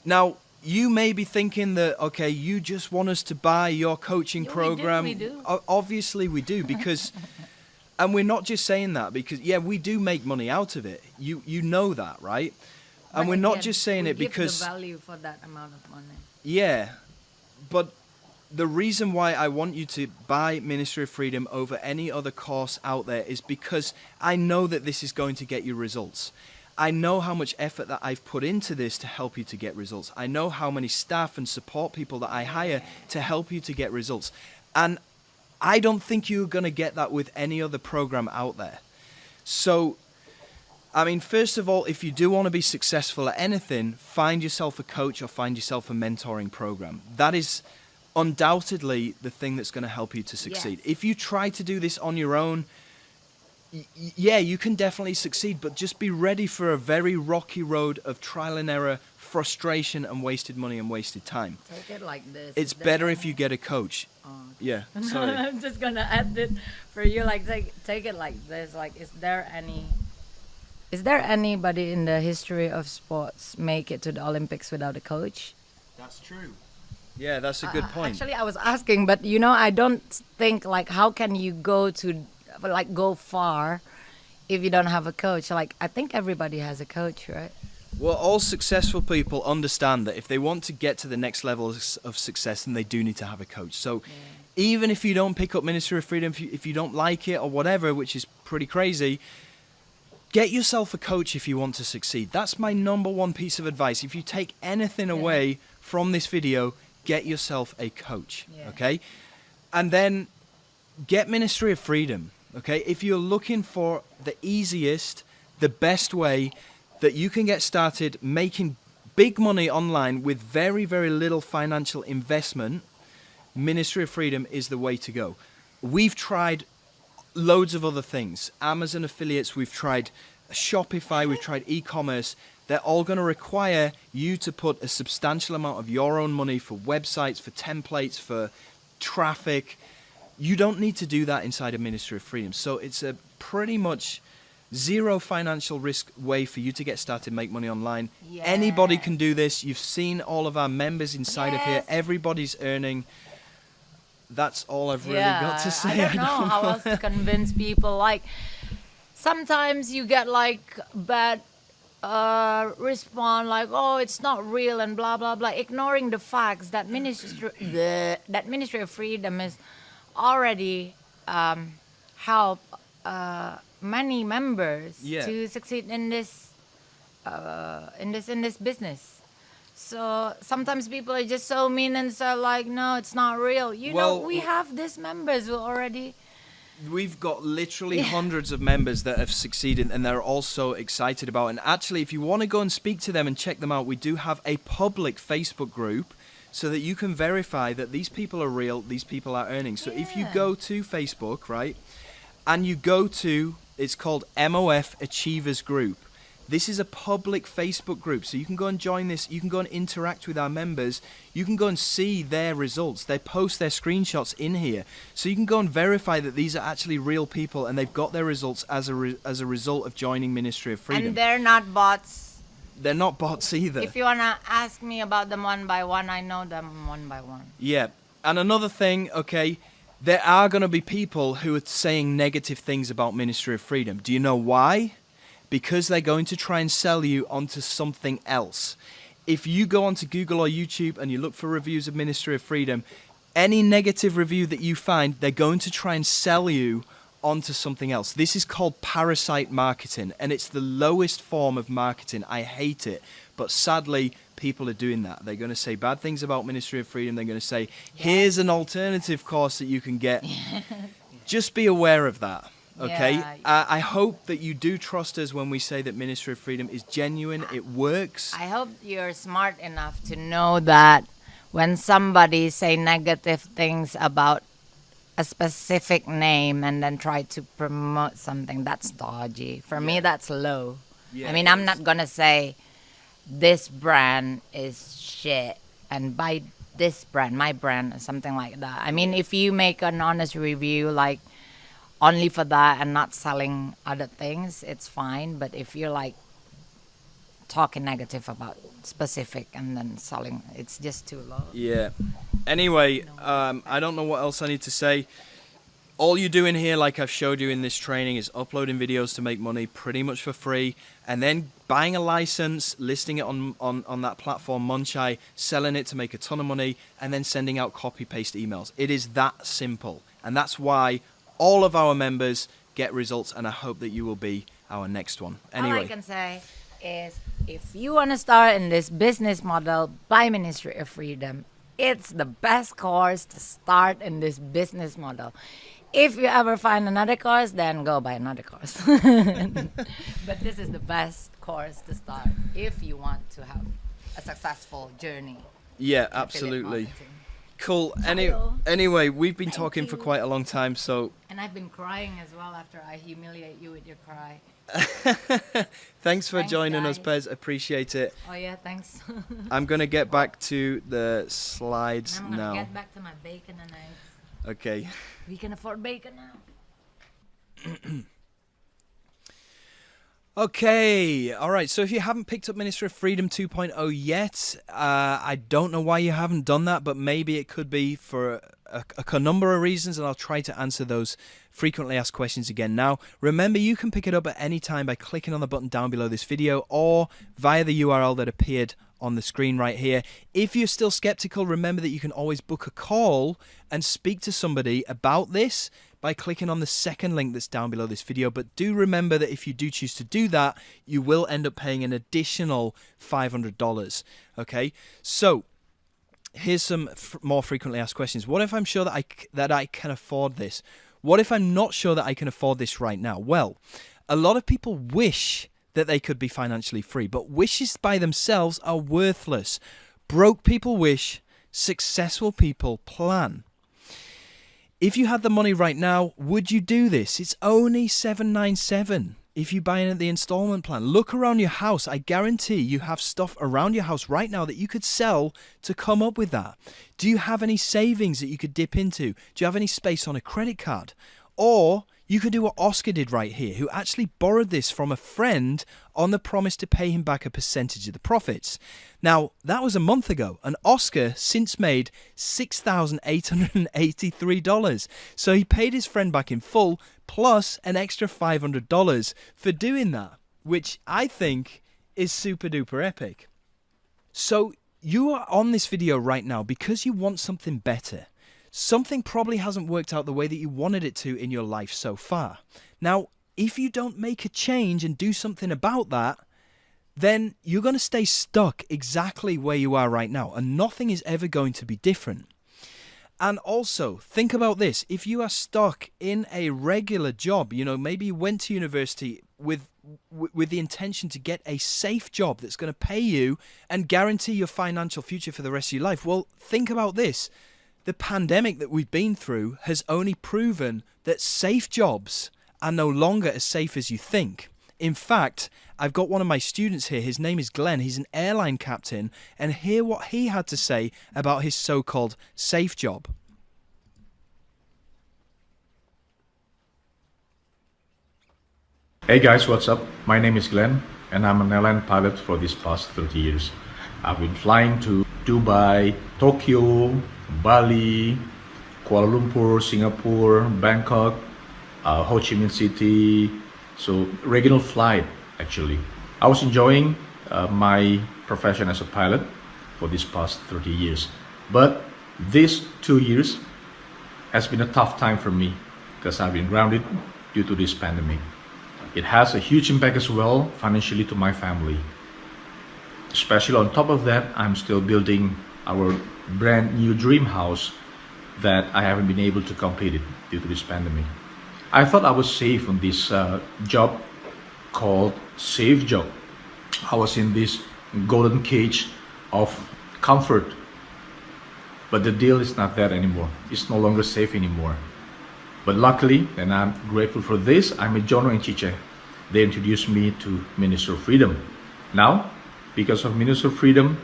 now you may be thinking that, okay, you just want us to buy your coaching program. We do. Obviously we do, because, and we're not just saying that because, yeah, we do make money out of it. You know that, right? And we're not just saying it because... the value for that amount of money. Yeah, but the reason why I want you to buy Ministry of Freedom over any other course out there is because I know that this is going to get you results. I know how much effort that I've put into this to help you to get results. I know how many staff and support people that I hire to help you to get results. And I don't think you're going to get that with any other program out there. So, I mean, first of all, if you do want to be successful at anything, find yourself a coach or find yourself a mentoring program. That is undoubtedly the thing that's going to help you to succeed. Yes. If you try to do this on your own, yeah, you can definitely succeed, but just be ready for a very rocky road of trial and error, frustration, and wasted money and wasted time. Take it like this. It's better if you get a coach. Yeah, sorry. I'm just gonna add it for you. Like, take it like this. Like, is there anybody in the history of sports make it to the Olympics without a coach? That's true. Yeah, that's a good point. Actually, I was asking, but you know, I don't think like how can you go far if you don't have a coach? Like, I think everybody has a coach, right? Well, all successful people understand that if they want to get to the next level of success, then they do need to have a coach. So even if you don't pick up Ministry of Freedom, if you don't like it or whatever, which is pretty crazy, get yourself a coach if you want to succeed. That's my number one piece of advice. If you take anything away from this video, get yourself a coach, okay? And then get Ministry of Freedom, okay? If you're looking for the easiest, the best way that you can get started making big money online with very, very little financial investment, Ministry of Freedom is the way to go. We've tried loads of other things. Amazon affiliates, we've tried Shopify, we've tried e-commerce. They're all going to require you to put a substantial amount of your own money for websites, for templates, for traffic. You don't need to do that inside a Ministry of Freedom. So it's a pretty much zero financial risk way for you to get started, make money online. Anybody can do this. You've seen all of our members inside of here. Everybody's earning. That's all I've really got to say. I don't know how else to convince people. Like, sometimes you get like bad response, like, oh, it's not real and blah blah blah, ignoring the facts that Ministry of Freedom is already help many members to succeed in this business. So sometimes people are just so mean and so like, no, it's not real. You know, we have these members who already... We've got literally hundreds of members that have succeeded and they're also excited about it. And actually, if you want to go and speak to them and check them out, we do have a public Facebook group so that you can verify that these people are real, these people are earning. So if you go to Facebook, right, and you go to, it's called MOF Achievers Group. This is a public Facebook group, so you can go and join this. You can go and interact with our members. You can go and see their results. They post their screenshots in here, so you can go and verify that these are actually real people and they've got their results as a result of joining Ministry of Freedom. And they're not bots. They're not bots either. If you wanna ask me about them one by one, I know them one by one. Yeah, and another thing, okay, there are going to be people who are saying negative things about Ministry of Freedom. Do you know why? Because they're going to try and sell you onto something else. If you go onto Google or YouTube and you look for reviews of Ministry of Freedom, any negative review that you find, they're going to try and sell you onto something else. This is called parasite marketing, and it's the lowest form of marketing. I hate it, but sadly, people are doing that. They're going to say bad things about Ministry of Freedom. They're going to say, here's an alternative course that you can get. Just be aware of that, okay? Yeah. I hope that you do trust us when we say that Ministry of Freedom is genuine. It works. I hope you're smart enough to know that when somebody say negative things about a specific name and then try to promote something, that's dodgy. For me, that's low. Yeah, I mean, it I'm is. not gonna say this brand is shit and buy this brand, my brand, or something like that. I mean, if you make an honest review, like only for that and not selling other things, it's fine. But if you're like talking negative about specific and then selling, it's just too low. Yeah. Anyway, I don't know what else I need to say. All you're doing here, like I've showed you in this training, is uploading videos to make money pretty much for free, and then buying a license, listing it on that platform, Munchai, selling it to make a ton of money, and then sending out copy-paste emails. It is that simple, and that's why all of our members get results, and I hope that you will be our next one. Anyway. All I can say is, if you want to start in this business model by Ministry of Freedom, it's the best course to start in this business model. If you ever find another course, then go buy another course. But this is the best course to start if you want to have a successful journey. Yeah, in affiliate absolutely. marketing. Cool. Hello. Anyway, we've been Thank talking for you. quite a long time, so And I've been crying as well after I humiliate you with your cry. thanks for Thanks, joining us, guys. Pez. Appreciate it. Oh yeah, thanks. I'm going to get back to the slides I'm gonna now. get back to my bacon and eggs. Okay. We can afford bacon now. Okay, all right. So if you haven't picked up Ministry of Freedom 2.0 yet, I don't know why you haven't done that, but maybe it could be for a number of reasons, and I'll try to answer those frequently asked questions again now. Remember, you can pick it up at any time by clicking on the button down below this video or via the URL that appeared on the screen right here. If you're still skeptical, remember that you can always book a call and speak to somebody about this by clicking on the second link that's down below this video. But do remember that if you do choose to do that, you will end up paying an additional $500. Okay, so here's some more frequently asked questions. What if I'm sure that I can afford this? What if I'm not sure that I can afford this right now? Well, a lot of people wish that they could be financially free, but wishes by themselves are worthless. Broke people wish, successful people plan. If you had the money right now, would you do this? It's only $797 if you buy in at the installment plan. Look around your house. I guarantee you have stuff around your house right now that you could sell to come up with that. Do you have any savings that you could dip into? Do you have any space on a credit card? Or you could do what Oscar did right here, who actually borrowed this from a friend on the promise to pay him back a percentage of the profits. Now, that was a month ago, and Oscar since made $6,883. So he paid his friend back in full, plus an extra $500 for doing that, which I think is super duper epic. So you are on this video right now because you want something better. Something probably hasn't worked out the way that you wanted it to in your life so far. Now, if you don't make a change and do something about that, then you're going to stay stuck exactly where you are right now, and nothing is ever going to be different. And also, think about this. If you are stuck in a regular job, you know, maybe you went to university with the intention to get a safe job that's going to pay you and guarantee your financial future for the rest of your life. Well, think about this. The pandemic that we've been through has only proven that safe jobs are no longer as safe as you think. In fact, I've got one of my students here. His name is Glenn. He's an airline captain, and hear what he had to say about his so-called safe job. Hey guys, what's up? My name is Glenn, and I'm an airline pilot for these past 30 years. I've been flying to Dubai, Tokyo, Bali, Kuala Lumpur, Singapore, Bangkok, Ho Chi Minh City, so regional flight actually. I was enjoying my profession as a pilot for these past 30 years, but these 2 years has been a tough time for me because I've been grounded due to this pandemic. It has a huge impact as well financially to my family. Especially on top of that, I'm still building our brand new dream house that I haven't been able to complete it due to this pandemic. I thought I was safe on this job called safe job. I was in this golden cage of comfort, but the deal is not that anymore. It's no longer safe anymore. But luckily, and I'm grateful for this, I met Jono and Chiche. They introduced me to Minister of Freedom. Now, because of Minister of Freedom,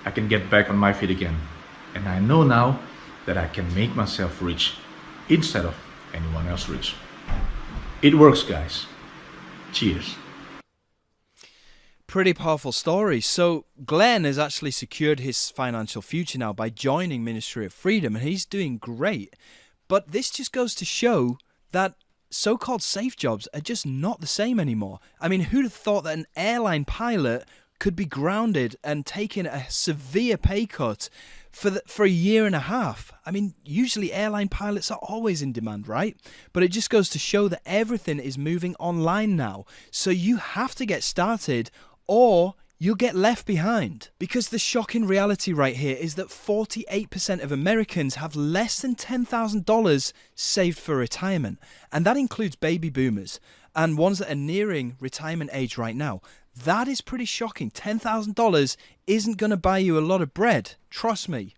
I can get back on my feet again. And I know now that I can make myself rich instead of anyone else rich. It works, guys. Cheers. Pretty powerful story. So Glenn has actually secured his financial future now by joining Ministry of Freedom, and he's doing great. But this just goes to show that so-called safe jobs are just not the same anymore. I mean, who'd have thought that an airline pilot could be grounded and taking a severe pay cut for a year and a half? I mean, usually airline pilots are always in demand, right? But it just goes to show that everything is moving online now. So you have to get started or you'll get left behind. Because the shocking reality right here is that 48% of Americans have less than $10,000 saved for retirement. And that includes baby boomers and ones that are nearing retirement age right now. That is pretty shocking. $10,000 isn't going to buy you a lot of bread. Trust me.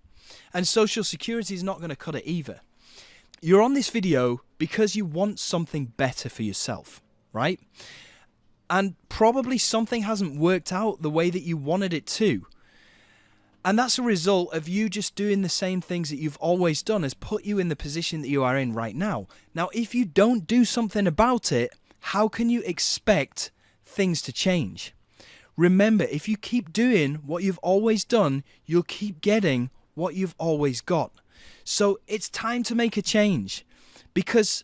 And Social Security is not going to cut it either. You're on this video because you want something better for yourself, right? And probably something hasn't worked out the way that you wanted it to. And that's a result of you just doing the same things that you've always done has put you in the position that you are in right now. Now, if you don't do something about it, how can you expect things to change? Remember, if you keep doing what you've always done, you'll keep getting what you've always got. So it's time to make a change, because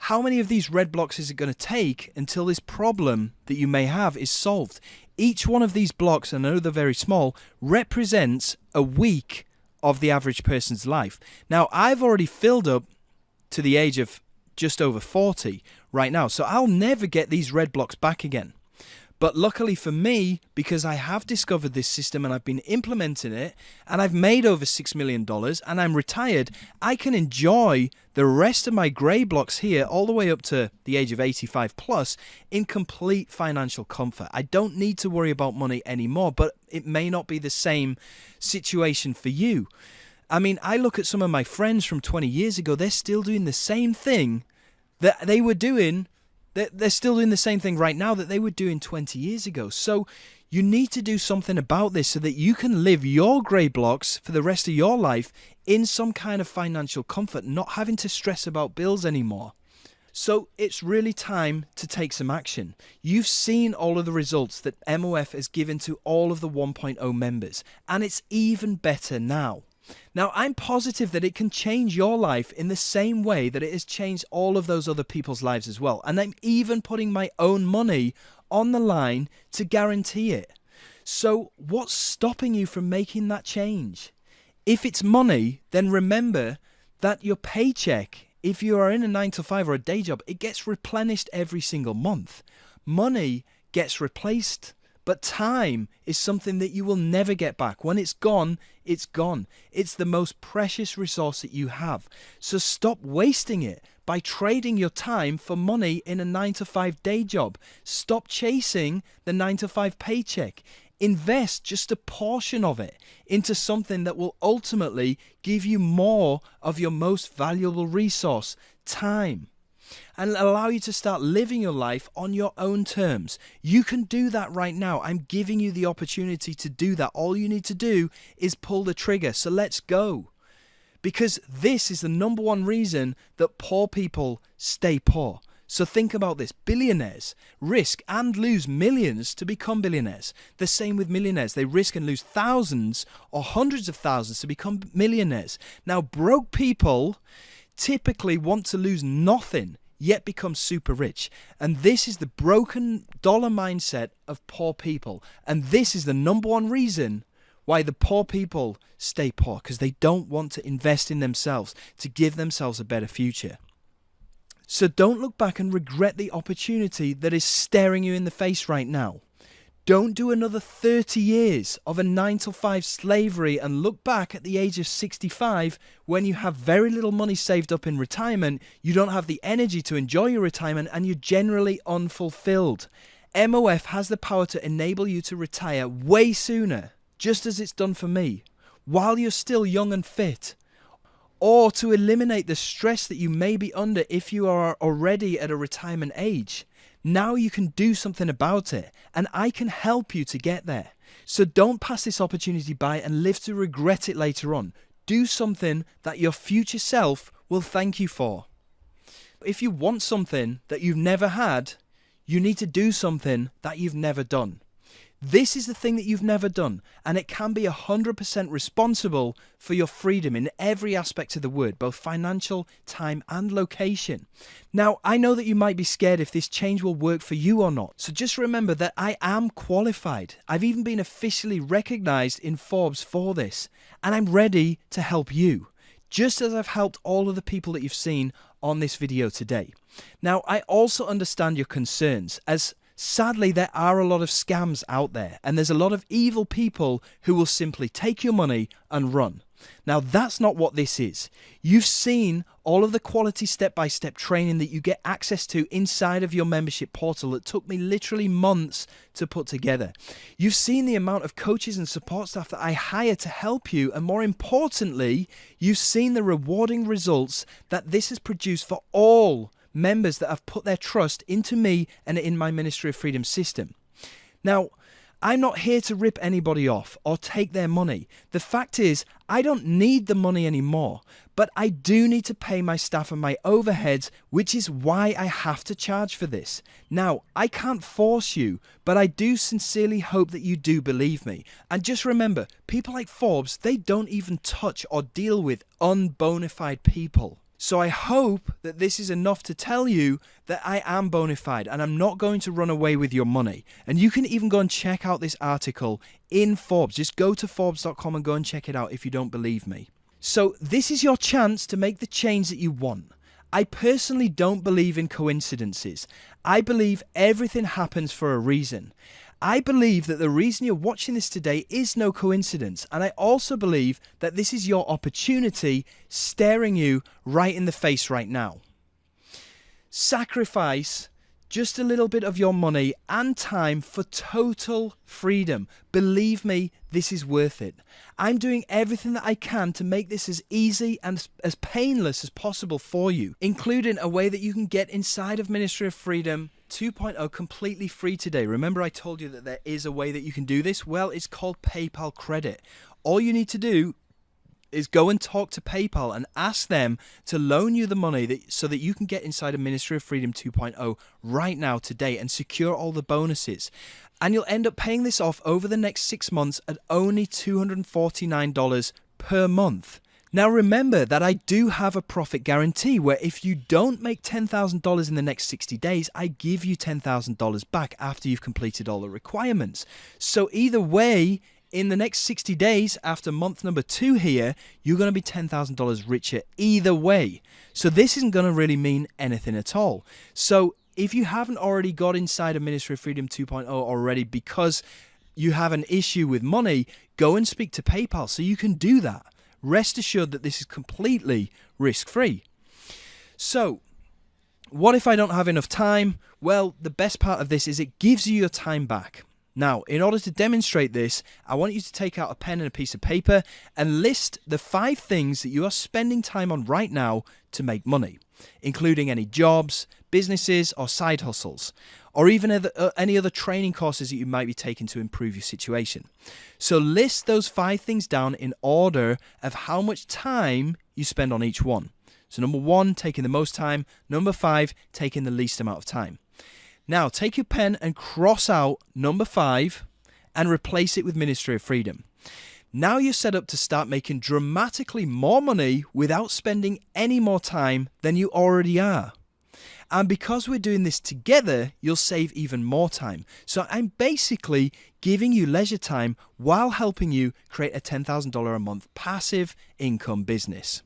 how many of these red blocks is it going to take until this problem that you may have is solved? Each one of these blocks, and I know they're very small, represents a week of the average person's life. Now, I've already filled up to the age of just over 40 right now, so I'll never get these red blocks back again. But luckily for me, because I have discovered this system and I've been implementing it and I've made over $6 million and I'm retired, I can enjoy the rest of my grey blocks here all the way up to the age of 85 plus in complete financial comfort. I don't need to worry about money anymore, but it may not be the same situation for you. I mean, I look at some of my friends from 20 years ago, they're still doing the same thing that they were doing. They're still doing the same thing right now that they were doing 20 years ago. So you need to do something about this so that you can live your grey blocks for the rest of your life in some kind of financial comfort, not having to stress about bills anymore. So it's really time to take some action. You've seen all of the results that MOF has given to all of the 1.0 members, and it's even better now. Now, I'm positive that it can change your life in the same way that it has changed all of those other people's lives as well. And I'm even putting my own money on the line to guarantee it. So what's stopping you from making that change? If it's money, then remember that your paycheck, if you are in a 9 to 5 or a day job, it gets replenished every single month. Money gets replaced. But time is something that you will never get back. When it's gone, it's gone. It's the most precious resource that you have. So stop wasting it by trading your time for money in a 9 to 5 day job. Stop chasing the 9 to 5 paycheck. Invest just a portion of it into something that will ultimately give you more of your most valuable resource, time, and allow you to start living your life on your own terms. You can do that right now. I'm giving you the opportunity to do that. All you need to do is pull the trigger. So let's go. Because this is the number one reason that poor people stay poor. So think about this. Billionaires risk and lose millions to become billionaires. The same with millionaires. They risk and lose thousands or hundreds of thousands to become millionaires. Now, broke people typically want to lose nothing yet become super rich. And this is the broken dollar mindset of poor people. And this is the number one reason why the poor people stay poor, because they don't want to invest in themselves to give themselves a better future. So don't look back and regret the opportunity that is staring you in the face right now. Don't do another 30 years of a 9-to-5 slavery and look back at the age of 65 when you have very little money saved up in retirement, you don't have the energy to enjoy your retirement, and you're generally unfulfilled. MOF has the power to enable you to retire way sooner, just as it's done for me, while you're still young and fit, or to eliminate the stress that you may be under if you are already at a retirement age. Now you can do something about it, and I can help you to get there. So don't pass this opportunity by and live to regret it later on. Do something that your future self will thank you for. If you want something that you've never had, you need to do something that you've never done. This is the thing that you've never done, and it can be 100% responsible for your freedom in every aspect of the word, both financial, time, and location. Now, I know that you might be scared if this change will work for you or not, so just remember that I am qualified. I've even been officially recognized in Forbes for this, and I'm ready to help you, just as I've helped all of the people that you've seen on this video today. Now, I also understand your concerns, as sadly, there are a lot of scams out there, and there's a lot of evil people who will simply take your money and run. Now, that's not what this is. You've seen all of the quality step-by-step training that you get access to inside of your membership portal that took me literally months to put together. You've seen the amount of coaches and support staff that I hire to help you, and more importantly, you've seen the rewarding results that this has produced for all members that have put their trust into me and in my Ministry of Freedom system. Now, I'm not here to rip anybody off or take their money. The fact is, I don't need the money anymore, but I do need to pay my staff and my overheads, which is why I have to charge for this. Now, I can't force you, but I do sincerely hope that you do believe me. And just remember, people like Forbes, they don't even touch or deal with unbonafide people. So I hope that this is enough to tell you that I am bona fide and I'm not going to run away with your money. And you can even go and check out this article in Forbes. Just go to Forbes.com and go and check it out if you don't believe me. So this is your chance to make the change that you want. I personally don't believe in coincidences. I believe everything happens for a reason. I believe that the reason you're watching this today is no coincidence, and I also believe that this is your opportunity staring you right in the face right now. Sacrifice just a little bit of your money and time for total freedom. Believe me, this is worth it. I'm doing everything that I can to make this as easy and as painless as possible for you, including a way that you can get inside of Ministry of Freedom 2.0 completely free today. Remember I told you that there is a way that you can do this? Well, it's called PayPal Credit. All you need to do is go and talk to PayPal and ask them to loan you the money so that you can get inside of Ministry of Freedom 2.0 right now today and secure all the bonuses. And you'll end up paying this off over the next 6 months at only $249 per month. Now remember that I do have a profit guarantee where if you don't make $10,000 in the next 60 days, I give you $10,000 back after you've completed all the requirements. So either way, in the next 60 days after month number 2 here, you're going to be $10,000 richer either way. So this isn't going to really mean anything at all. So if you haven't already got inside of Ministry of Freedom 2.0 already because you have an issue with money, go and speak to PayPal so you can do that. Rest assured that this is completely risk-free. So, what if I don't have enough time? Well, the best part of this is it gives you your time back. Now, in order to demonstrate this, I want you to take out a pen and a piece of paper and list the 5 things that you are spending time on right now to make money, including any jobs, businesses, or side hustles, or even any other training courses that you might be taking to improve your situation. So list those 5 things down in order of how much time you spend on each one. So number 1, taking the most time. Number 5, taking the least amount of time. Now take your pen and cross out number 5 and replace it with Ministry of Freedom. Now you're set up to start making dramatically more money without spending any more time than you already are. And because we're doing this together, you'll save even more time. So I'm basically giving you leisure time while helping you create a $10,000 a month passive income business.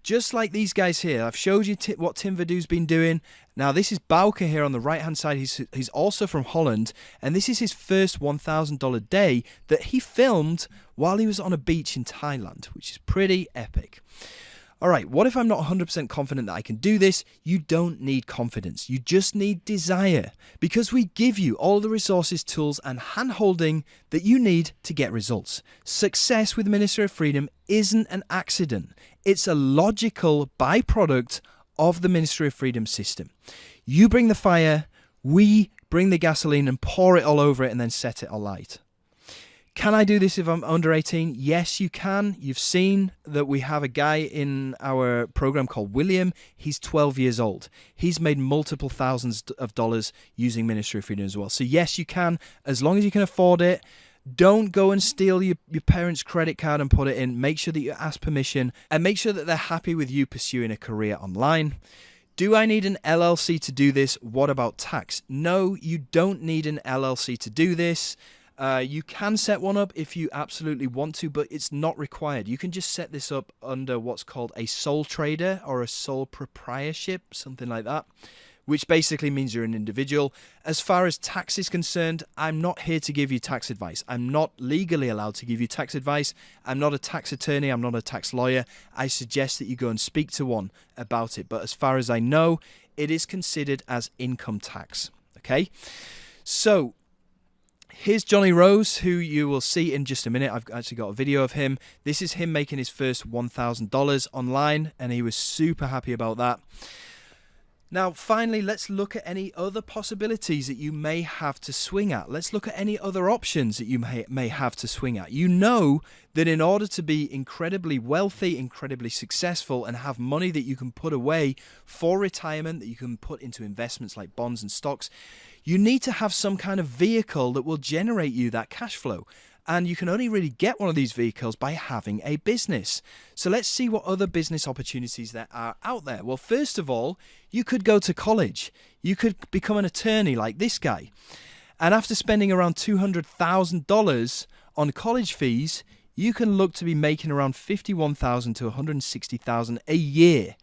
Just like these guys here, I've showed you what Tim Verdou's been doing. Now, this is Bouke here on the right-hand side. He's also from Holland, and this is his first $1,000 day that he filmed while he was on a beach in Thailand, which is pretty epic. All right, what if I'm not 100% confident that I can do this? You don't need confidence. You just need desire, because we give you all the resources, tools, and hand-holding that you need to get results. Success with Ministry of Freedom isn't an accident. It's a logical byproduct of the Ministry of Freedom system. You bring the fire, we bring the gasoline and pour it all over it and then set it alight. Can I do this if I'm under 18? Yes, you can. You've seen that we have a guy in our program called William. He's 12 years old. He's made multiple thousands of dollars using Ministry of Freedom as well. So yes, you can, as long as you can afford it. Don't go and steal your parents' credit card and put it in. Make sure that you ask permission and make sure that they're happy with you pursuing a career online. Do I need an LLC to do this? What about tax? No, you don't need an LLC to do this. You can set one up if you absolutely want to, but it's not required. You can just set this up under what's called a sole trader or a sole proprietorship, something like that, which basically means you're an individual. As far as tax is concerned, I'm not here to give you tax advice. I'm not legally allowed to give you tax advice. I'm not a tax attorney. I'm not a tax lawyer. I suggest that you go and speak to one about it. But as far as I know, it is considered as income tax. Okay? So here's Johnny Rose, who you will see in just a minute. I've actually got a video of him. This is him making his first $1,000 online, and he was super happy about that. Now, finally, let's look at any other possibilities that you may have to swing at. Let's look at any other options that you may have to swing at. You know that in order to be incredibly wealthy, incredibly successful, and have money that you can put away for retirement, that you can put into investments like bonds and stocks, you need to have some kind of vehicle that will generate you that cash flow. And you can only really get one of these vehicles by having a business. So let's see what other business opportunities there are out there. Well, first of all, you could go to college. You could become an attorney like this guy. And after spending around $200,000 on college fees, you can look to be making around $51,000 to $160,000 a year.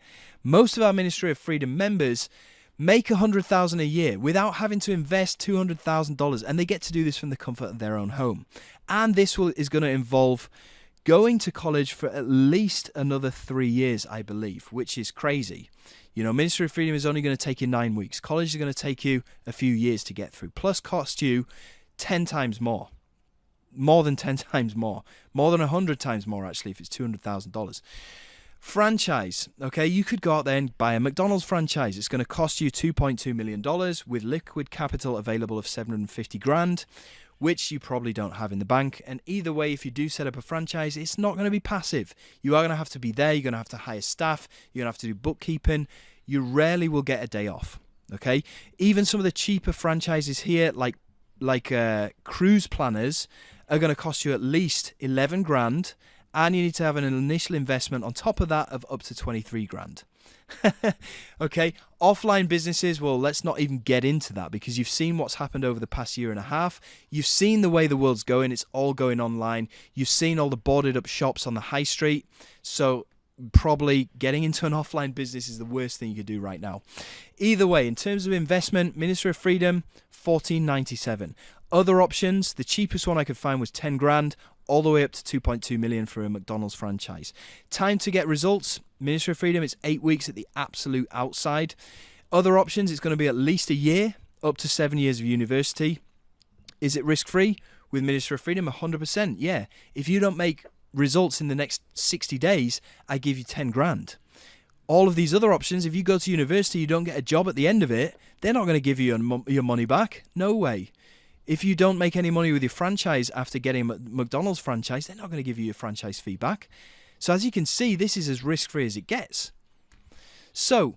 Most of our Ministry of Freedom members make $100,000 a year without having to invest $200,000, and they get to do this from the comfort of their own home. And this is going to involve going to college for at least another 3 years, I believe, which is crazy. You know, Ministry of Freedom is only going to take you 9 weeks. College is going to take you a few years to get through, plus cost you 10 times more. More than 10 times more. More than 100 times more, actually, if it's $200,000. Franchise, okay, you could go out there and buy a McDonald's franchise. It's going to cost you $2.2 million with liquid capital available of $750,000, which you probably don't have in the bank. And either way, if you do set up a franchise, it's not going to be passive. You are going to have to be there. You're going to have to hire staff. You're going to have to do bookkeeping. You rarely will get a day off, okay? Even some of the cheaper franchises here, like cruise planners, are going to cost you at least $11,000. And you need to have an initial investment on top of that of up to $23,000. Okay, offline businesses, well, let's not even get into that, because you've seen what's happened over the past year and a half. You've seen the way the world's going. It's all going online. You've seen all the boarded up shops on the high street. So probably getting into an offline business is the worst thing you could do right now. Either way, in terms of investment, Ministry of Freedom, $14.97. Other options, the cheapest one I could find was $10,000. All the way up to $2.2 million for a McDonald's franchise. Time to get results. Ministry of Freedom, it's 8 weeks at the absolute outside. Other options, it's going to be at least a year, up to 7 years of university. Is it risk-free? With Ministry of Freedom, 100%. Yeah. If you don't make results in the next 60 days, I give you $10,000. All of these other options, if you go to university, you don't get a job at the end of it, they're not going to give you your money back. No way. If you don't make any money with your franchise after getting a McDonald's franchise, they're not going to give you your franchise fee back. So as you can see, this is as risk-free as it gets. So,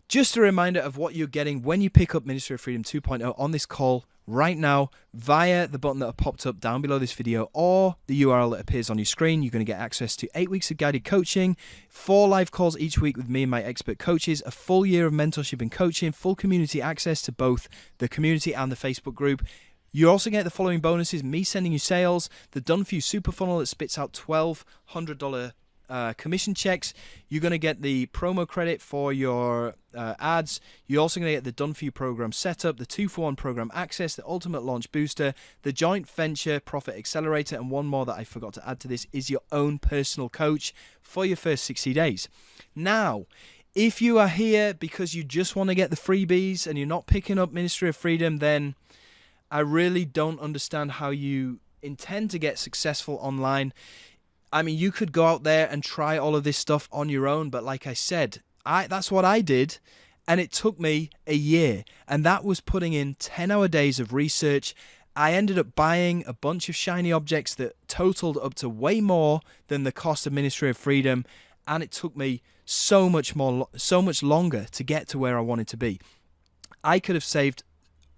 just a reminder of what you're getting when you pick up Ministry of Freedom 2.0 on this call right now via the button that popped up down below this video or the URL that appears on your screen. You're going to get access to 8 weeks of guided coaching, 4 live calls each week with me and my expert coaches, a full year of mentorship and coaching, full community access to both the community and the Facebook group. You also get the following bonuses: me sending you sales, the Done For You Super Funnel that spits out $1,200 commission checks. You're going to get the promo credit for your ads. You're also going to get the Done For You program setup, the 2-for-1 program access, the Ultimate Launch Booster, the Joint Venture Profit Accelerator, and one more that I forgot to add to this is your own personal coach for your first 60 days. Now, if you are here because you just want to get the freebies and you're not picking up Ministry of Freedom, then I really don't understand how you intend to get successful online. I mean, you could go out there and try all of this stuff on your own, but like I said, that's what I did, and it took me a year, and that was putting in 10-hour days of research. I ended up buying a bunch of shiny objects that totaled up to way more than the cost of Ministry of Freedom, and it took me so much longer to get to where I wanted to be. I could have saved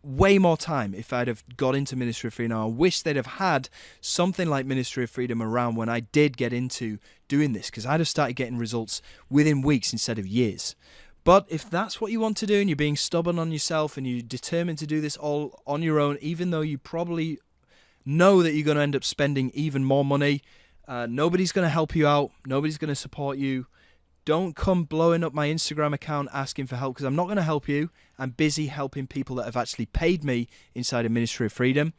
way more time if I'd have got into Ministry of Freedom. I wish they'd have had something like Ministry of Freedom around when I did get into doing this, because I'd have started getting results within weeks instead of years. But if that's what you want to do and you're being stubborn on yourself and you're determined to do this all on your own, even though you probably know that you're going to end up spending even more money, nobody's going to help you out, nobody's going to support you. Don't come blowing up my Instagram account asking for help, because I'm not going to help you. I'm busy helping people that have actually paid me inside of Ministry of Freedom.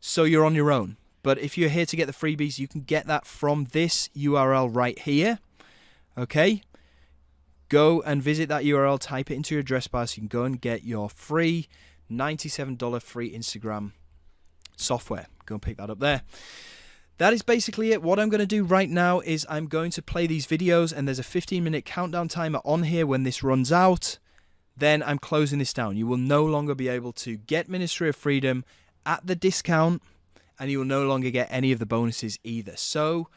So you're on your own. But if you're here to get the freebies, you can get that from this URL right here. Okay? Go and visit that URL, type it into your address bar so you can go and get your free $97 free Instagram software. Go and pick that up there. That is basically it. What I'm going to do right now is I'm going to play these videos, and there's a 15-minute countdown timer on here. When this runs out, then I'm closing this down. You will no longer be able to get Ministry of Freedom at the discount, and you will no longer get any of the bonuses either. So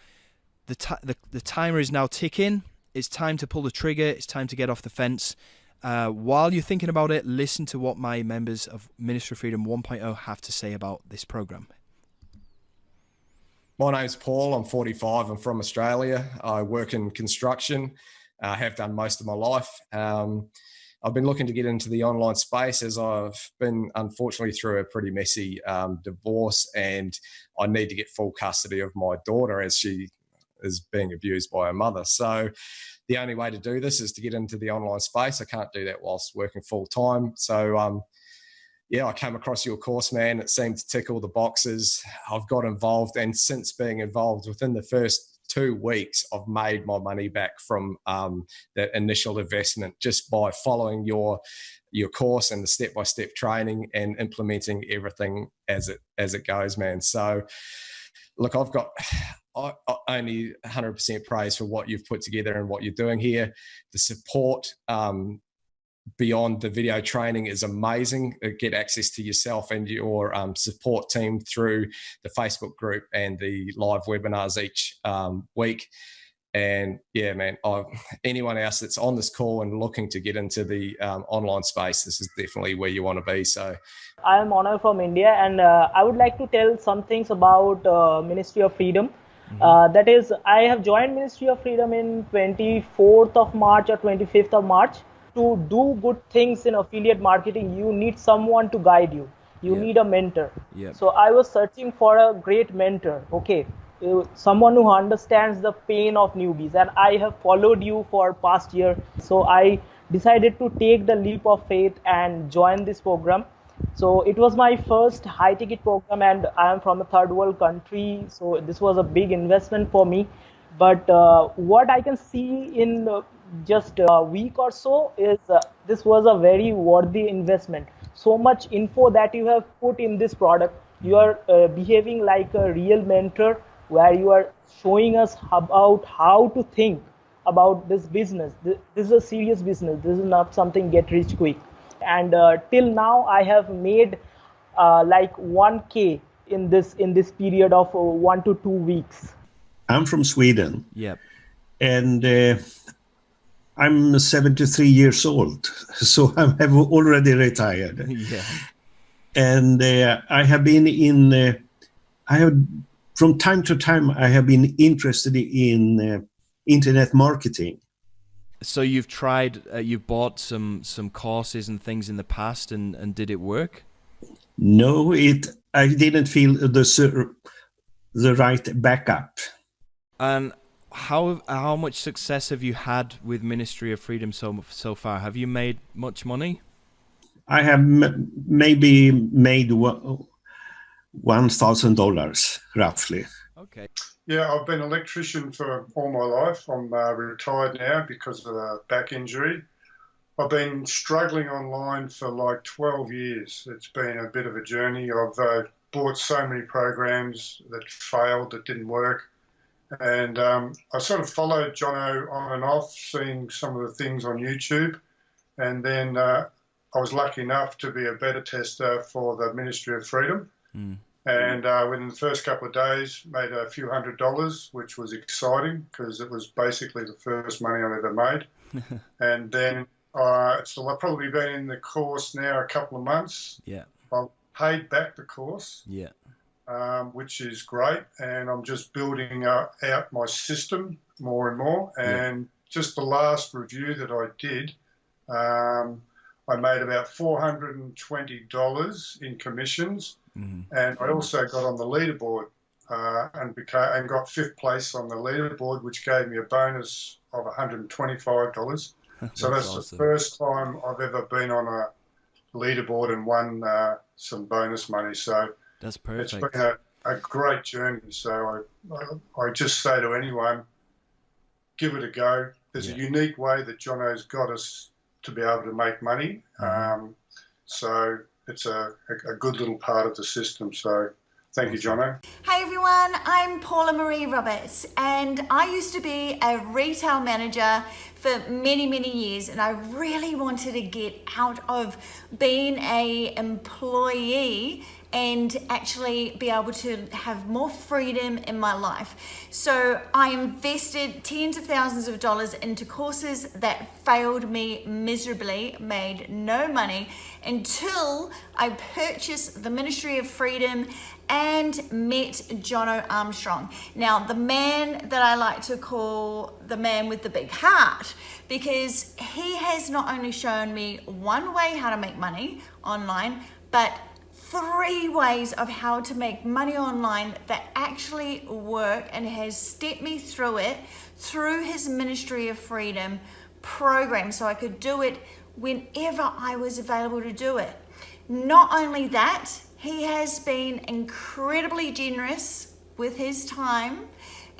the timer is now ticking. It's time to pull the trigger. It's time to get off the fence. While you're thinking about it, listen to what my members of Ministry of Freedom 1.0 have to say about this program. My name's Paul. I'm 45. I'm from Australia. I work in construction. I have done most of my life. I've been looking to get into the online space as I've been, unfortunately, through a pretty messy divorce, and I need to get full custody of my daughter as she is being abused by her mother. So the only way to do this is to get into the online space. I can't do that whilst working full time. So yeah, I came across your course, man. It seemed to tick all the boxes. I've got involved, and since being involved, within the first 2 weeks, I've made my money back from that initial investment just by following your course and the step-by-step training and implementing everything as it goes, man. So look, I only 100% praise for what you've put together and what you're doing here. The support beyond the video training is amazing. Get access to yourself and your support team through the Facebook group and the live webinars each week. And yeah, man, anyone else that's on this call and looking to get into the online space, this is definitely where you want to be. So I am Honor from India, and I would like to tell some things about Ministry of Freedom. That is, I have joined Ministry of Freedom in 24th of March or 25th of March. To do good things in affiliate marketing, you need someone to guide you. You need a mentor. So I was searching for a great mentor. Okay, someone who understands the pain of newbies, and I have followed you for past year. So I decided to take the leap of faith and join this program. So it was my first high ticket program, and I am from a third world country. So this was a big investment for me. But what I can see in just a week or so is this was a very worthy investment. So much info that you have put in this product. You are behaving like a real mentor, where you are showing us about how to think about this business. This is a serious business. This is not something get rich quick. And till now, I have made like 1K in this period of 1 to 2 weeks. I'm from Sweden. Yep. And I'm 73 years old, so I have already retired. Yeah. And I have been from time to time, I have been interested in internet marketing. So you've tried, you've bought some courses and things in the past, and did it work? No, I didn't feel the right backup. And how much success have you had with Ministry of Freedom so far? Have you made much money? I have maybe made $1,000 roughly. Okay. Yeah, I've been an electrician for all my life. I'm retired now because of a back injury. I've been struggling online for like 12 years. It's been a bit of a journey. I've bought so many programs that failed, that didn't work. And I sort of followed Jono on and off, seeing some of the things on YouTube. And then I was lucky enough to be a beta tester for the Ministry of Freedom. Mm. And within the first couple of days, made a few $100s, which was exciting because it was basically the first money I've ever made. And then so I've probably been in the course now a couple of months. Yeah. I've paid back the course. Yeah. Which is great, and I'm just building out my system more and more. And just the last review that I did, I made about $420 in commissions, and I also got on the leaderboard and got 5th place on the leaderboard, which gave me a bonus of $125. So that's awesome. The first time I've ever been on a leaderboard and won some bonus money. So that's perfect. It's been a great journey. So I just say to anyone, give it a go. There's a unique way that Jono's got us to be able to make money. So it's a good little part of the system. So thank you, Jono. Hey everyone, I'm Paula Marie Roberts, and I used to be a retail manager for many, many years, and I really wanted to get out of being an employee and actually be able to have more freedom in my life. So I invested tens of thousands of dollars into courses that failed me miserably, made no money, until I purchased the Ministry of Freedom and met Jono Armstrong. Now, the man that I like to call the man with the big heart, because he has not only shown me one way how to make money online, but 3 ways of how to make money online that actually work, and has stepped me through it through his Ministry of Freedom program, so I could do it whenever I was available to do it. Not only that, he has been incredibly generous with his time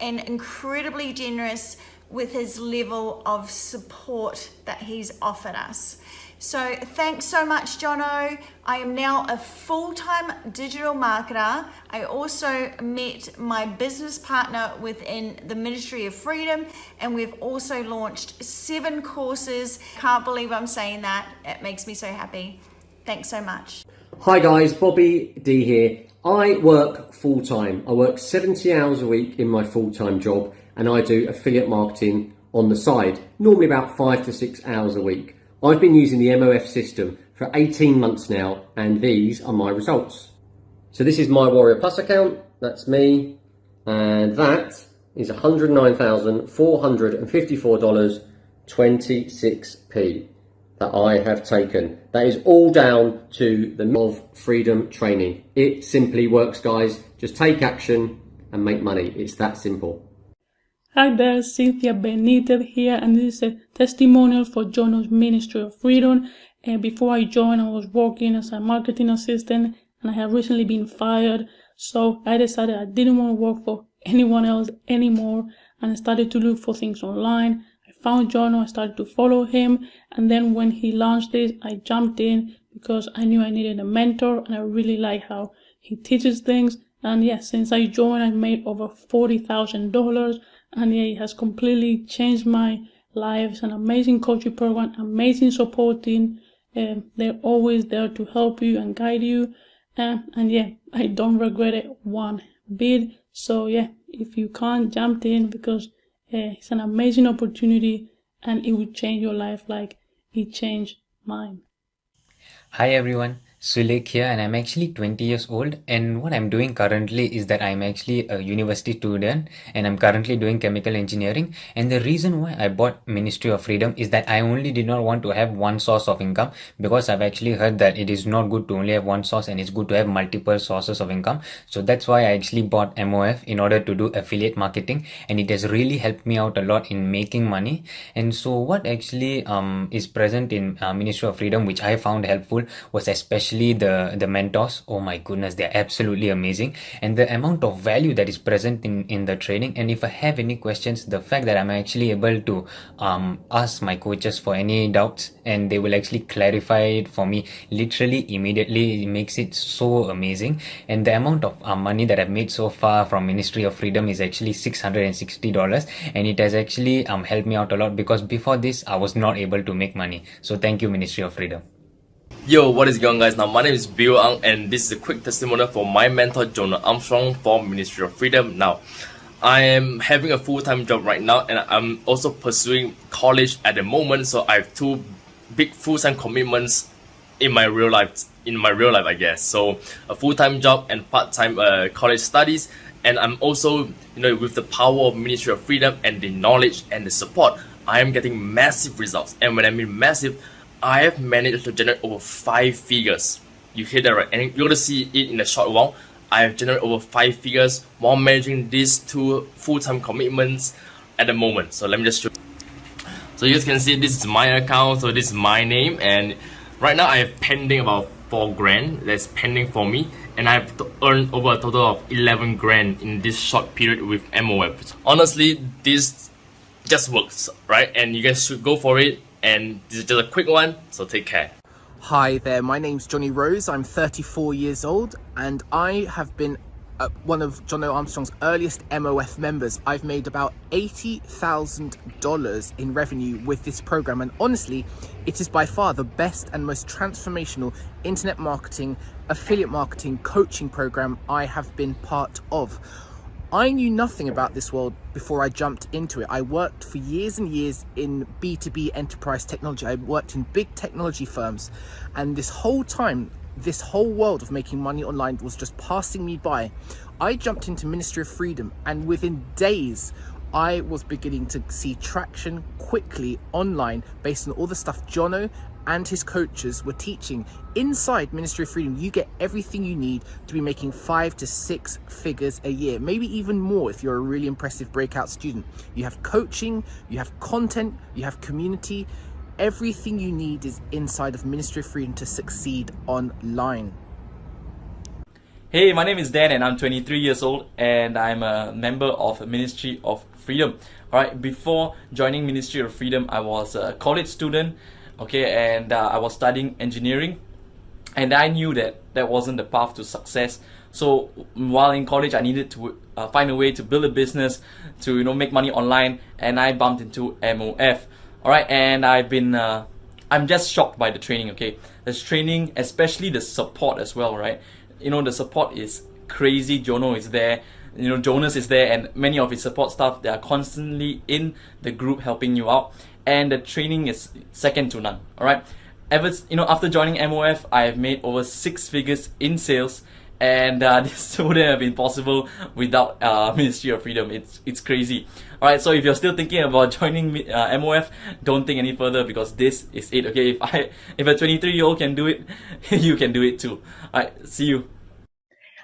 and incredibly generous with his level of support that he's offered us. So thanks so much, Jono. I am now a full-time digital marketer. I also met my business partner within the Ministry of Freedom, and we've also launched 7 courses. Can't believe I'm saying that. It makes me so happy. Thanks so much. Hi guys, Bobby D here. I work full-time. I work 70 hours a week in my full-time job, and I do affiliate marketing on the side, normally about 5 to 6 hours a week. I've been using the MOF system for 18 months now, and these are my results. So this is my Warrior Plus account, that's me, and that is $109,454.26 that I have taken. That is all down to the of freedom training. It simply works, guys. Just take action and make money. It's that simple. Hi there, Cynthia Benitez here, and this is a testimonial for Jono's Ministry of Freedom. And before I joined, I was working as a marketing assistant, and I have recently been fired. So I decided I didn't want to work for anyone else anymore, and I started to look for things online. I found Jono, I started to follow him, and then when he launched this, I jumped in because I knew I needed a mentor, and I really like how he teaches things. And yes, since I joined, I made over $40,000. And yeah, it has completely changed my life. It's an amazing coaching program, amazing support team. They're always there to help you and guide you. And yeah, I don't regret it one bit. So yeah, if you can't, jump in, because it's an amazing opportunity, and it will change your life like it changed mine. Hi everyone, Sulik here, and I'm actually 20 years old. And what I'm doing currently is that I'm actually a university student and I'm currently doing chemical engineering. And the reason why I bought Ministry of Freedom is that I only did not want to have one source of income, because I've actually heard that it is not good to only have one source and it's good to have multiple sources of income. So that's why I actually bought MOF in order to do affiliate marketing, and it has really helped me out a lot in making money. And so what actually is present in Ministry of Freedom, which I found helpful, was especially the mentors. Oh my goodness, they're absolutely amazing, and the amount of value that is present in the training. And if I have any questions, the fact that I'm actually able to ask my coaches for any doubts and they will actually clarify it for me literally immediately, it makes it so amazing. And the amount of money that I've made so far from Ministry of Freedom is actually $660, and it has actually helped me out a lot, because before this I was not able to make money. So thank you, Ministry of Freedom. Yo, what is going on, guys? Now my name is Bill Ang, and this is a quick testimonial for my mentor Jono Armstrong for Ministry of Freedom. Now, I am having a full-time job right now, and I'm also pursuing college at the moment. So I have two big full-time commitments in my real life. I guess. So a full-time job and part-time college studies. And I'm also, with the power of Ministry of Freedom and the knowledge and the support, I am getting massive results. And when I mean massive, I have managed to generate over 5 figures. You hear that right? And you're going to see it in a short while. I have generated over 5 figures while managing these two full-time commitments at the moment. So let me just show you. So you guys can see this is my account. So this is my name. And right now I have pending about 4 grand that's pending for me. And I've earned over a total of 11 grand in this short period with MOF. Honestly, this just works, right? And you guys should go for it. And this is just a quick one, so take care. Hi there, my name's Johnny Rose. I'm 34 years old, and I have been one of Jono Armstrong's earliest MOF members. I've made about $80,000 in revenue with this program, and honestly, it is by far the best and most transformational internet marketing, affiliate marketing, coaching program I have been part of. I knew nothing about this world before I jumped into it. I worked for years and years in B2B enterprise technology. I worked in big technology firms, and this whole time, this whole world of making money online was just passing me by. I jumped into Ministry of Freedom, and within days, I was beginning to see traction quickly online based on all the stuff Jono and his coaches were teaching. Inside Ministry of Freedom, you get everything you need to be making 5 to 6 figures a year, maybe even more if you're a really impressive breakout student. You have coaching, you have content, you have community. Everything you need is inside of Ministry of Freedom to succeed online. Hey, my name is Dan and I'm 23 years old and I'm a member of Ministry of Freedom. Alright, before joining Ministry of Freedom, I was a college student, okay, and I was studying engineering, and I knew that that wasn't the path to success. So while in college, I needed to find a way to build a business, to make money online, and I bumped into MOF. Alright, and I'm just shocked by the training, okay. There's training, especially the support as well, right? The support is crazy. Jono is there, Jonas is there, and many of his support staff, they are constantly in the group helping you out, and the training is second to none. Alright, after joining MOF, I have made over 6 figures in sales, and this wouldn't have been possible without Ministry of Freedom. It's crazy. Alright, so if you're still thinking about joining MOF, don't think any further, because this is it, okay? If a 23-year-old can do it, you can do it too. Alright, see you.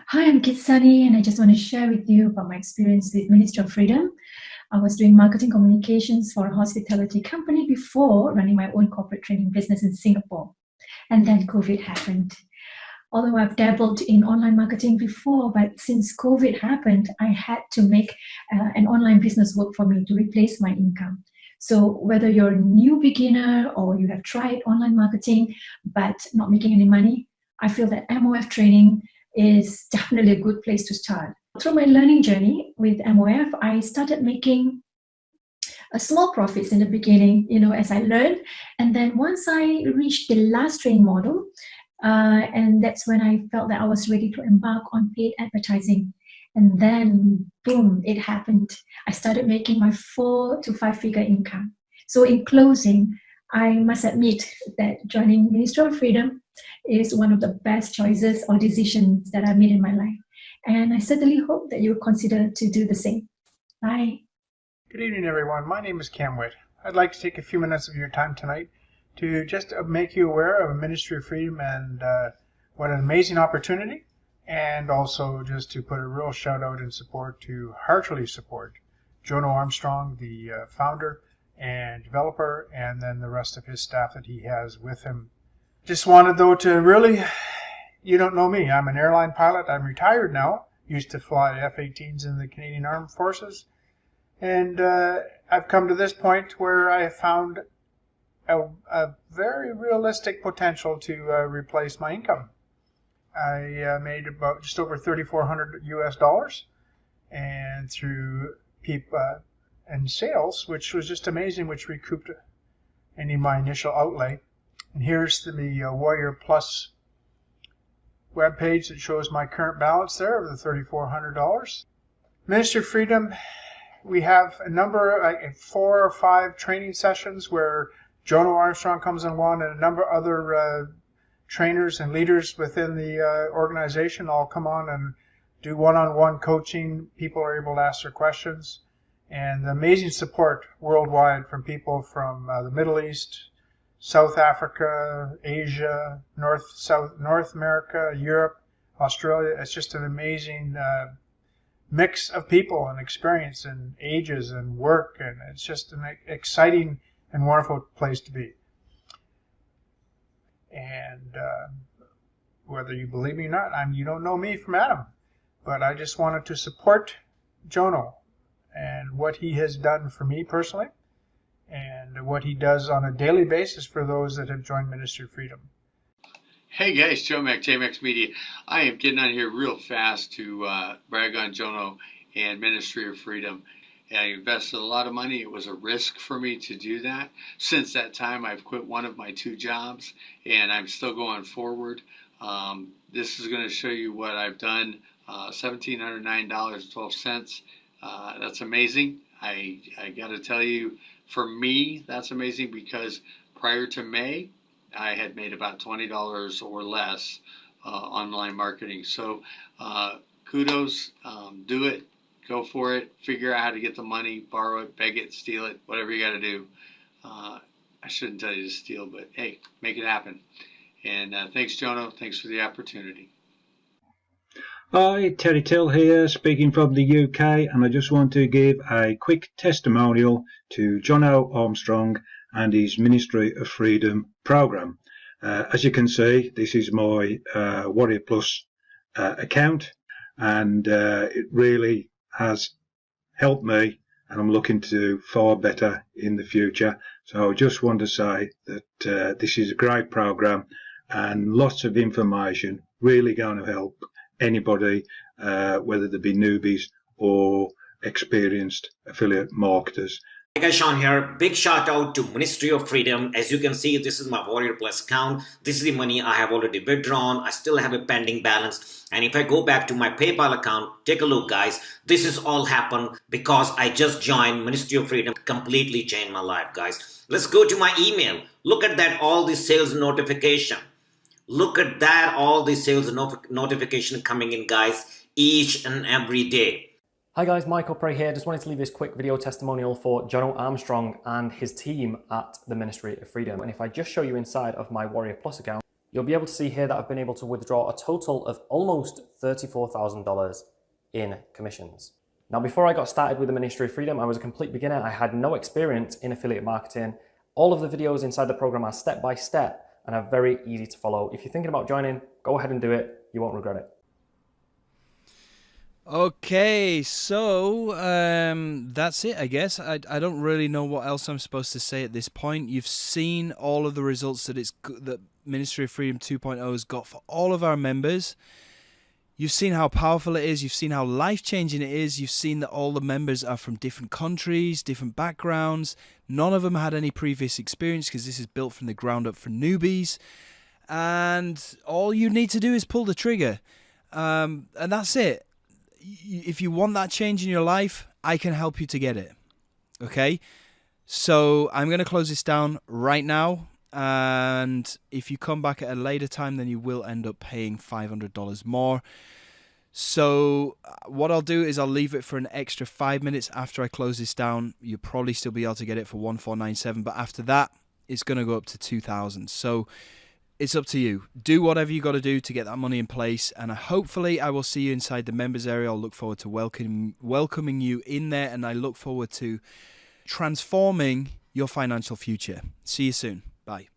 Hi, I'm Kitsani, and I just want to share with you about my experience with Ministry of Freedom. I was doing marketing communications for a hospitality company before running my own corporate training business in Singapore. And then COVID happened. Although I've dabbled in online marketing before, but since COVID happened, I had to make an online business work for me to replace my income. So whether you're a new beginner or you have tried online marketing but not making any money, I feel that MOF training is definitely a good place to start. Through my learning journey with MOF, I started making small profits in the beginning, as I learned. And then once I reached the last training model, and that's when I felt that I was ready to embark on paid advertising. And then, boom, it happened. I started making my 4 to 5 figure income. So in closing, I must admit that joining Ministry of Freedom is one of the best choices or decisions that I made in my life. And I certainly hope that you will consider to do the same. Bye. Good evening, everyone. My name is Cam Witt. I'd like to take a few minutes of your time tonight to just make you aware of Ministry of Freedom and what an amazing opportunity, and also just to put a real shout out and support to heartily support Jono Armstrong, the founder and developer, and then the rest of his staff that he has with him. Just wanted, though, to really, you don't know me. I'm an airline pilot. I'm retired now. Used to fly F-18s in the Canadian Armed Forces. And I've come to this point where I have found a very realistic potential to replace my income. I made about just over $3,400 US, and through and sales, which was just amazing, which recouped any of my initial outlay. And here's the Warrior Plus webpage that shows my current balance there of the $3,400. Ministry of Freedom, we have a number, like 4 or 5 training sessions where Jono Armstrong comes along, and a number of other trainers and leaders within the organization all come on and do one-on-one coaching. People are able to ask their questions, and amazing support worldwide from people from the Middle East, South Africa, Asia, North America, Europe, Australia. It's just an amazing mix of people and experience and ages and work, and it's just an exciting and wonderful place to be. And whether you believe me or not, you don't know me from Adam, but I just wanted to support Jono and what he has done for me personally, and what he does on a daily basis for those that have joined Ministry of Freedom. Hey guys, Joe Mac, JMax Media. I am getting on here real fast to brag on Jono and Ministry of Freedom. I invested a lot of money. It was a risk for me to do that. Since that time, I've quit one of my 2 jobs, and I'm still going forward. This is going to show you what I've done. $1,709.12. That's amazing. I got to tell you, for me, that's amazing, because prior to May, I had made about $20 or less online marketing. So kudos, do it, go for it, figure out how to get the money, borrow it, beg it, steal it, whatever you got to do. I shouldn't tell you to steal, but hey, make it happen. And thanks, Jono. Thanks for the opportunity. Hi, Terry Till here, speaking from the UK, and I just want to give a quick testimonial to Jono Armstrong and his Ministry of Freedom program. As you can see, this is my Warrior Plus account, and it really has helped me, and I'm looking to do far better in the future. So I just want to say that this is a great program, and lots of information, really going to help anybody, whether they be newbies or experienced affiliate marketers. Hey guys, Sean here. Big shout out to Ministry of Freedom. As you can see, this is my Warrior Plus account. This is the money I have already withdrawn. I still have a pending balance. And if I go back to my PayPal account, take a look, guys. This has all happened because I just joined Ministry of Freedom. Completely changed my life, guys. Let's go to my email. Look at that, all the sales notification. Look at that, all the sales notification coming in, guys, each and every day. Hi guys, Michael Prey here. Just wanted to leave this quick video testimonial for Jono Armstrong and his team at the Ministry of Freedom. And if I just show you inside of my Warrior Plus account, you'll be able to see here that I've been able to withdraw a total of almost $34,000 in commissions. Now, before I got started with the Ministry of Freedom, I was a complete beginner. I had no experience in affiliate marketing. All of the videos inside the program are step by step and are very easy to follow. If you're thinking about joining, go ahead and do it. You won't regret it. Okay, so that's it, I guess. I don't really know what else I'm supposed to say at this point. You've seen all of the results that Ministry of Freedom 2.0 has got for all of our members. You've seen how powerful it is. You've seen how life-changing it is. You've seen that all the members are from different countries, different backgrounds. None of them had any previous experience because this is built from the ground up for newbies. And all you need to do is pull the trigger. And that's it. If you want that change in your life, I can help you to get it. Okay? So I'm going to close this down right now. and if you come back at a later time, then you will end up paying $500 more. So what I'll do is I'll leave it for an extra 5 minutes after I close this down. You'll probably still be able to get it for $1,497, but after that, it's going to go up to $2,000. So it's up to you. Do whatever you got to do to get that money in place, and hopefully I will see you inside the members area. I'll look forward to welcoming you in there, and I look forward to transforming your financial future. See you soon. Bye.